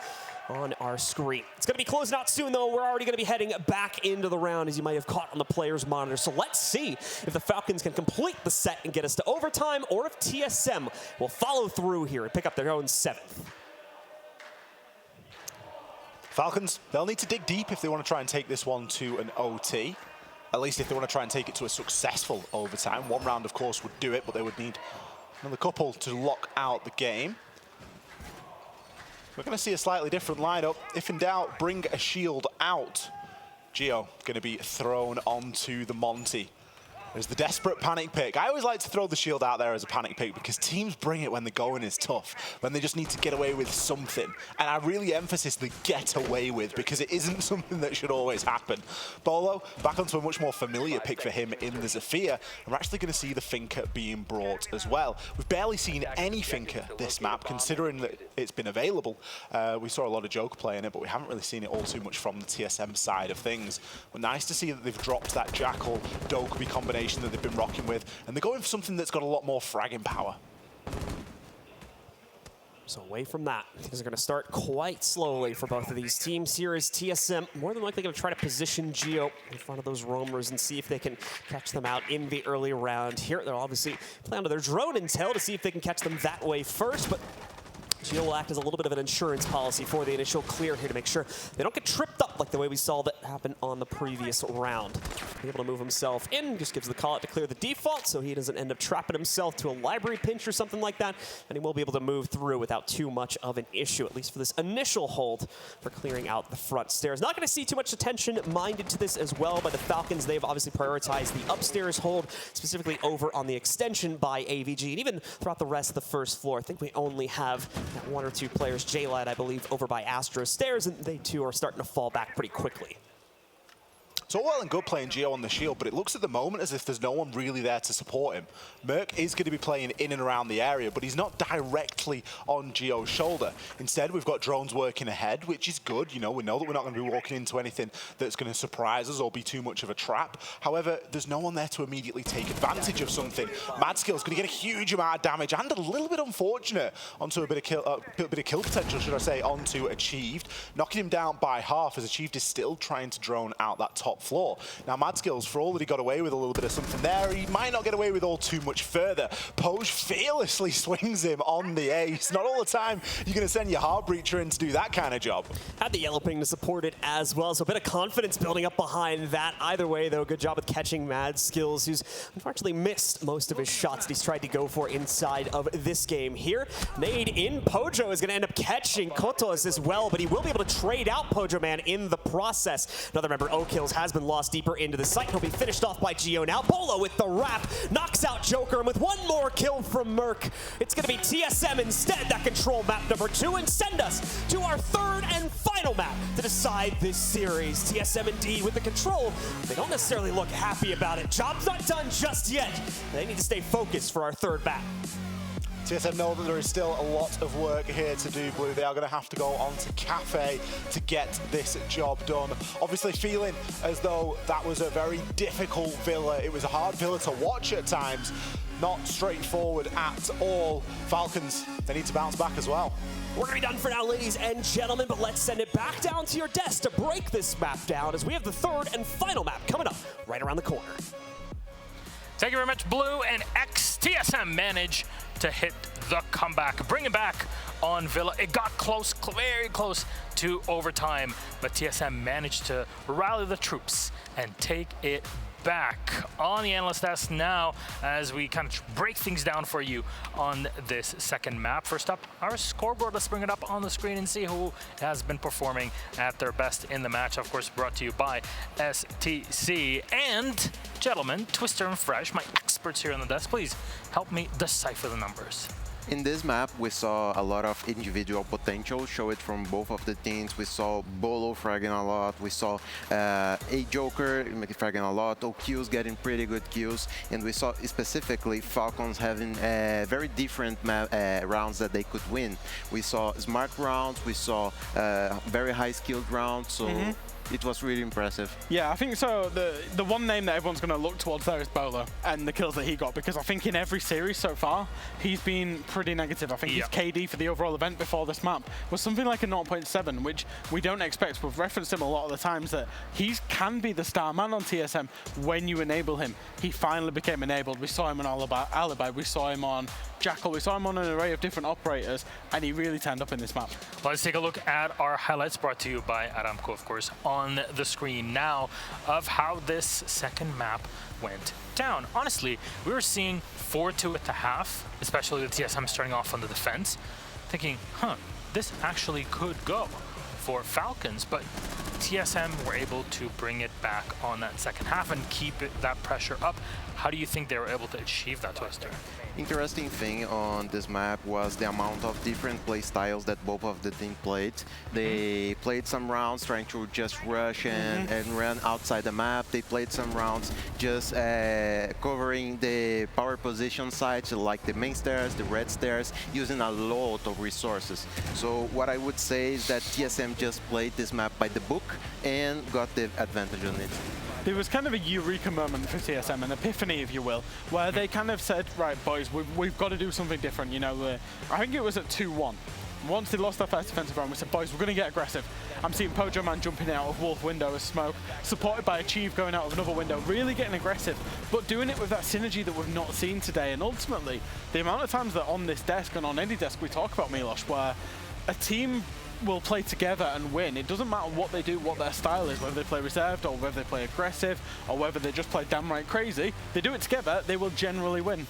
on our screen. It's going to be closing out soon, though. We're already going to be heading back into the round, as you might have caught on the player's monitor. So let's see if the Falcons can complete the set and get us to overtime, or if TSM will follow through here and pick up their own 7th. Falcons, they'll need to dig deep if they want to try and take this one to an OT. At least if they want to try and take it to a successful overtime. One round, of course, would do it, but they would need another couple to lock out the game. We're going to see a slightly different lineup. If in doubt, bring a shield out. Geo going to be thrown onto the Monty. There's the desperate panic pick. I always like to throw the shield out there as a panic pick because teams bring it when the going is tough, when they just need to get away with something. And I really emphasize the get away with because it isn't something that should always happen. Bolo, back onto a much more familiar pick for him in the Zafir. And we're actually going to see the Finker being brought as well. We've barely seen any Finker this map, considering that it's been available. We saw a lot of Joke playing it, but we haven't really seen it all too much from the TSM side of things. But nice to see that they've dropped that Jackal Dokkaebi combination that they've been rocking with, and they're going for something that's got a lot more fragging power. So away from that, things are going to start quite slowly for both of these teams. Here is TSM more than likely going to try to position Geo in front of those roamers and see if they can catch them out in the early round. Here, they'll obviously play onto their drone intel to see if they can catch them that way first, but Geo will act as a little bit of an insurance policy for the initial clear here to make sure they don't get tripped up like the way we saw that happen on the previous round. Be able to move himself in, just gives the call out to clear the default so he doesn't end up trapping himself to a library pinch or something like that, and he will be able to move through without too much of an issue, at least for this initial hold for clearing out the front stairs. Not going to see too much attention minded to this as well by the Falcons. They've obviously prioritized the upstairs hold, specifically over on the extension by AVG, and even throughout the rest of the first floor. I think we only have one or two players, Chalet, I believe, over by Astro Stairs, and they too are starting to fall back pretty quickly. It's all well and good playing Geo on the shield, but it looks at the moment as if there's no one really there to support him. Merc is going to be playing in and around the area, but he's not directly on Geo's shoulder. Instead, we've got drones working ahead, which is good. You know, we know that we're not going to be walking into anything that's going to surprise us or be too much of a trap. However, there's no one there to immediately take advantage of something. Madskill's going to get a huge amount of damage and a little bit unfortunate onto a bit of kill potential, should I say, onto Achieved. Knocking him down by half as Achieved is still trying to drone out that top floor. Now, Madskills, for all that he got away with a little bit of something there, he might not get away with all too much further. Poj fearlessly swings him on the ace. Not all the time you're going to send your Heartbreacher in to do that kind of job. Had the yellow ping to support it as well, so a bit of confidence building up behind that. Either way, though, good job with catching Madskills, who's unfortunately missed most of his shots that he's tried to go for inside of this game here. Nade in, Pojo is going to end up catching Kotos as well, but he will be able to trade out Pojo Man in the process. Another member, O-Kills, has been lost deeper into the site. He'll be finished off by Geo now. Bolo with the wrap, knocks out Joker, and with one more kill from Merc, it's going to be TSM instead that control map number 2 and send us to our third and final map to decide this series. TSM indeed with the control. They don't necessarily look happy about it. Job's not done just yet. They need to stay focused for our third map. TSM know that there is still a lot of work here to do, Blue. They are going to have to go on to Kafe to get this job done. Obviously feeling as though that was a very difficult villa. It was a hard villa to watch at times. Not straightforward at all. Falcons, they need to bounce back as well. We're going to be done for now, ladies and gentlemen, but let's send it back down to your desk to break this map down as we have the third and final map coming up right around the corner. Thank you very much, Blue and X. TSM managed to hit the comeback, bring it back on Villa. It got close, very close to overtime, but TSM managed to rally the troops and take it back on the analyst desk now as we kind of break things down for you on this second map. First up, our scoreboard. Let's bring it up on the screen and see who has been performing at their best in the match. Of course, brought to you by STC. And gentlemen, Twister and Fresh, my experts here on the desk, please help me decipher the numbers. In this map, we saw a lot of individual potential show it from both of the teams. We saw Bolo fragging a lot. We saw a Joker fragging a lot. O-Kills getting pretty good kills. And we saw specifically Falcons having very different rounds that they could win. We saw smart rounds. We saw very high skilled rounds. So it was really impressive. Yeah, I think so. The one name that everyone's going to look towards there is Bolo and the kills that he got, because I think in every series so far, he's been pretty negative. I think his KD for the overall event before this map was something like a 0.7, which we don't expect. We've referenced him a lot of the times that he can be the star man on TSM when you enable him. He finally became enabled. We saw him on Alibi. We saw him on Jackal, we saw him on an array of different operators, and he really turned up in this map. Well, let's take a look at our highlights brought to you by Aramco, of course, on the screen now of how this second map went down. Honestly, we were seeing 4-2 at the half, especially with TSM starting off on the defense, thinking, this actually could go for Falcons, but TSM were able to bring it back on that second half and keep that pressure up. How do you think they were able to achieve that, Twister? Interesting thing on this map was the amount of different play styles that both of the team played. They played some rounds trying to just rush and run outside the map. They played some rounds just covering the power position sites, like the main stairs, the red stairs, using a lot of resources. So what I would say is that TSM just played this map by the book and got the advantage on it. There was kind of a eureka moment for TSM, an epiphany, if you will, where they kind of said, right, boys, we've got to do something different. You know, I think it was at 2-1. Once they lost their first defensive round, we said, boys, we're going to get aggressive. I'm seeing Pojo Man jumping out of Wolf window as smoke, supported by Achieve going out of another window, really getting aggressive, but doing it with that synergy that we've not seen today. And ultimately, the amount of times that on this desk and on any desk we talk about Milos, where a team will play together and win. It doesn't matter what they do, what their style is, whether they play reserved or whether they play aggressive or whether they just play damn right crazy. They do it together, they will generally win.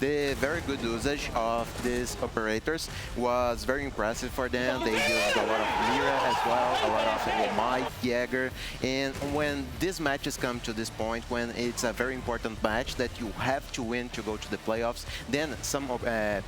The very good usage of these operators was very impressive for them. They used a lot of Mira as well, a lot of Mike, Jäger. And when these matches come to this point, when it's a very important match that you have to win to go to the playoffs, then some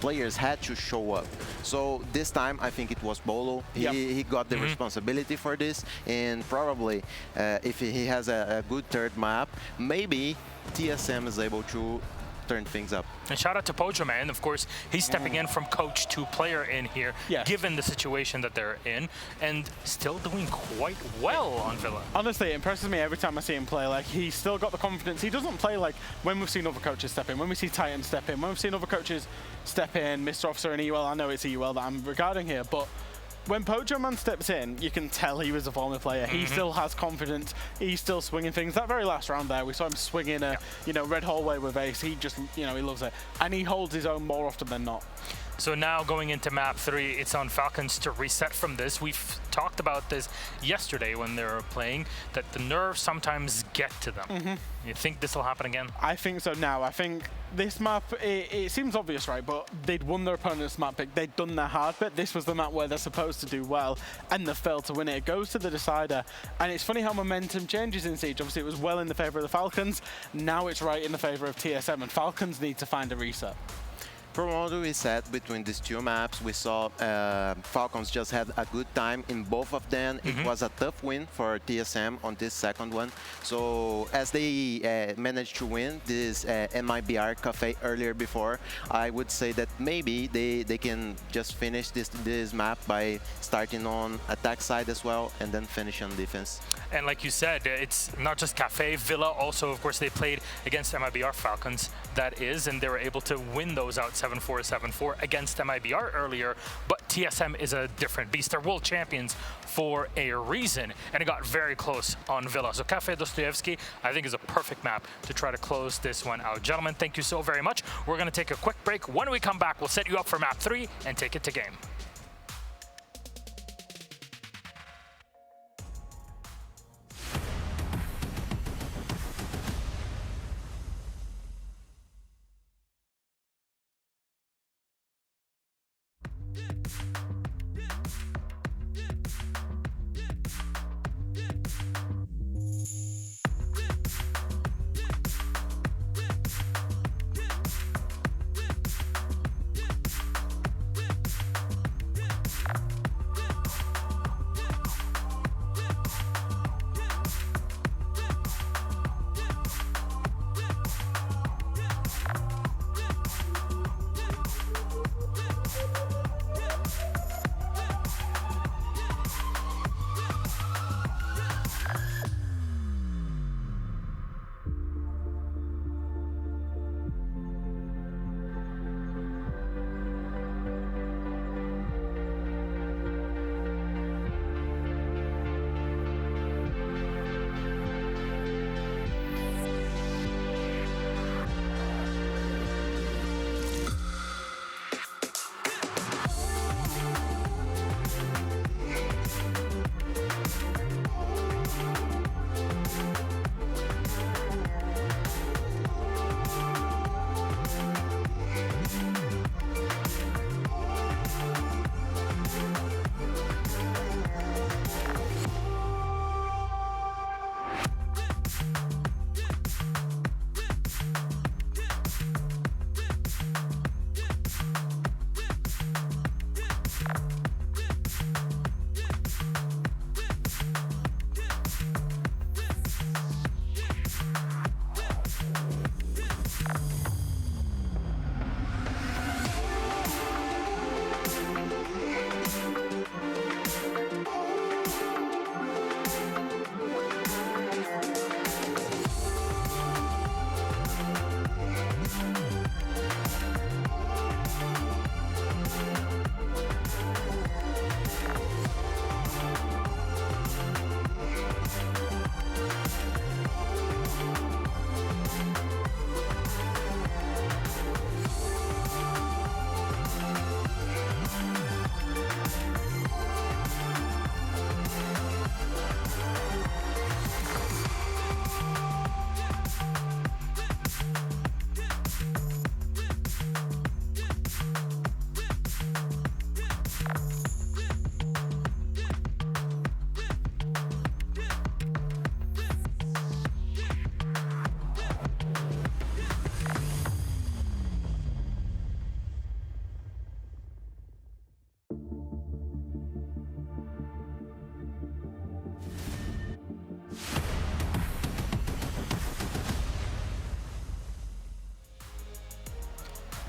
players had to show up. So this time, I think it was Bolo. He got the responsibility for this. And probably, if he has a good third map, maybe TSM is able to turn things up. And shout out to Pojo Man, of course, he's stepping in from coach to player in here, given the situation that they're in, and still doing quite well on Villa. Honestly, it impresses me every time I see him play. Like, he's still got the confidence. He doesn't play like when we've seen other coaches step in, when we see Titan step in, when we've seen other coaches step in, Mr. Officer and EUL. I know it's EUL that I'm regarding here, but when Pojo Man steps in, you can tell he was a former player. He still has confidence. He's still swinging things. That very last round there, we saw him swinging a red hallway with Ace. He just, he loves it. And he holds his own more often than not. So now going into map 3, it's on Falcons to reset from this. We've talked about this yesterday when they were playing, that the nerves sometimes get to them. You think this will happen again? I think so now. I think this map, it seems obvious, right? But they'd won their opponent's map pick. They'd done their hard bit. This was the map where they're supposed to do well, and they failed to win it. It goes to the decider. And it's funny how momentum changes in Siege. Obviously, it was well in the favor of the Falcons. Now it's right in the favor of TSM, and Falcons need to find a reset. From what we said between these two maps, we saw Falcons just had a good time in both of them. It was a tough win for TSM on this second one. So as they managed to win this MIBR Kafe earlier before, I would say that maybe they can just finish this map by starting on attack side as well and then finish on defense. And like you said, it's not just Kafe, Villa also, of course, they played against MIBR Falcons, that is, and they were able to win those out 7-4, 7-4 against MIBR earlier, but TSM is a different beast. They're world champions for a reason, and it got very close on Villa. So Kafe Dostoyevsky, I think, is a perfect map to try to close this one out. Gentlemen, thank you so very much. We're going to take a quick break. When we come back, we'll set you up for map 3 and take it to game.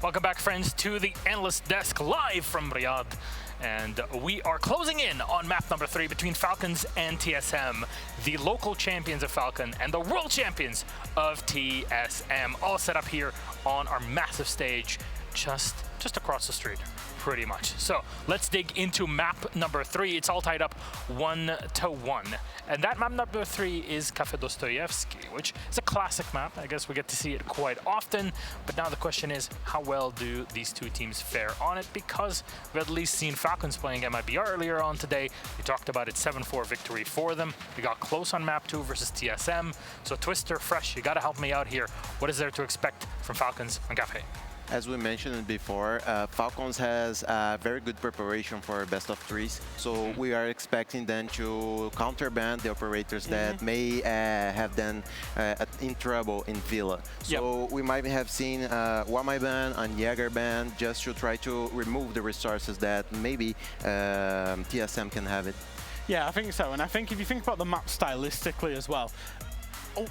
Welcome back, friends, to the Analyst Desk live from Riyadh. And we are closing in on map number 3 between Falcons and TSM, the local champions of Falcon and the world champions of TSM, all set up here on our massive stage just across the street, pretty much. So let's dig into map number 3. It's all tied up 1-1. And that map number 3 is Kafe Dostoyevsky, which is a classic map. I guess we get to see it quite often. But now the question is, how well do these two teams fare on it? Because we've at least seen Falcons playing MIBR earlier on today. We talked about it, 7-4 victory for them. We got close on map 2 versus TSM. So Twister, Fresh, you got to help me out here. What is there to expect from Falcons on Kafe? As we mentioned before, Falcons has a very good preparation for best of threes. So we are expecting them to counterban the operators that may have them in trouble in Villa. So we might have seen Wamai ban and Jäger ban just to try to remove the resources that maybe TSM can have it. Yeah, I think so. And I think if you think about the map stylistically as well,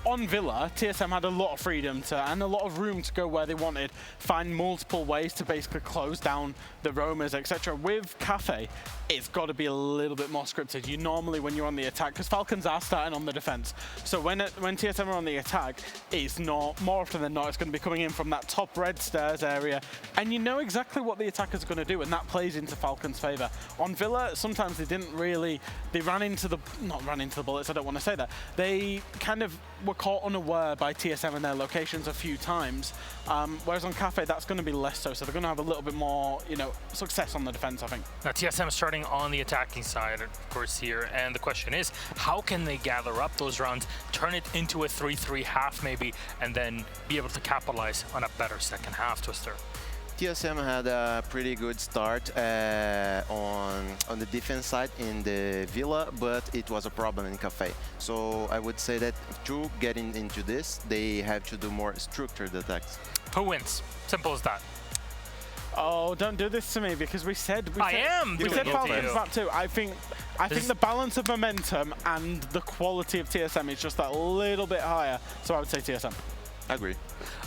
on Villa, TSM had a lot of freedom and a lot of room to go where they wanted, find multiple ways to basically close down the roamers, etc. With Kafe, it's got to be a little bit more scripted. You normally, when you're on the attack, because Falcons are starting on the defense, so when TSM are on the attack, it's not, more often than not, it's going to be coming in from that top red stairs area, and you know exactly what the attackers are going to do, and that plays into Falcons' favor. On Villa, sometimes they didn't really, they ran into the, not ran into the bullets, I don't want to say that, they kind of were caught unaware by TSM in their locations a few times, whereas on Kafe, that's going to be less so, so they're going to have a little bit more, you know, success on the defense, I think. Now, TSM is starting on the attacking side, of course, here, and the question is, how can they gather up those rounds, turn it into a 3-3 half maybe, and then be able to capitalize on a better second half, Twister? TSM had a pretty good start on the defense side in the Villa, but it was a problem in Kafe. So I would say that to get into this, they have to do more structured attacks. Who wins? Simple as that. Oh, don't do this to me, because we said Falcons map 2. I think the balance of momentum and the quality of TSM is just that little bit higher. So I would say TSM. I agree.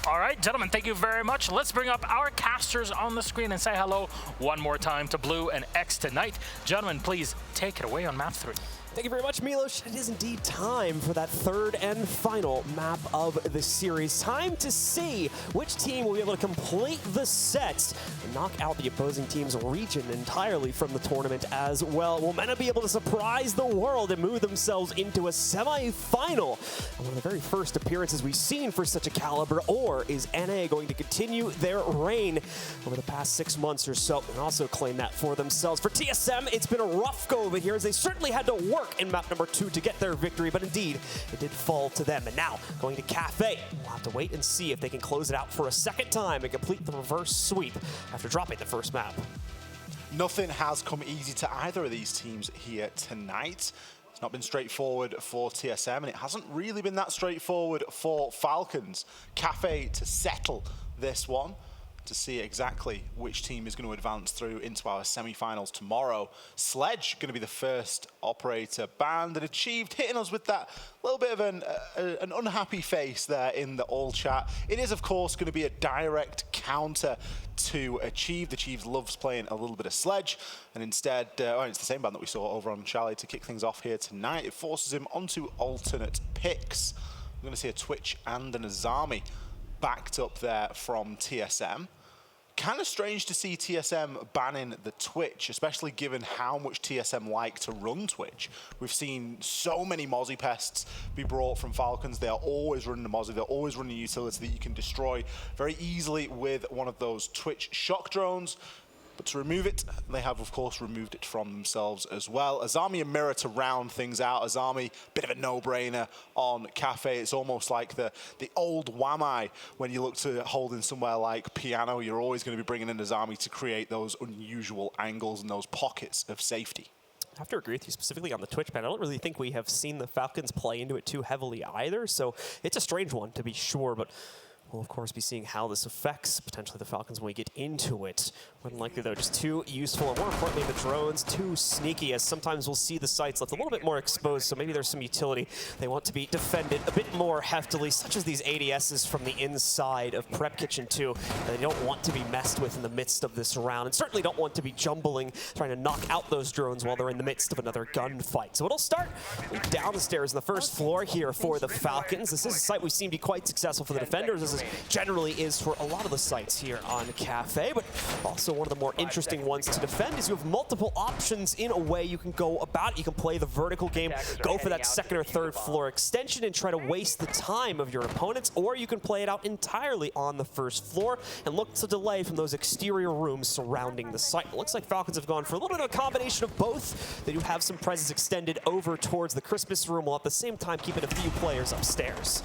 All right, gentlemen, thank you very much. Let's bring up our casters on the screen and say hello one more time to Blue and X tonight. Gentlemen, please take it away on map 3. Thank you very much, Milos. It is indeed time for that third and final map of the series. Time to see which team will be able to complete the set and knock out the opposing team's region entirely from the tournament as well. Will MENA be able to surprise the world and move themselves into a semi-final? One of the very first appearances we've seen for such a caliber, or is NA going to continue their reign over the past 6 months or so and also claim that for themselves? For TSM, it's been a rough go over here as they certainly had to work in map number 2 to get their victory, but indeed, it did fall to them. And now, going to Kafe, we'll have to wait and see if they can close it out for a second time and complete the reverse sweep after dropping the first map. Nothing has come easy to either of these teams here tonight. It's not been straightforward for TSM, and it hasn't really been that straightforward for Falcons. Kafe to settle this one, to see exactly which team is going to advance through into our semi-finals tomorrow. Sledge going to be the first operator banned and achieved, hitting us with that little bit of an unhappy face there in the all chat. It is, of course, going to be a direct counter to Achieve. Achieve loves playing a little bit of Sledge, and instead, it's the same ban that we saw over on Chalet to kick things off here tonight. It forces him onto alternate picks. We're going to see a Twitch and an Azami backed up there from TSM. Kind of strange to see TSM banning the Twitch, especially given how much TSM like to run Twitch. We've seen so many Mozzie pests be brought from Falcons. They are always running the Mozzie. They're always running a utility that you can destroy very easily with one of those Twitch shock drones. But to remove it, they have, of course, removed it from themselves as well. Azami and Mirror to round things out. Azami, bit of a no-brainer on Kafe. It's almost like the old Wamai. When you look to hold in somewhere like Piano, you're always going to be bringing in Azami to create those unusual angles and those pockets of safety. I have to agree with you specifically on the Twitch ban. I don't really think we have seen the Falcons play into it too heavily either, so it's a strange one to be sure, but We'll, of course, be seeing how this affects potentially the Falcons when we get into it. More than likely, though, just too useful, and more importantly, the drones too sneaky, as sometimes we'll see the sites left a little bit more exposed, so maybe there's some utility. They want to be defended a bit more heftily, such as these ADSs from the inside of Prep Kitchen 2. They don't want to be messed with in the midst of this round, and certainly don't want to be jumbling, trying to knock out those drones while they're in the midst of another gunfight. So it'll start downstairs on the first floor here for the Falcons. This is a site we've seen be quite successful for the defenders, as it generally is for a lot of the sites here on Kafe, but also one of the more interesting ones to defend is you have multiple options in a way you can go about it. You can play the vertical game, go for that second or third floor extension and try to waste the time of your opponents, or you can play it out entirely on the first floor and look to delay from those exterior rooms surrounding the site. It looks like Falcons have gone for a little bit of a combination of both. They do have some presence extended over towards the Christmas room, while at the same time keeping a few players upstairs.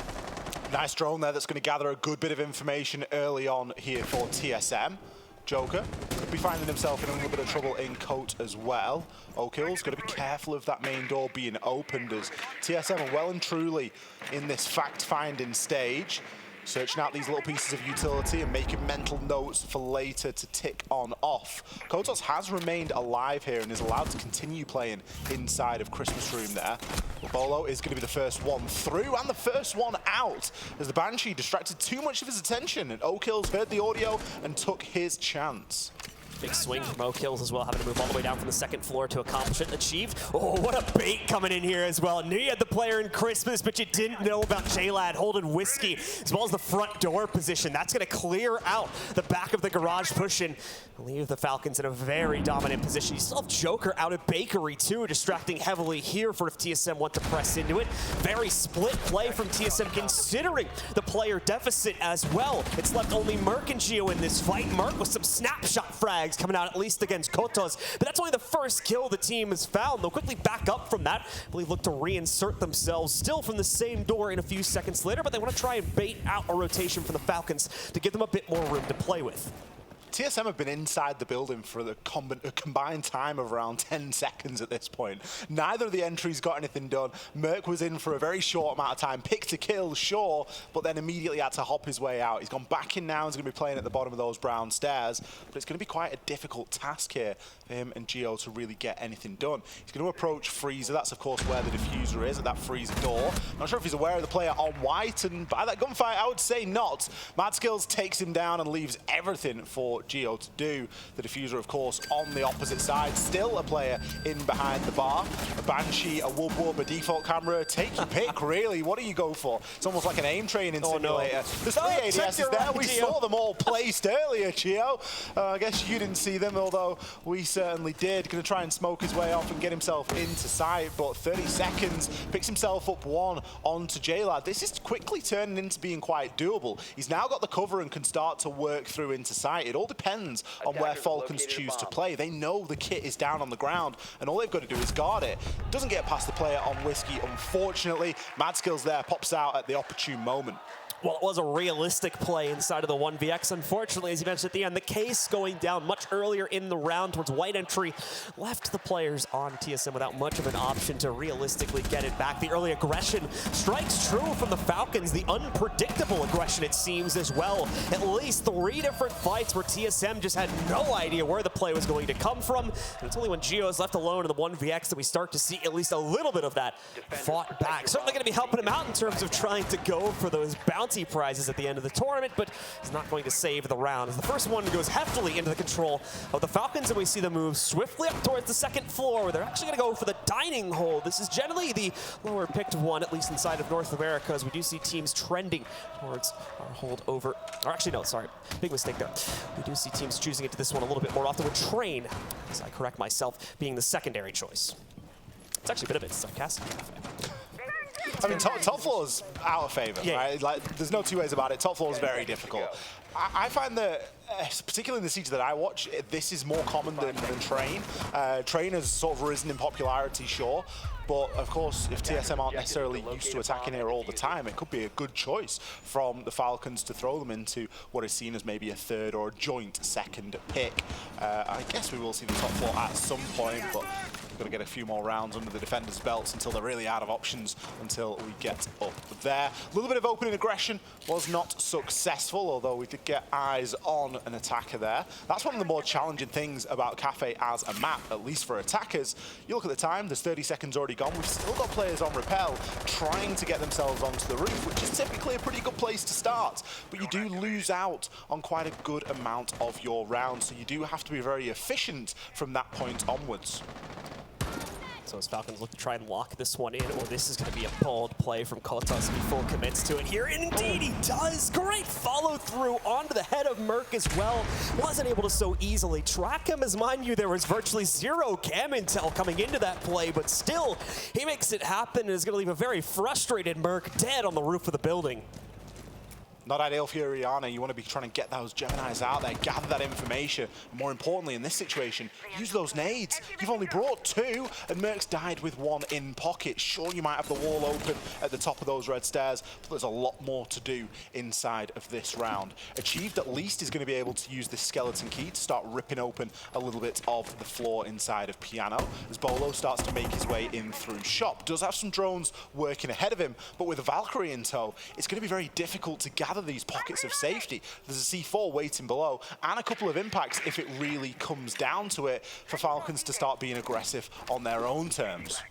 Nice drone there that's going to gather a good bit of information early on here for TSM. Joker could be finding himself in a little bit of trouble in coat as well. O'Kill's got to be careful of that main door being opened, as TSM are well and truly in this fact-finding stage, searching out these little pieces of utility and making mental notes for later to tick on off. Kotos has remained alive here and is allowed to continue playing inside of Christmas Room there. But Bolo is going to be the first one through and the first one out, as the Banshee distracted too much of his attention, and O'Kills heard the audio and took his chance. Big swing from O'Kills as well, having to move all the way down from the second floor to accomplish it. Achieved. Oh, what a bait coming in here as well. Knew you had the player in Christmas, but you didn't know about Chalet holding Whiskey, as well as the front door position. That's going to clear out the back of the garage push and leave the Falcons in a very dominant position. You still have Joker out at Bakery too, distracting heavily here for if TSM want to press into it. Very split play from TSM, considering the player deficit as well. It's left only Merc and Geo in this fight. Merc with some snapshot frags coming out at least against Kotos, but that's only the first kill the team has found. They'll quickly back up from that. I believe look to reinsert themselves still from the same door in a few seconds later, but they want to try and bait out a rotation from the Falcons to give them a bit more room to play with. TSM have been inside the building for the combined time of around 10 seconds at this point. Neither of the entries got anything done. Merc was in for a very short amount of time, picked a kill, sure, but then immediately had to hop his way out. He's gone back in now, he's going to be playing at the bottom of those brown stairs, but it's going to be quite a difficult task here for him and Geo to really get anything done. He's going to approach Freezer, that's of course where the diffuser is, at that Freezer door. Not sure if he's aware of the player on white, and by that gunfight I would say not. Mad Skills takes him down and leaves everything for Geo to do. The diffuser, of course, on the opposite side. Still a player in behind the bar. A Banshee, a Wub Wub, a default camera. Take your pick, really. What do you go for? It's almost like an aim training simulator. No. There's three ADSs there. We saw them all placed earlier, Geo. I guess you didn't see them, although we certainly did. Going to try and smoke his way off and get himself into sight, but 30 seconds, picks himself up one onto J-Lad. This is quickly turning into being quite doable. He's now got the cover and can start to work through into sight. It all depends on where Falcons choose to play. They know the kit is down on the ground, and all they've got to do is guard it. Doesn't get past the player on Whiskey, unfortunately. Mad Skills there, pops out at the opportune moment. Well, it was a realistic play inside of the 1vx. Unfortunately, as you mentioned at the end, the case going down much earlier in the round towards white entry left the players on TSM without much of an option to realistically get it back. The early aggression strikes true from the Falcons. The unpredictable aggression, it seems, as well. At least 3 different fights where TSM just had no idea where the play was going to come from. And it's only when Geo is left alone in the 1vx that we start to see at least a little bit of that fought back. Certainly going to be helping him out in terms of trying to go for those bounty prizes at the end of the tournament, but he's not going to save the round. As the first one goes heftily into the control of the Falcons, and we see them move swiftly up towards the second floor, where they're actually going to go for the dining hole. This is generally the lower picked one, at least inside of North America, as we do see teams trending towards our hold over. Or actually, no, sorry, big mistake there. We do see teams choosing it to this one a little bit more often, with Train, as I correct myself, being the secondary choice. It's actually a bit of it sarcastic. I mean, top floor's out of favor, right? Like, there's no two ways about it. Top floor is very difficult. I find that, particularly in the siege that I watch, this is more common than Train. Train has sort of risen in popularity, sure, but of course, if TSM aren't necessarily used to attacking here all the time, it could be a good choice from the Falcons to throw them into what is seen as maybe a third or a joint second pick. I guess we will see the top floor at some point, but got to get a few more rounds under the defenders' belts until they're really out of options until we get up there. A little bit of opening aggression was not successful, although we did get eyes on an attacker there. That's one of the more challenging things about Kafe as a map, at least for attackers. You look at the time, there's 30 seconds already gone. We've still got players on rappel trying to get themselves onto the roof, which is typically a pretty good place to start. But you do lose out on quite a good amount of your rounds, so you do have to be very efficient from that point onwards. So as Falcons look to try and lock this one in, or this is going to be a bold play from Kotos if he full commits to it here. And indeed he does. Great follow through onto the head of Merc as well. Wasn't able to so easily track him, as mind you, there was virtually zero cam intel coming into that play, but still he makes it happen and is going to leave a very frustrated Merc dead on the roof of the building. Not ideal for Riyadh. You want to be trying to get those Geminis out there, gather that information. More importantly, in this situation, use those nades. You've only brought 2, and Merc's died with 1 in pocket. Sure, you might have the wall open at the top of those red stairs, but there's a lot more to do inside of this round. Achieved at least is going to be able to use this skeleton key to start ripping open a little bit of the floor inside of Piano, as Bolo starts to make his way in through shop. Does have some drones working ahead of him, but with a Valkyrie in tow, it's going to be very difficult to gather these pockets of safety. There's a C4 waiting below and a couple of impacts if it really comes down to it for Falcons to start being aggressive on their own terms.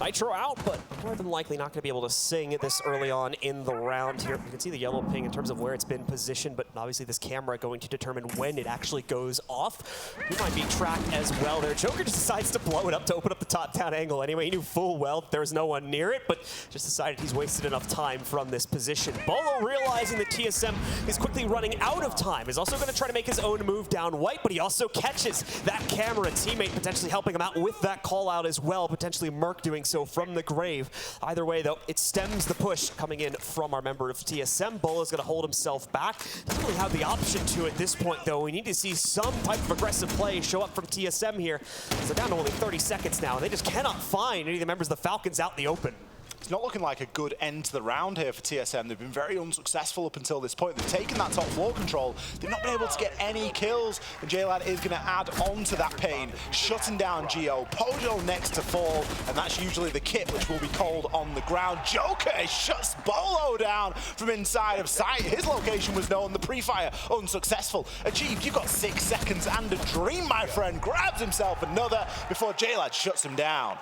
Nitro out, but more than likely not going to be able to sing this early on in the round here. You can see the yellow ping in terms of where it's been positioned, but obviously this camera going to determine when it actually goes off. He might be tracked as well there. Joker just decides to blow it up to open up the top-down angle anyway. He knew full well that there was no one near it, but just decided he's wasted enough time from this position. Bolo, realizing that TSM is quickly running out of time, is also going to try to make his own move down white, but he also catches that camera teammate, potentially helping him out with that call out as well, potentially Merc doing so from the grave. Either way, though, it stems the push coming in from our member of TSM. Bolo's going to hold himself back. Doesn't really have the option to at this point, though. We need to see some type of aggressive play show up from TSM here. They're down to only 30 seconds now, and they just cannot find any of the members of the Falcons out in the open. It's not looking like a good end to the round here for TSM. They've been very unsuccessful up until this point. They've taken that top floor control. They've not been able to get any kills. And J-Lad is going to add on to that pain, shutting down Geo. Pojo next to fall, and that's usually the kit which will be called on the ground. Joker shuts Bolo down from inside of sight. His location was known. The pre-fire unsuccessful. Achieved, you've got 6 seconds and a dream, my friend. Grabs himself another before J-Lad shuts him down.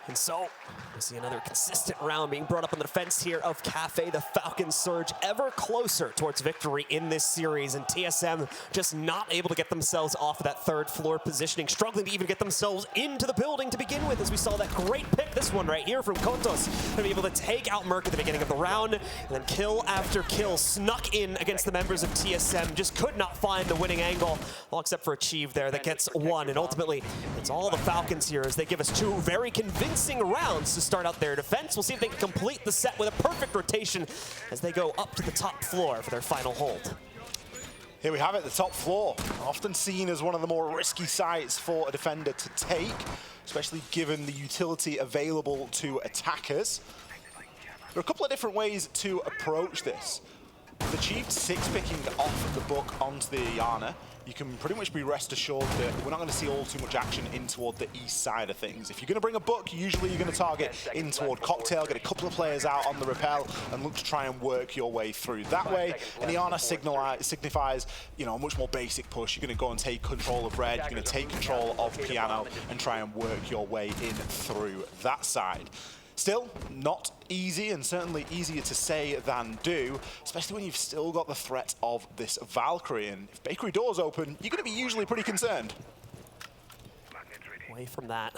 And so, we see another consistent round being brought up on the defense here of Kafe. The Falcons surge ever closer towards victory in this series, and TSM just not able to get themselves off of that 3rd floor positioning, struggling to even get themselves into the building to begin with, as we saw that great pick, this one right here from Kotos, to be able to take out Merc at the beginning of the round, and then kill after kill snuck in against the members of TSM, just could not find the winning angle, all except for Achieve there that gets 1, and ultimately, it's all the Falcons here as they give us 2 very convincing rounds to start out their defense. We'll see if they can complete the set with a perfect rotation as they go up to the top floor for their final hold. Here we have it, the top floor, often seen as one of the more risky sites for a defender to take, especially given the utility available to attackers. There are a couple of different ways to approach this. With Achieved 6 picking off the book onto the Iana, you can pretty much be rest assured that we're not going to see all too much action in toward the east side of things. If you're going to bring a book, usually you're going to target in toward Cocktail, get a couple of players out on the rappel, and look to try and work your way through that way. And Iana signifies, you know, a much more basic push. You're going to go and take control of red, you're going to take control of Piano, and try and work your way in through that side. Still, not easy, and certainly easier to say than do, especially when you've still got the threat of this Valkyrie. And if bakery doors open, you're going to be usually pretty concerned. Away from that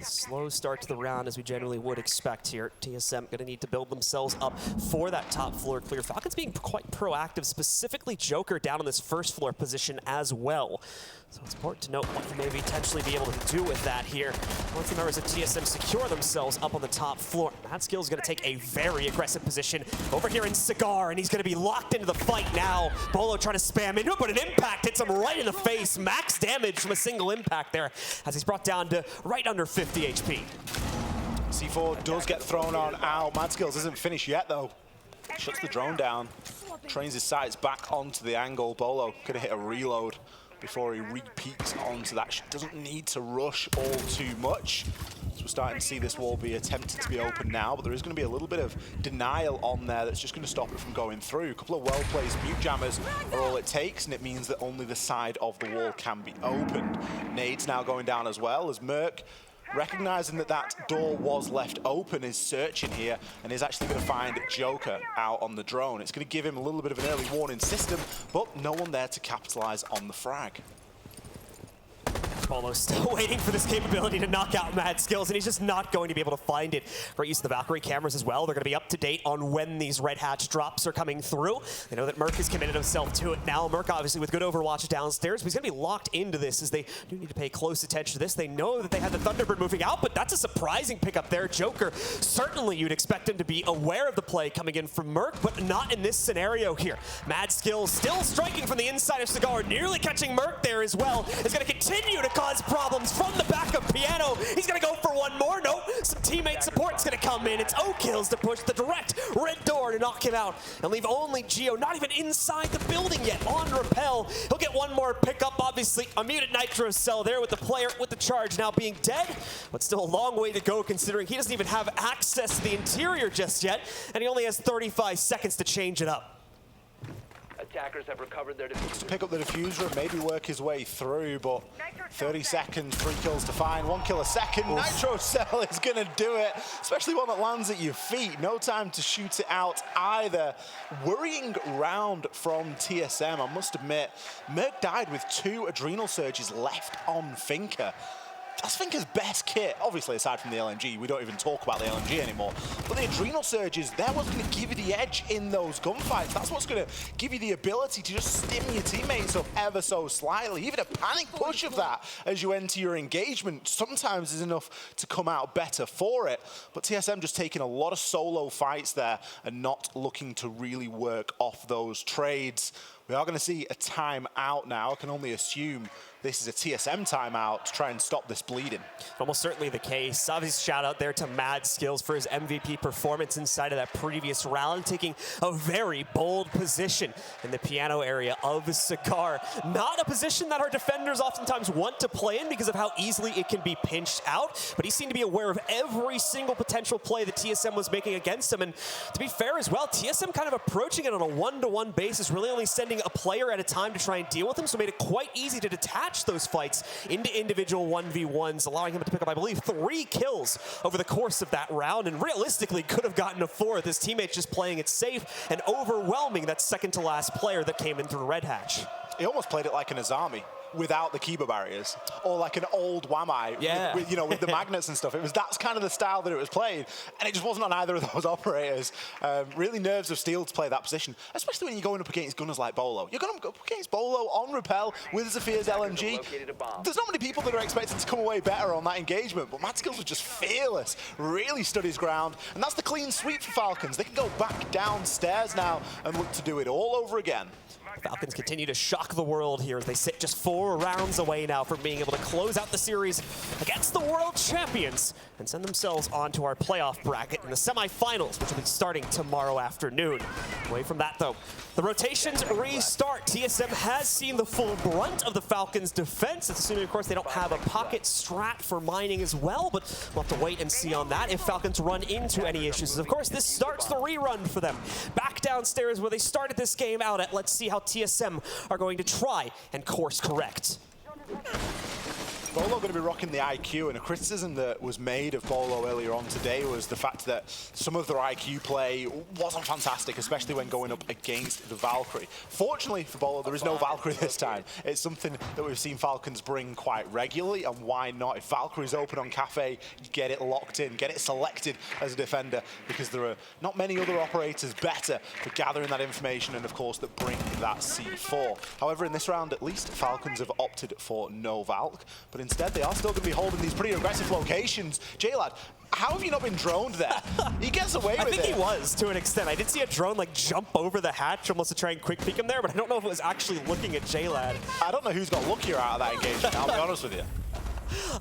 slow start to the round, as we generally would expect here. TSM going to need to build themselves up for that top floor clear. Falcons being quite proactive, specifically Joker down on this 1st floor position as well. So it's important to note what you may potentially be able to do with that here. Once the members of TSM secure themselves up on the top floor, Mad Skill's going to take a very aggressive position over here in Cigar, and he's going to be locked into the fight now. Bolo trying to spam into it, but an impact hits him right in the face. Max damage from a single impact there, as he's brought down to right under 50 HP. C4 does get thrown on. Ow, Mad Skills isn't finished yet, though. Shuts the drone down, trains his sights back onto the angle. Bolo gonna hit a reload before he re-peeks onto that. Doesn't need to rush all too much. So we're starting to see this wall be attempted to be open now, but there is going to be a little bit of denial on there that's just going to stop it from going through. A couple of well-placed mute jammers are all it takes, and it means that only the side of the wall can be opened. Nades now going down as well, as Merc, recognizing that that door was left open, is searching here and is actually going to find Joker out on the drone. It's going to give him a little bit of an early warning system, but no one there to capitalize on the frag. Bolo still waiting for this capability to knock out Mad Skills, and he's just not going to be able to find it. Great use of the Valkyrie cameras as well. They're going to be up to date on when these Red Hatch drops are coming through. They know that Merc has committed himself to it now. Merc obviously with good overwatch downstairs, but he's going to be locked into this as they do need to pay close attention to this. They know that they had the Thunderbird moving out, but that's a surprising pickup there. Joker, certainly you'd expect him to be aware of the play coming in from Merc, but not in this scenario here. Mad Skills still striking from the inside of Cigar, nearly catching Merc there as well. Is going to continue to cause problems from the back of Piano. He's going to go for one more. Nope. Some teammate support's going to come in. It's O-Kills to push the direct red door to knock him out and leave only Geo not even inside the building yet on Repel. He'll get one more pickup, obviously. A muted Nitro Cell there with the player with the charge now being dead, but still a long way to go considering he doesn't even have access to the interior just yet, and he only has 35 seconds to change it up. Attackers have recovered their diffuser. To pick up the diffuser and maybe work his way through, but 30 seconds, 3 kills to find, 1 kill a second. Oof. Nitro Cell is going to do it, especially one that lands at your feet. No time to shoot it out either. Worrying round from TSM, I must admit. Merc died with 2 adrenal surges left on Finker. That's Finker's best kit, obviously aside from the LMG. We don't even talk about the LMG anymore. But the adrenal surges, they're what's going to give you the edge in those gunfights. That's what's going to give you the ability to just stim your teammates up ever so slightly. Even a panic push of that as you enter your engagement sometimes is enough to come out better for it. But TSM just taking a lot of solo fights there and not looking to really work off those trades. We are going to see a timeout now. I can only assume this is a TSM timeout to try and stop this bleeding. Almost certainly the case. Obviously, shout out there to Mad Skills for his MVP performance inside of that previous round, taking a very bold position in the piano area of Cigar. Not a position that our defenders oftentimes want to play in because of how easily it can be pinched out, but he seemed to be aware of every single potential play that TSM was making against him. And to be fair as well, TSM kind of approaching it on a one-to-one basis, really only sending a player at a time to try and deal with him, so it made it quite easy to detach those fights into individual 1v1s, allowing him to pick up, I believe, 3 kills over the course of that round, and realistically could have gotten a 4th. His teammates just playing it safe and overwhelming that second-to-last player that came in through Red Hatch. He almost played it like an Azami without the Kiba barriers, or like an old Wamai, yeah. with, you know, with the magnets and stuff. That's kind of the style that it was played, and it just wasn't on either of those operators. Really nerves of steel to play that position, especially when you're going up against gunners like Bolo. You're going up against Bolo on Repel with Zafia's LMG. There's not many people that are expecting to come away better on that engagement, but Mad Skills was just fearless, really stood his ground, and that's the clean sweep for Falcons. They can go back downstairs now and look to do it all over again. Falcons continue to shock the world here as they sit just 4 rounds away now from being able to close out the series against the world champions and send themselves onto our playoff bracket in the semifinals, which will be starting tomorrow afternoon. Away from that, though, the rotations restart. TSM has seen the full brunt of the Falcons' defense. It's assuming, of course, they don't have a pocket strat for mining as well, but we'll have to wait and see on that if Falcons run into any issues. Of course, this starts the rerun for them. Back downstairs where they started this game out at. Let's see how TSM are going to try and course correct. Bolo going to be rocking the IQ, and a criticism that was made of Bolo earlier on today was the fact that some of their IQ play wasn't fantastic, especially when going up against the Valkyrie. Fortunately for Bolo, there is no Valkyrie this time. It's something that we've seen Falcons bring quite regularly, and why not? If Valkyrie's open on Kafe, get it locked in, get it selected as a defender, because there are not many other operators better for gathering that information and, of course, that bring that C4. However, in this round, at least, Falcons have opted for no Valk, but instead, they are still going to be holding these pretty aggressive locations. J-Lad, how have you not been droned there? He gets away with it. I think he was, to an extent. I did see a drone like jump over the hatch almost to try and quick peek him there, but I don't know if it was actually looking at J-Lad. I don't know who's got luckier out of that engagement, I'll be honest with you.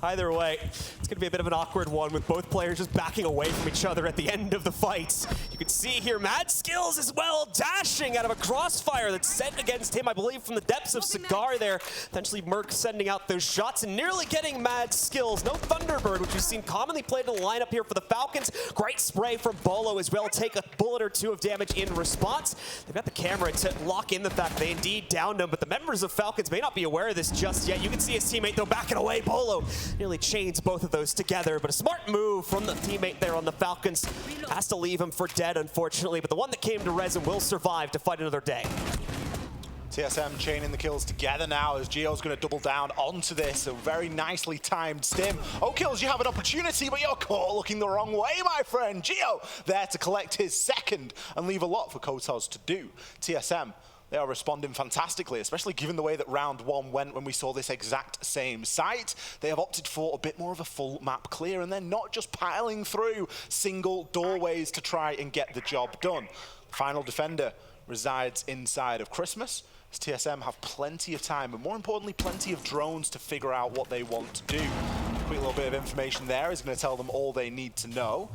Either way, it's going to be a bit of an awkward one with both players just backing away from each other at the end of the fight. You can see here Mad Skills as well, dashing out of a crossfire that's set against him, I believe, from the depths of Cigar there. Eventually, Merc sending out those shots and nearly getting Mad Skills. No Thunderbird, which we've seen commonly played in the lineup here for the Falcons. Great spray from Bolo as well. Take a bullet or two of damage in response. They've got the camera to lock in the fact they indeed downed him, but the members of Falcons may not be aware of this just yet. You can see his teammate, though, backing away. Bolo nearly chains both of those together, but a smart move from the teammate there on the Falcons. Has to leave him for dead, unfortunately, but the one that came to res and will survive to fight another day. TSM chaining the kills together now as Gio's going to double down onto this. A very nicely timed stim. Oh, Kills, you have an opportunity, but you're caught looking the wrong way, my friend. Gio there to collect his second and leave a lot for Kotos to do. TSM, they are responding fantastically, especially given the way that round one went when we saw this exact same site. They have opted for a bit more of a full map clear, and they're not just piling through single doorways to try and get the job done. The final defender resides inside of Christmas. TSM have plenty of time, and more importantly, plenty of drones to figure out what they want to do. A quick little bit of information there is going to tell them all they need to know.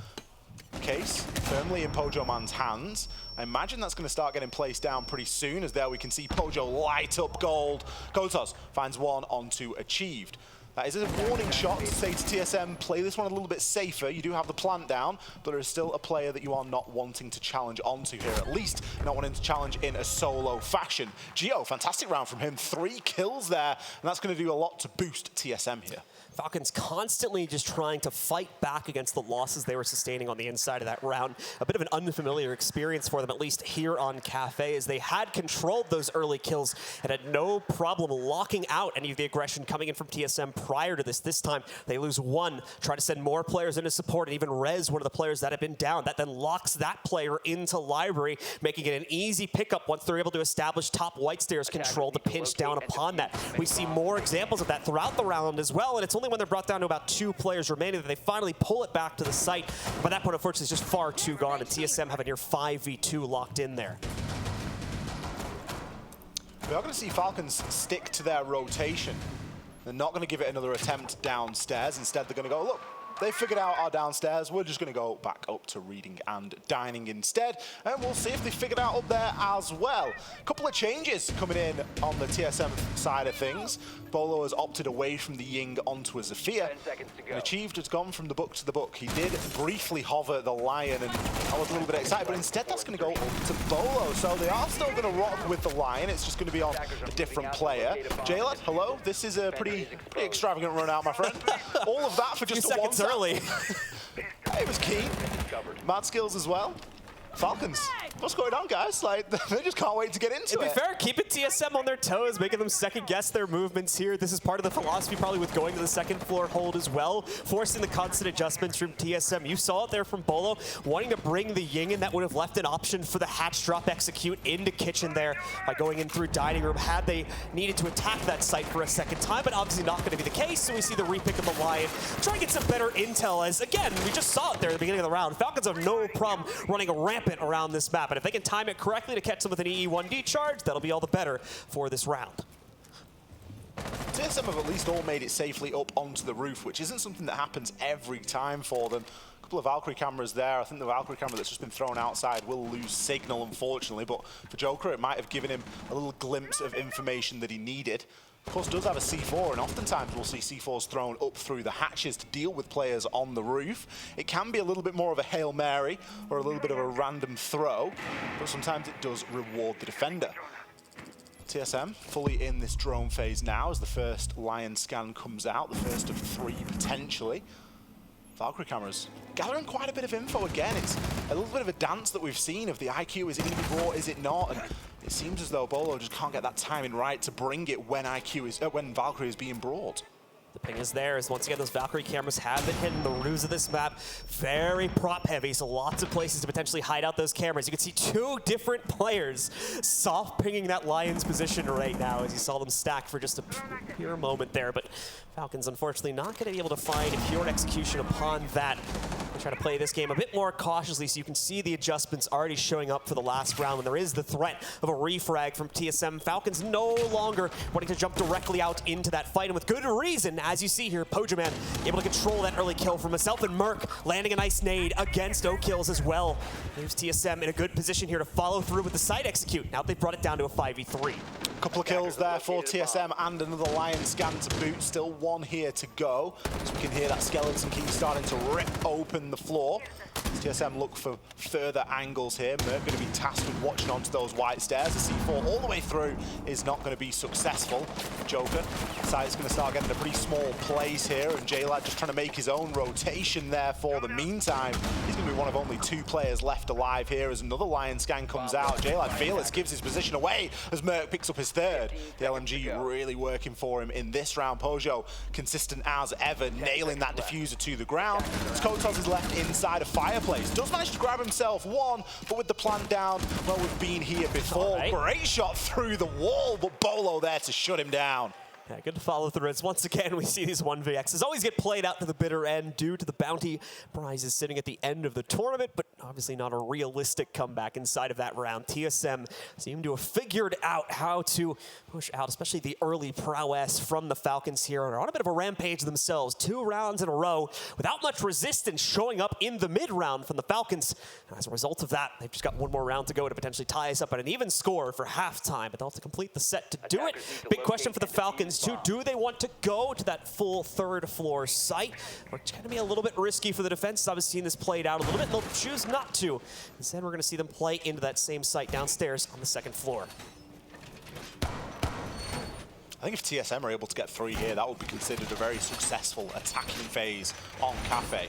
Case firmly in Pojo Man's hands. I imagine that's going to start getting placed down pretty soon, as there we can see Pojo light up gold. Kotos finds one onto achieved. That is a warning shot to say to TSM, play this one a little bit safer. You do have the plant down, but there is still a player that you are not wanting to challenge onto here, at least not wanting to challenge in a solo fashion. Gio, fantastic round from him, 3 kills there, and that's going to do a lot to boost TSM here. Falcons constantly just trying to fight back against the losses they were sustaining on the inside of that round. A bit of an unfamiliar experience for them, at least here on Kafe, as they had controlled those early kills and had no problem locking out any of the aggression coming in from TSM prior to this. This time, they lose one, try to send more players into support, and even res one of the players that had been down. That then locks that player into library, making it an easy pickup once they're able to establish top white stairs control to pinch down upon that. We see more examples of that throughout the round as well, and it's only when they're brought down to about 2 players remaining that they finally pull it back to the site. By that point, unfortunately, it's just far too gone, and TSM have a near 5v2 locked in there. We are going to see Falcons stick to their rotation. They're not going to give it another attempt downstairs. Instead, they're going to go, look, they figured out our downstairs. We're just going to go back up to reading and dining instead. And we'll see if they figured out up there as well. A couple of changes coming in on the TSM side of things. Bolo has opted away from the Ying onto a Zafir. And Achieved has gone from the book to the book. He did briefly hover the Lion, and I was a little bit excited, but instead that's going to go up to Bolo. So they are still going to rock with the Lion. It's just going to be on a different player. Jalad, hello. This is a pretty extravagant run out, my friend. All of that for just a seconds early. It was keen. Mad Skills as well. Falcons, what's going on, guys? Like, they just can't wait to get into it. To be fair, keeping TSM on their toes, making them second-guess their movements here. This is part of the philosophy, probably with going to the second floor hold as well, forcing the constant adjustments from TSM. You saw it there from Bolo, wanting to bring the Ying in. That would have left an option for the hatch drop execute into kitchen there by going in through dining room had they needed to attack that site for a second time, but obviously not going to be the case, so we see the repick of the Lion. Try and get some better intel as, again, we just saw it there at the beginning of the round. Falcons have no problem running a rampant around this map, and if they can time it correctly to catch them with an EE1D charge, that'll be all the better for this round. TSM have at least all made it safely up onto the roof, which isn't something that happens every time for them. A couple of Valkyrie cameras there. I think the Valkyrie camera that's just been thrown outside will lose signal, unfortunately, but for Joker, it might have given him a little glimpse of information that he needed. Of course, does have a C4, and oftentimes we'll see C4s thrown up through the hatches to deal with players on the roof. It can be a little bit more of a Hail Mary or a little bit of a random throw, but sometimes it does reward the defender. TSM fully in this drone phase now as the first Lion scan comes out, the first of 3 potentially. Valkyrie cameras gathering quite a bit of info again. It's a little bit of a dance that we've seen of the IQ. Is it going to be brought? Is it not? And it seems as though Bolo just can't get that timing right to bring it when when Valkyrie is being brought. The ping is there, as once again those Valkyrie cameras have been hitting the ruse of this map. Very prop heavy, so lots of places to potentially hide out those cameras. You can see 2 different players soft pinging that Lion's position right now as you saw them stack for just a pure moment there. But Falcons unfortunately not going to be able to find a pure execution upon that. They try to play this game a bit more cautiously, so you can see the adjustments already showing up for the last round when there is the threat of a refrag from TSM. Falcons no longer wanting to jump directly out into that fight, and with good reason. As you see here, Pojaman able to control that early kill for himself, and Merc landing a nice nade against O-Kills as well. There's TSM in a good position here to follow through with the side execute. Now they've brought it down to a 5v3. Couple of kills there for TSM and another Lion scan to boot. Still one here to go. So we can hear that Skeleton Key starting to rip open the floor. TSM look for further angles here. Merc going to be tasked with watching onto those white stairs. The C4 all the way through is not going to be successful. Joker, Site's going to start getting a pretty small plays here, and J-Lad just trying to make his own rotation there for the meantime. He's going to be one of only 2 players left alive here as another Lion scan comes out. J-Lad Fearless gives his position away as Merc picks up his third. The LMG really working for him in this round. Pojo consistent as ever, nailing that diffuser to the ground. As Kotos is left inside a fireplace. Does manage to grab himself one, but with the plant down, well, we've been here before. Right. Great shot through the wall, but Bolo there to shut him down. Yeah, good to follow through. As once again, we see these 1vx's always get played out to the bitter end due to the bounty prizes sitting at the end of the tournament, but obviously not a realistic comeback inside of that round. TSM seem to have figured out how to push out, especially the early prowess from the Falcons here, and are on a bit of a rampage themselves. 2 rounds in a row without much resistance showing up in the mid-round from the Falcons. And as a result of that, they've just got one more round to go to potentially tie us up at an even score for halftime, but they'll have to complete the set to do it. Big question for the Falcons too, do they want to go to that full 3rd floor site? Or it's going to be a little bit risky for the defense. I've seen this played out a little bit. They'll choose not to. Instead, we're going to see them play into that same site downstairs on the 2nd floor. I think if TSM are able to get 3 here, that would be considered a very successful attacking phase on Kafe.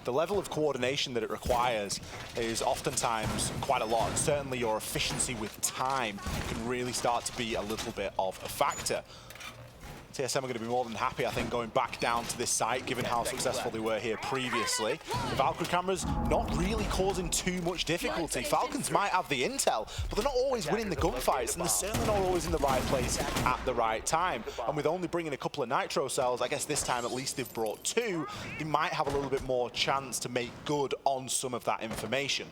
The level of coordination that it requires is oftentimes quite a lot. Certainly your efficiency with time can really start to be a little bit of a factor. TSM are going to be more than happy, I think, going back down to this site, given how successful they were here previously. The Valkyrie cameras not really causing too much difficulty. Falcons might have the intel, but they're not always winning the gunfights, and they're certainly not always in the right place at the right time. And with only bringing a couple of nitro cells, I guess this time at least they've brought 2, they might have a little bit more chance to make good on some of that information.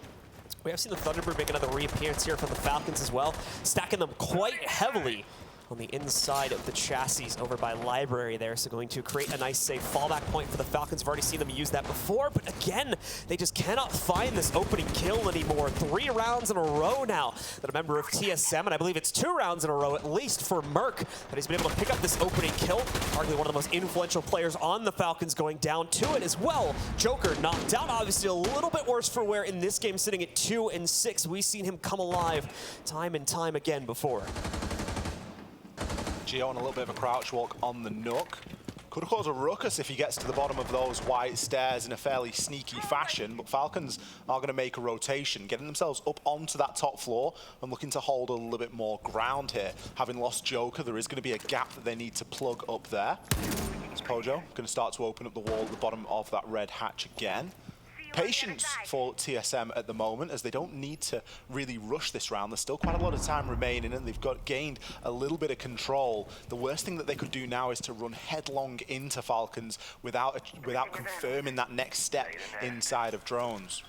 We have seen the Thunderbird make another reappearance here from the Falcons as well, stacking them quite heavily on the inside of the chassis over by Library there, so going to create a nice safe fallback point for the Falcons. I've already seen them use that before, but again, they just cannot find this opening kill anymore. 3 rounds in a row now that a member of TSM, and I believe it's 2 rounds in a row at least for Merc, that he's been able to pick up this opening kill. Arguably one of the most influential players on the Falcons going down to it as well. Joker knocked down, obviously a little bit worse for wear in this game, sitting at 2 and 6. We've seen him come alive time and time again before. Gio on a little bit of a crouch walk on the Nook. Could cause a ruckus if he gets to the bottom of those white stairs in a fairly sneaky fashion, but Falcons are going to make a rotation, getting themselves up onto that top floor and looking to hold a little bit more ground here. Having lost Joker, there is going to be a gap that they need to plug up there. It's Pojo going to start to open up the wall at the bottom of that red hatch again. Patience for TSM at the moment, as they don't need to really rush this round. There's still quite a lot of time remaining, and they've gained a little bit of control. The worst thing that they could do now is to run headlong into Falcons without confirming that next step inside of drones.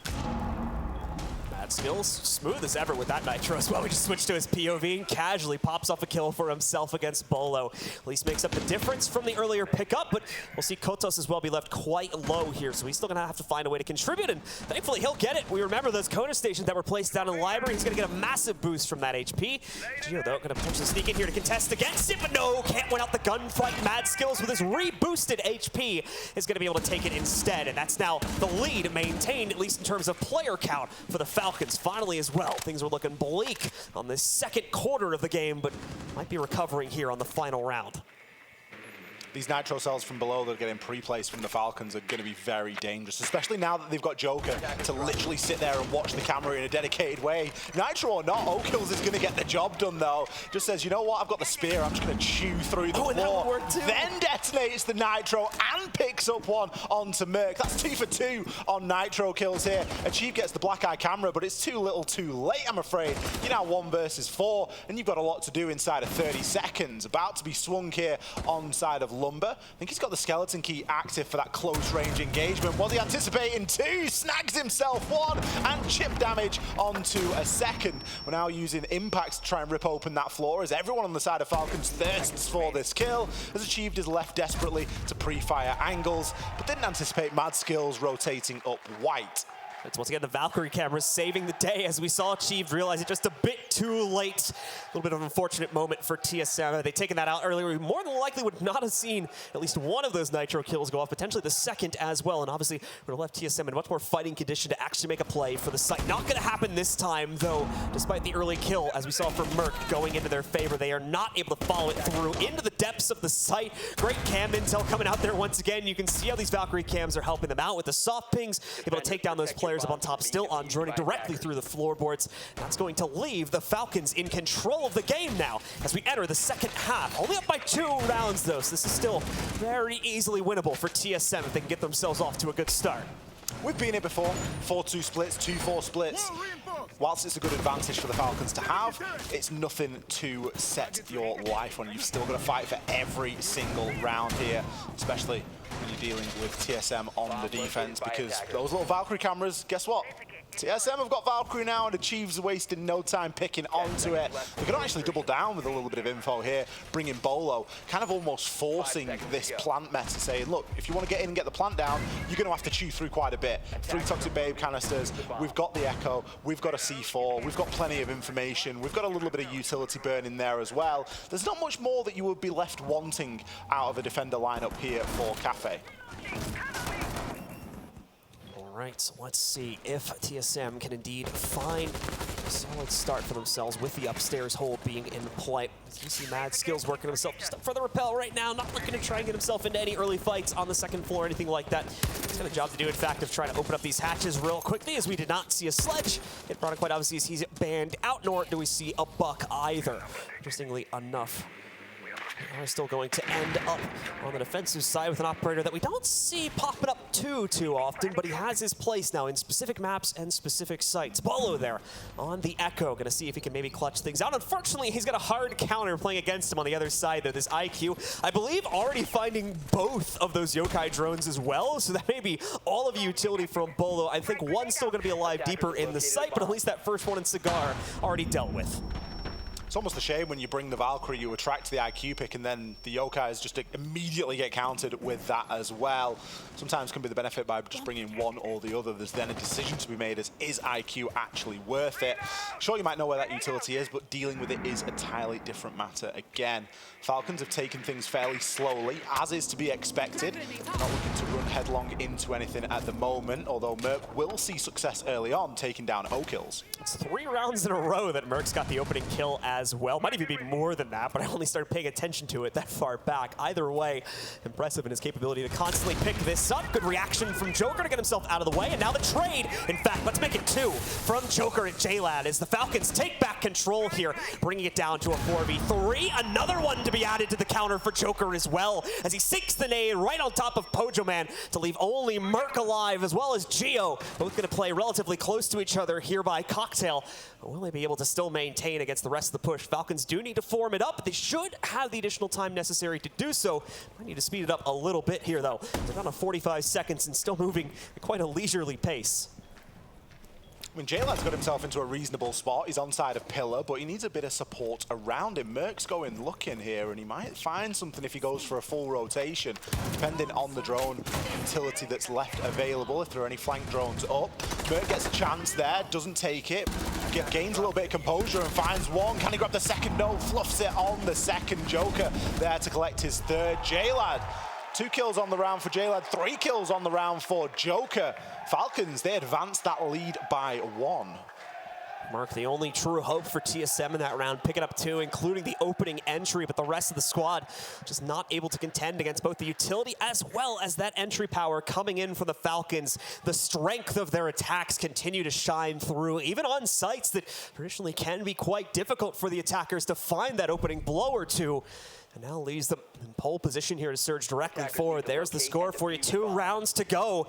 Skills smooth as ever with that nitro as well. We just switched to his POV and casually pops off a kill for himself against Bolo. At least makes up the difference from the earlier pickup, but we'll see Kotos as well be left quite low here, so he's still gonna have to find a way to contribute, and thankfully he'll get it. We remember those Kona stations that were placed down in the library. He's gonna get a massive boost from that HP. Gio though gonna potentially sneak in here to contest against it, but no, can't win out the gunfight. Mad Skills with his reboosted HP is gonna be able to take it instead, and that's now the lead maintained, at least in terms of player count for the Falcons. Finally as well, things were looking bleak on this 2nd quarter of the game, but might be recovering here on the final round. These nitro cells from below that are getting pre-placed from the Falcons are going to be very dangerous, especially now that they've got Joker to literally sit there and watch the camera in a dedicated way. Nitro or not, O-Kills is going to get the job done though. Just says, you know what, I've got the spear, I'm just going to chew through the floor. Then detonates the Nitro and picks up one onto Merc. That's 2 for 2 on Nitro kills here. Achieve gets the black eye camera, but it's too little too late, I'm afraid. You're now 1 versus 4, and you've got a lot to do inside of 30 seconds. About to be swung here on side of Lumber. I think he's got the skeleton key active for that close range engagement. Was he anticipating 2? Snags himself 1 and chip damage onto a second. We're now using Impact to try and rip open that floor as everyone on the side of Falcons thirsts for this kill. Has achieved his left desperately to pre-fire angles, but didn't anticipate Mad Skills rotating up white. It's once again the Valkyrie cameras saving the day as we saw Achieved realize it just a bit too late. A little bit of an unfortunate moment for TSM. They'd taken that out earlier. We more than likely would not have seen at least one of those Nitro kills go off, potentially the second as well. And obviously would have left TSM in a much more fighting condition to actually make a play for the site. Not going to happen this time though, despite the early kill as we saw from Merc going into their favor. They are not able to follow it through into the depths of the site. Great cam intel coming out there once again. You can see how these Valkyrie cams are helping them out with the soft pings, able to take down those players up on top, still on droning directly through the floorboards. That's going to leave the Falcons in control of the game now as we enter the second half. Only up by 2 rounds though, so this is still very easily winnable for TSM if they can get themselves off to a good start. We've been here before, 4-2 splits, 2-4 splits. Whilst it's a good advantage for the Falcons to have, it's nothing to set your life on. You've still got to fight for every single round here, especially when you're dealing with TSM on the defense, because those little Valkyrie cameras, guess what? TSM have got Valkyrie now, and Achieve's wasted no time picking onto it. They could actually double down with a little bit of info here, bringing Bolo, kind of almost forcing this plant meta, saying, look, if you want to get in and get the plant down, you're going to have to chew through quite a bit. 3 Toxic Babe canisters, we've got the Echo, we've got a C4, we've got plenty of information, we've got a little bit of utility burn in there as well. There's not much more that you would be left wanting out of a defender lineup here for Kafe. All right, so let's see if TSM can indeed find a solid start for themselves with the upstairs hold being in play. You see Mad Skills working himself just up for the rappel right now, not looking to try and get himself into any early fights on the second floor or anything like that. He's got a job to do, in fact, of trying to open up these hatches real quickly, as we did not see a sledge. It brought quite obviously as he's banned out, nor do we see a buck either. Interestingly enough, we are still going to end up on the defensive side with an operator that we don't see popping up too often, but he has his place now in specific maps and specific sites. Bolo there on the Echo, gonna see if he can maybe clutch things out. Unfortunately, he's got a hard counter playing against him on the other side there. This IQ, I believe, already finding both of those yokai drones as well, so that may be all of the utility from Bolo. I think one's still gonna be alive deeper in the site, but at least that first one in Cigar already dealt with. It's almost a shame when you bring the Valkyrie, you attract the IQ pick, and then the yokais just immediately get countered with that as well. Sometimes can be the benefit by just bringing one or the other. There's then a decision to be made as, is IQ actually worth it? Sure, you might know where that utility is, but dealing with it is a entirely different matter again. Falcons have taken things fairly slowly, as is to be expected. Not looking to run headlong into anything at the moment, although Merc will see success early on, taking down O-kills. It's 3 rounds in a row that Merc's got the opening kill as well. Might even be more than that, but I only started paying attention to it that far back. Either way, impressive in his capability to constantly pick this up. Good reaction from Joker to get himself out of the way, and now the trade. In fact, let's make it 2 from Joker and J-Lad as the Falcons take back control here, bringing it down to a 4v3. Another one to be added to the counter for Joker as well, as he sinks the nade right on top of Pojo Man to leave only Merc alive, as well as Geo. Both going to play relatively close to each other here by Cocktail. Will they be able to still maintain against the rest of the push? Falcons do need to form it up. They should have the additional time necessary to do so. Might need to speed it up a little bit here, though. They're down to 45 seconds and still moving at quite a leisurely pace. I mean, J-Lad's got himself into a reasonable spot. He's on side of Pillar, but he needs a bit of support around him. Merc's going looking here, and he might find something if he goes for a full rotation, depending on the drone utility that's left available, if there are any flank drones up. Merc gets a chance there, doesn't take it, gains a little bit of composure and finds one. Can he grab the second? No, fluffs it on the second. Joker there to collect his third. J-Lad, 2 kills on the round for J-Lad, 3 kills on the round for Joker. Falcons, they advanced that lead by 1. Mark, the only true hope for TSM in that round, picking up 2, including the opening entry, but the rest of the squad just not able to contend against both the utility as well as that entry power coming in from the Falcons. The strength of their attacks continue to shine through, even on sites that traditionally can be quite difficult for the attackers to find that opening blow or two. And now leaves them in pole position here to surge directly forward. There's the score for you. 2 rounds to go.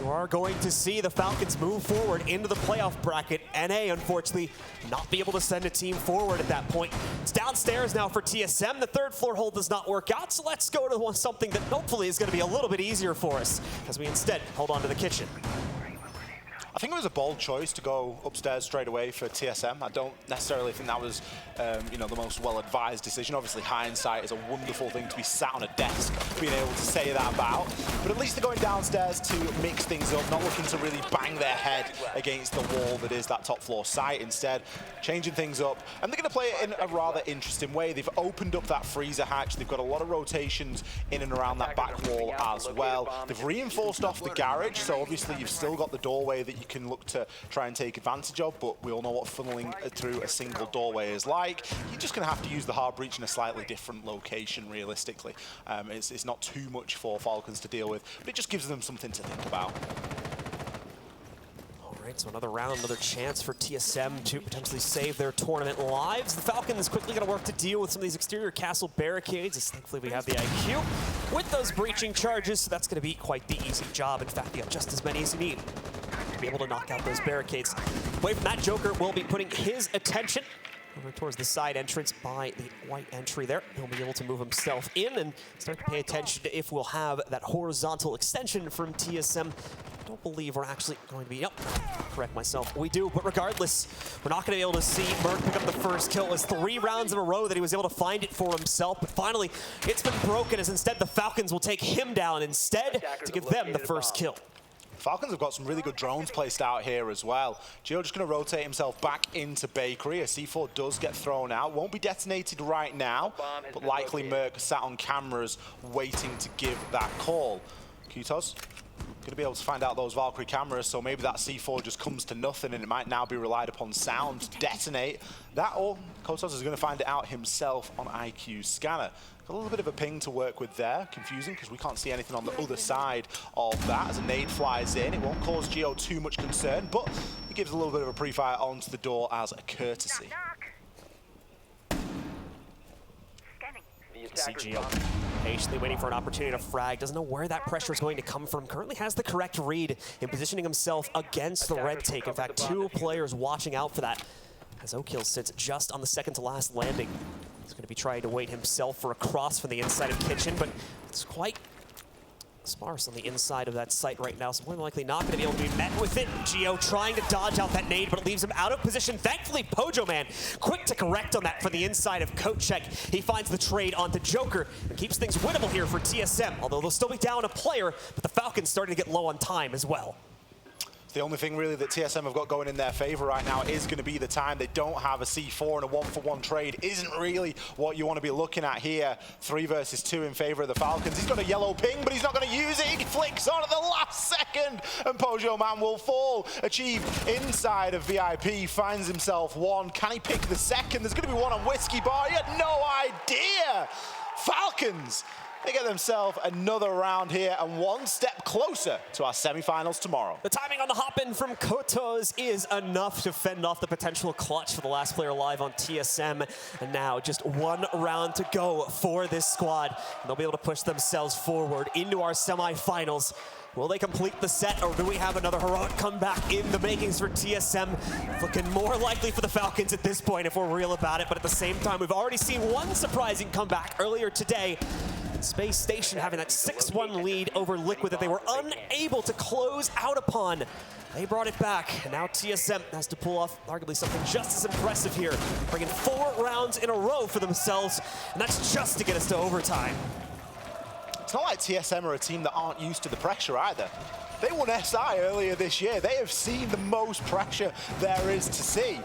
You are going to see the Falcons move forward into the playoff bracket. NA, unfortunately, not be able to send a team forward at that point. It's downstairs now for TSM. The 3rd floor hold does not work out, so let's go to something that hopefully is going to be a little bit easier for us as we instead hold on to the kitchen. I think it was a bold choice to go upstairs straight away for TSM. I don't necessarily think that was, the most well-advised decision. Obviously, hindsight is a wonderful thing to be sat on a desk, being able to say that about. But at least they're going downstairs to mix things up, not looking to really bang their head against the wall that is that top floor site. Instead, changing things up. And they're going to play it in a rather interesting way. They've opened up that freezer hatch. They've got a lot of rotations in and around that back wall as well. They've reinforced off the garage, so obviously you've still got the doorway that you can look to try and take advantage of, but we all know what funneling through a single doorway is like. You're just going to have to use the hard breach in a slightly different location, realistically. It's not too much for Falcons to deal with, but it just gives them something to think about. All right, so another round, another chance for TSM to potentially save their tournament lives. The Falcons quickly going to work to deal with some of these exterior castle barricades, as thankfully we have the IQ with those breaching charges, so that's going to be quite the easy job. In fact, you have just as many as you need to be able to knock out those barricades. Away from that, Joker will be putting his attention over towards the side entrance by the white entry there. He'll be able to move himself in and start to pay attention to if we'll have that horizontal extension from TSM. I don't believe we're actually going to be, yep, correct myself, we do, but regardless, we're not going to be able to see Merc pick up the first kill. It was 3 rounds in a row that he was able to find it for himself, but finally, it's been broken as instead the Falcons will take him down instead to give them the first kill. Falcons have got some really good drones placed out here as well. Gio just going to rotate himself back into Bakery. A C4 does get thrown out. Won't be detonated right now, but likely Merc sat on cameras waiting to give that call. Kutos going to be able to find out those Valkyrie cameras, so maybe that C4 just comes to nothing and it might now be relied upon sound to detonate. That, or Kutos is going to find it out himself on IQ scanner. A little bit of a ping to work with there. Confusing because we can't see anything on the other side of that. As a nade flies in, it won't cause Gio too much concern, but it gives a little bit of a pre-fire onto the door as a courtesy. See Gio patiently waiting for an opportunity to frag. Doesn't know where that pressure is going to come from. Currently has the correct read in positioning himself against the red take. In fact, 2 players watching out for that as O'Kill sits just on the second to last landing. He's going to be trying to wait himself for a cross from the inside of kitchen, but it's quite sparse on the inside of that site right now, so more than likely not going to be able to be met with it. Gio trying to dodge out that nade, but it leaves him out of position. Thankfully, Pojo Man quick to correct on that for the inside of Kochek. He finds the trade onto Joker and keeps things winnable here for TSM, although they'll still be down a player, but the Falcons starting to get low on time as well. The only thing really that TSM have got going in their favor right now is going to be the time. They don't have a C4, and a 1-for-1 trade isn't really what you want to be looking at here. 3 versus 2 in favor of the Falcons. He's got a yellow ping, but he's not going to use it. He flicks on at the last second, and Pojo Man will fall. Achieved inside of VIP, finds himself 1. Can he pick the second? There's going to be 1 on Whiskey Bar. He had no idea. Falcons, they get themselves another round here and 1 step closer to our semifinals tomorrow. The timing on the hop-in from Kotos is enough to fend off the potential clutch for the last player alive on TSM. And now just 1 round to go for this squad. And they'll be able to push themselves forward into our semifinals. Will they complete the set, or do we have another heroic comeback in the makings for TSM? Looking more likely for the Falcons at this point if we're real about it, but at the same time, we've already seen 1 surprising comeback earlier today. Space Station having that 6-1 lead over Liquid that they were unable to close out upon. They brought it back, and now TSM has to pull off arguably something just as impressive here, bringing 4 rounds in a row for themselves, and that's just to get us to overtime. It's not like TSM are a team that aren't used to the pressure either. They won SI earlier this year. They have seen the most pressure there is to see.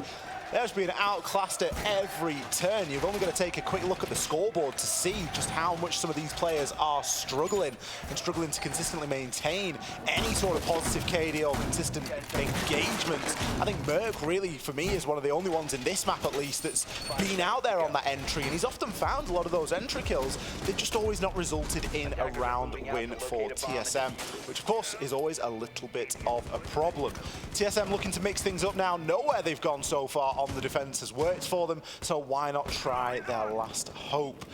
They're just being outclassed at every turn. You've only got to take a quick look at the scoreboard to see just how much some of these players are struggling to consistently maintain any sort of positive KD or consistent engagement. I think Merc really, for me, is one of the only ones in this map at least that's been out there on that entry, and he's often found a lot of those entry kills. They've just always not resulted in a round win for TSM, which of course is always a little bit of a problem. TSM looking to mix things up now. Nowhere they've gone so far on the defense has worked for them, so why not try their last hope?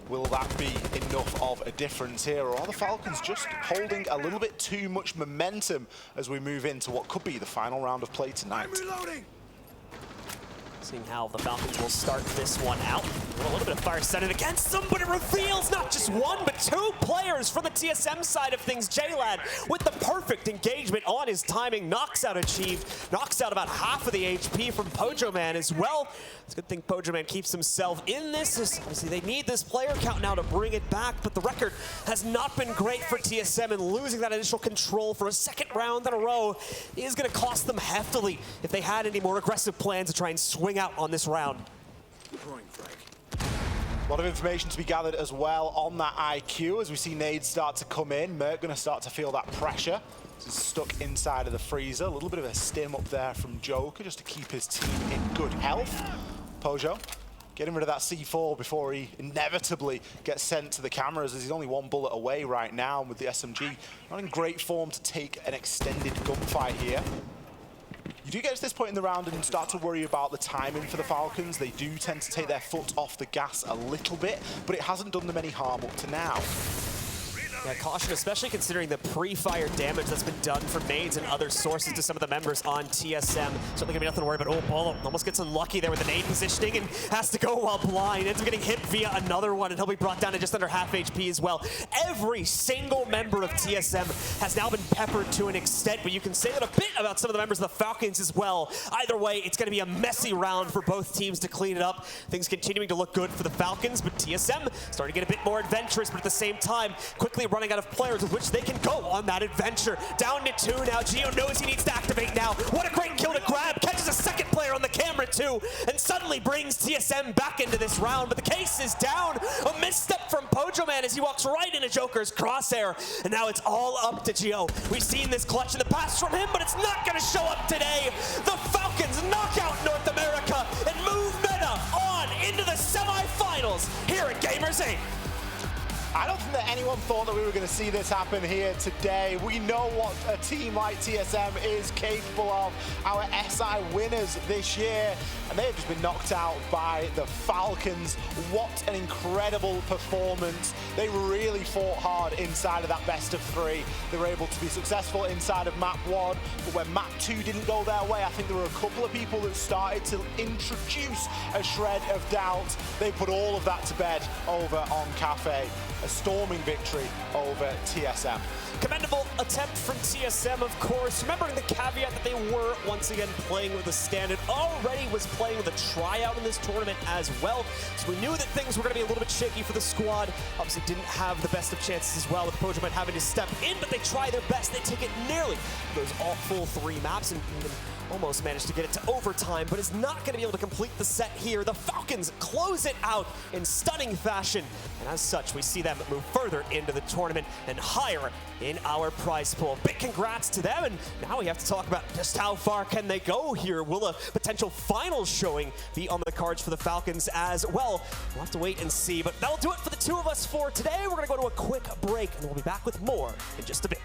Will that be enough of a difference here, or are the Falcons just holding a little bit too much momentum as we move into what could be the final round of play tonight? Seeing how the Falcons will start this one out. A little bit of fire set it against them, but it reveals not just one, but two players from the TSM side of things. Chalet with the perfect engagement on his timing. Knocks out achieved. Knocks out about half of the HP from Pojoman as well. It's a good thing Pojoman keeps himself in this. Obviously, they need this player count now to bring it back, but the record has not been great for TSM, and losing that initial control for a second round in a row is going to cost them heftily if they had any more aggressive plans to try and swing out on this round. A lot of information to be gathered as well on that IQ as we see nades start to come in. Merc going to start to feel that pressure. This is stuck inside of the freezer. A little bit of a stim up there from Joker just to keep his team in good health. Pojo getting rid of that C4 before he inevitably gets sent to the cameras, as he's only one bullet away right now, and with the SMG not in great form to take an extended gunfight here. You do get to this point in the round and start to worry about the timing for the Falcons. They do tend to take their foot off the gas a little bit, but it hasn't done them any harm up to now. Yeah, caution, especially considering the pre-fire damage that's been done from nades and other sources to some of the members on TSM. Certainly gonna be nothing to worry about. Oh, Bolo almost gets unlucky there with the nade positioning and has to go while blind. Ends up getting hit via another one, and he'll be brought down to just under half HP as well. Every single member of TSM has now been peppered to an extent, but you can say that a bit about some of the members of the Falcons as well. Either way, it's gonna be a messy round for both teams to clean it up. Things continuing to look good for the Falcons, but TSM starting to get a bit more adventurous, but at the same time, quickly running out of players with which they can go on that adventure. Down to 2 now. Gio knows he needs to activate now. What a great kill to grab. Catches a second player on the camera too, and suddenly brings TSM back into this round. But the case is down. A misstep from Pojoman as he walks right into Joker's crosshair. And now it's all up to Gio. We've seen this clutch in the past from him, but it's not going to show up today. The Falcons knock out North America and move Meta on into the semifinals here at Gamers8. I don't think that anyone thought that we were going to see this happen here today. We know what a team like TSM is capable of. Our SI winners this year, and they have just been knocked out by the Falcons. What an incredible performance. They really fought hard inside of that best of 3. They were able to be successful inside of map 1, but when map 2 didn't go their way, I think there were a couple of people that started to introduce a shred of doubt. They put all of that to bed over on Kafe. A storming victory over TSM. Commendable attempt from TSM, of course. Remembering the caveat that they were once again playing with a standard. Already was playing with a tryout in this tournament as well. So we knew that things were going to be a little bit shaky for the squad. Obviously didn't have the best of chances as well, with Pojoman having to step in, but they try their best. They take it nearly those full 3 maps and even almost managed to get it to overtime, but is not going to be able to complete the set here. The Falcons close it out in stunning fashion, and as such, we see them move further into the tournament and higher in our prize pool. Big congrats to them, and now we have to talk about just how far can they go here. Will a potential finals showing be on the cards for the Falcons as well? We'll have to wait and see, but that'll do it for the 2 of us for today. We're going to go to a quick break, and we'll be back with more in just a bit.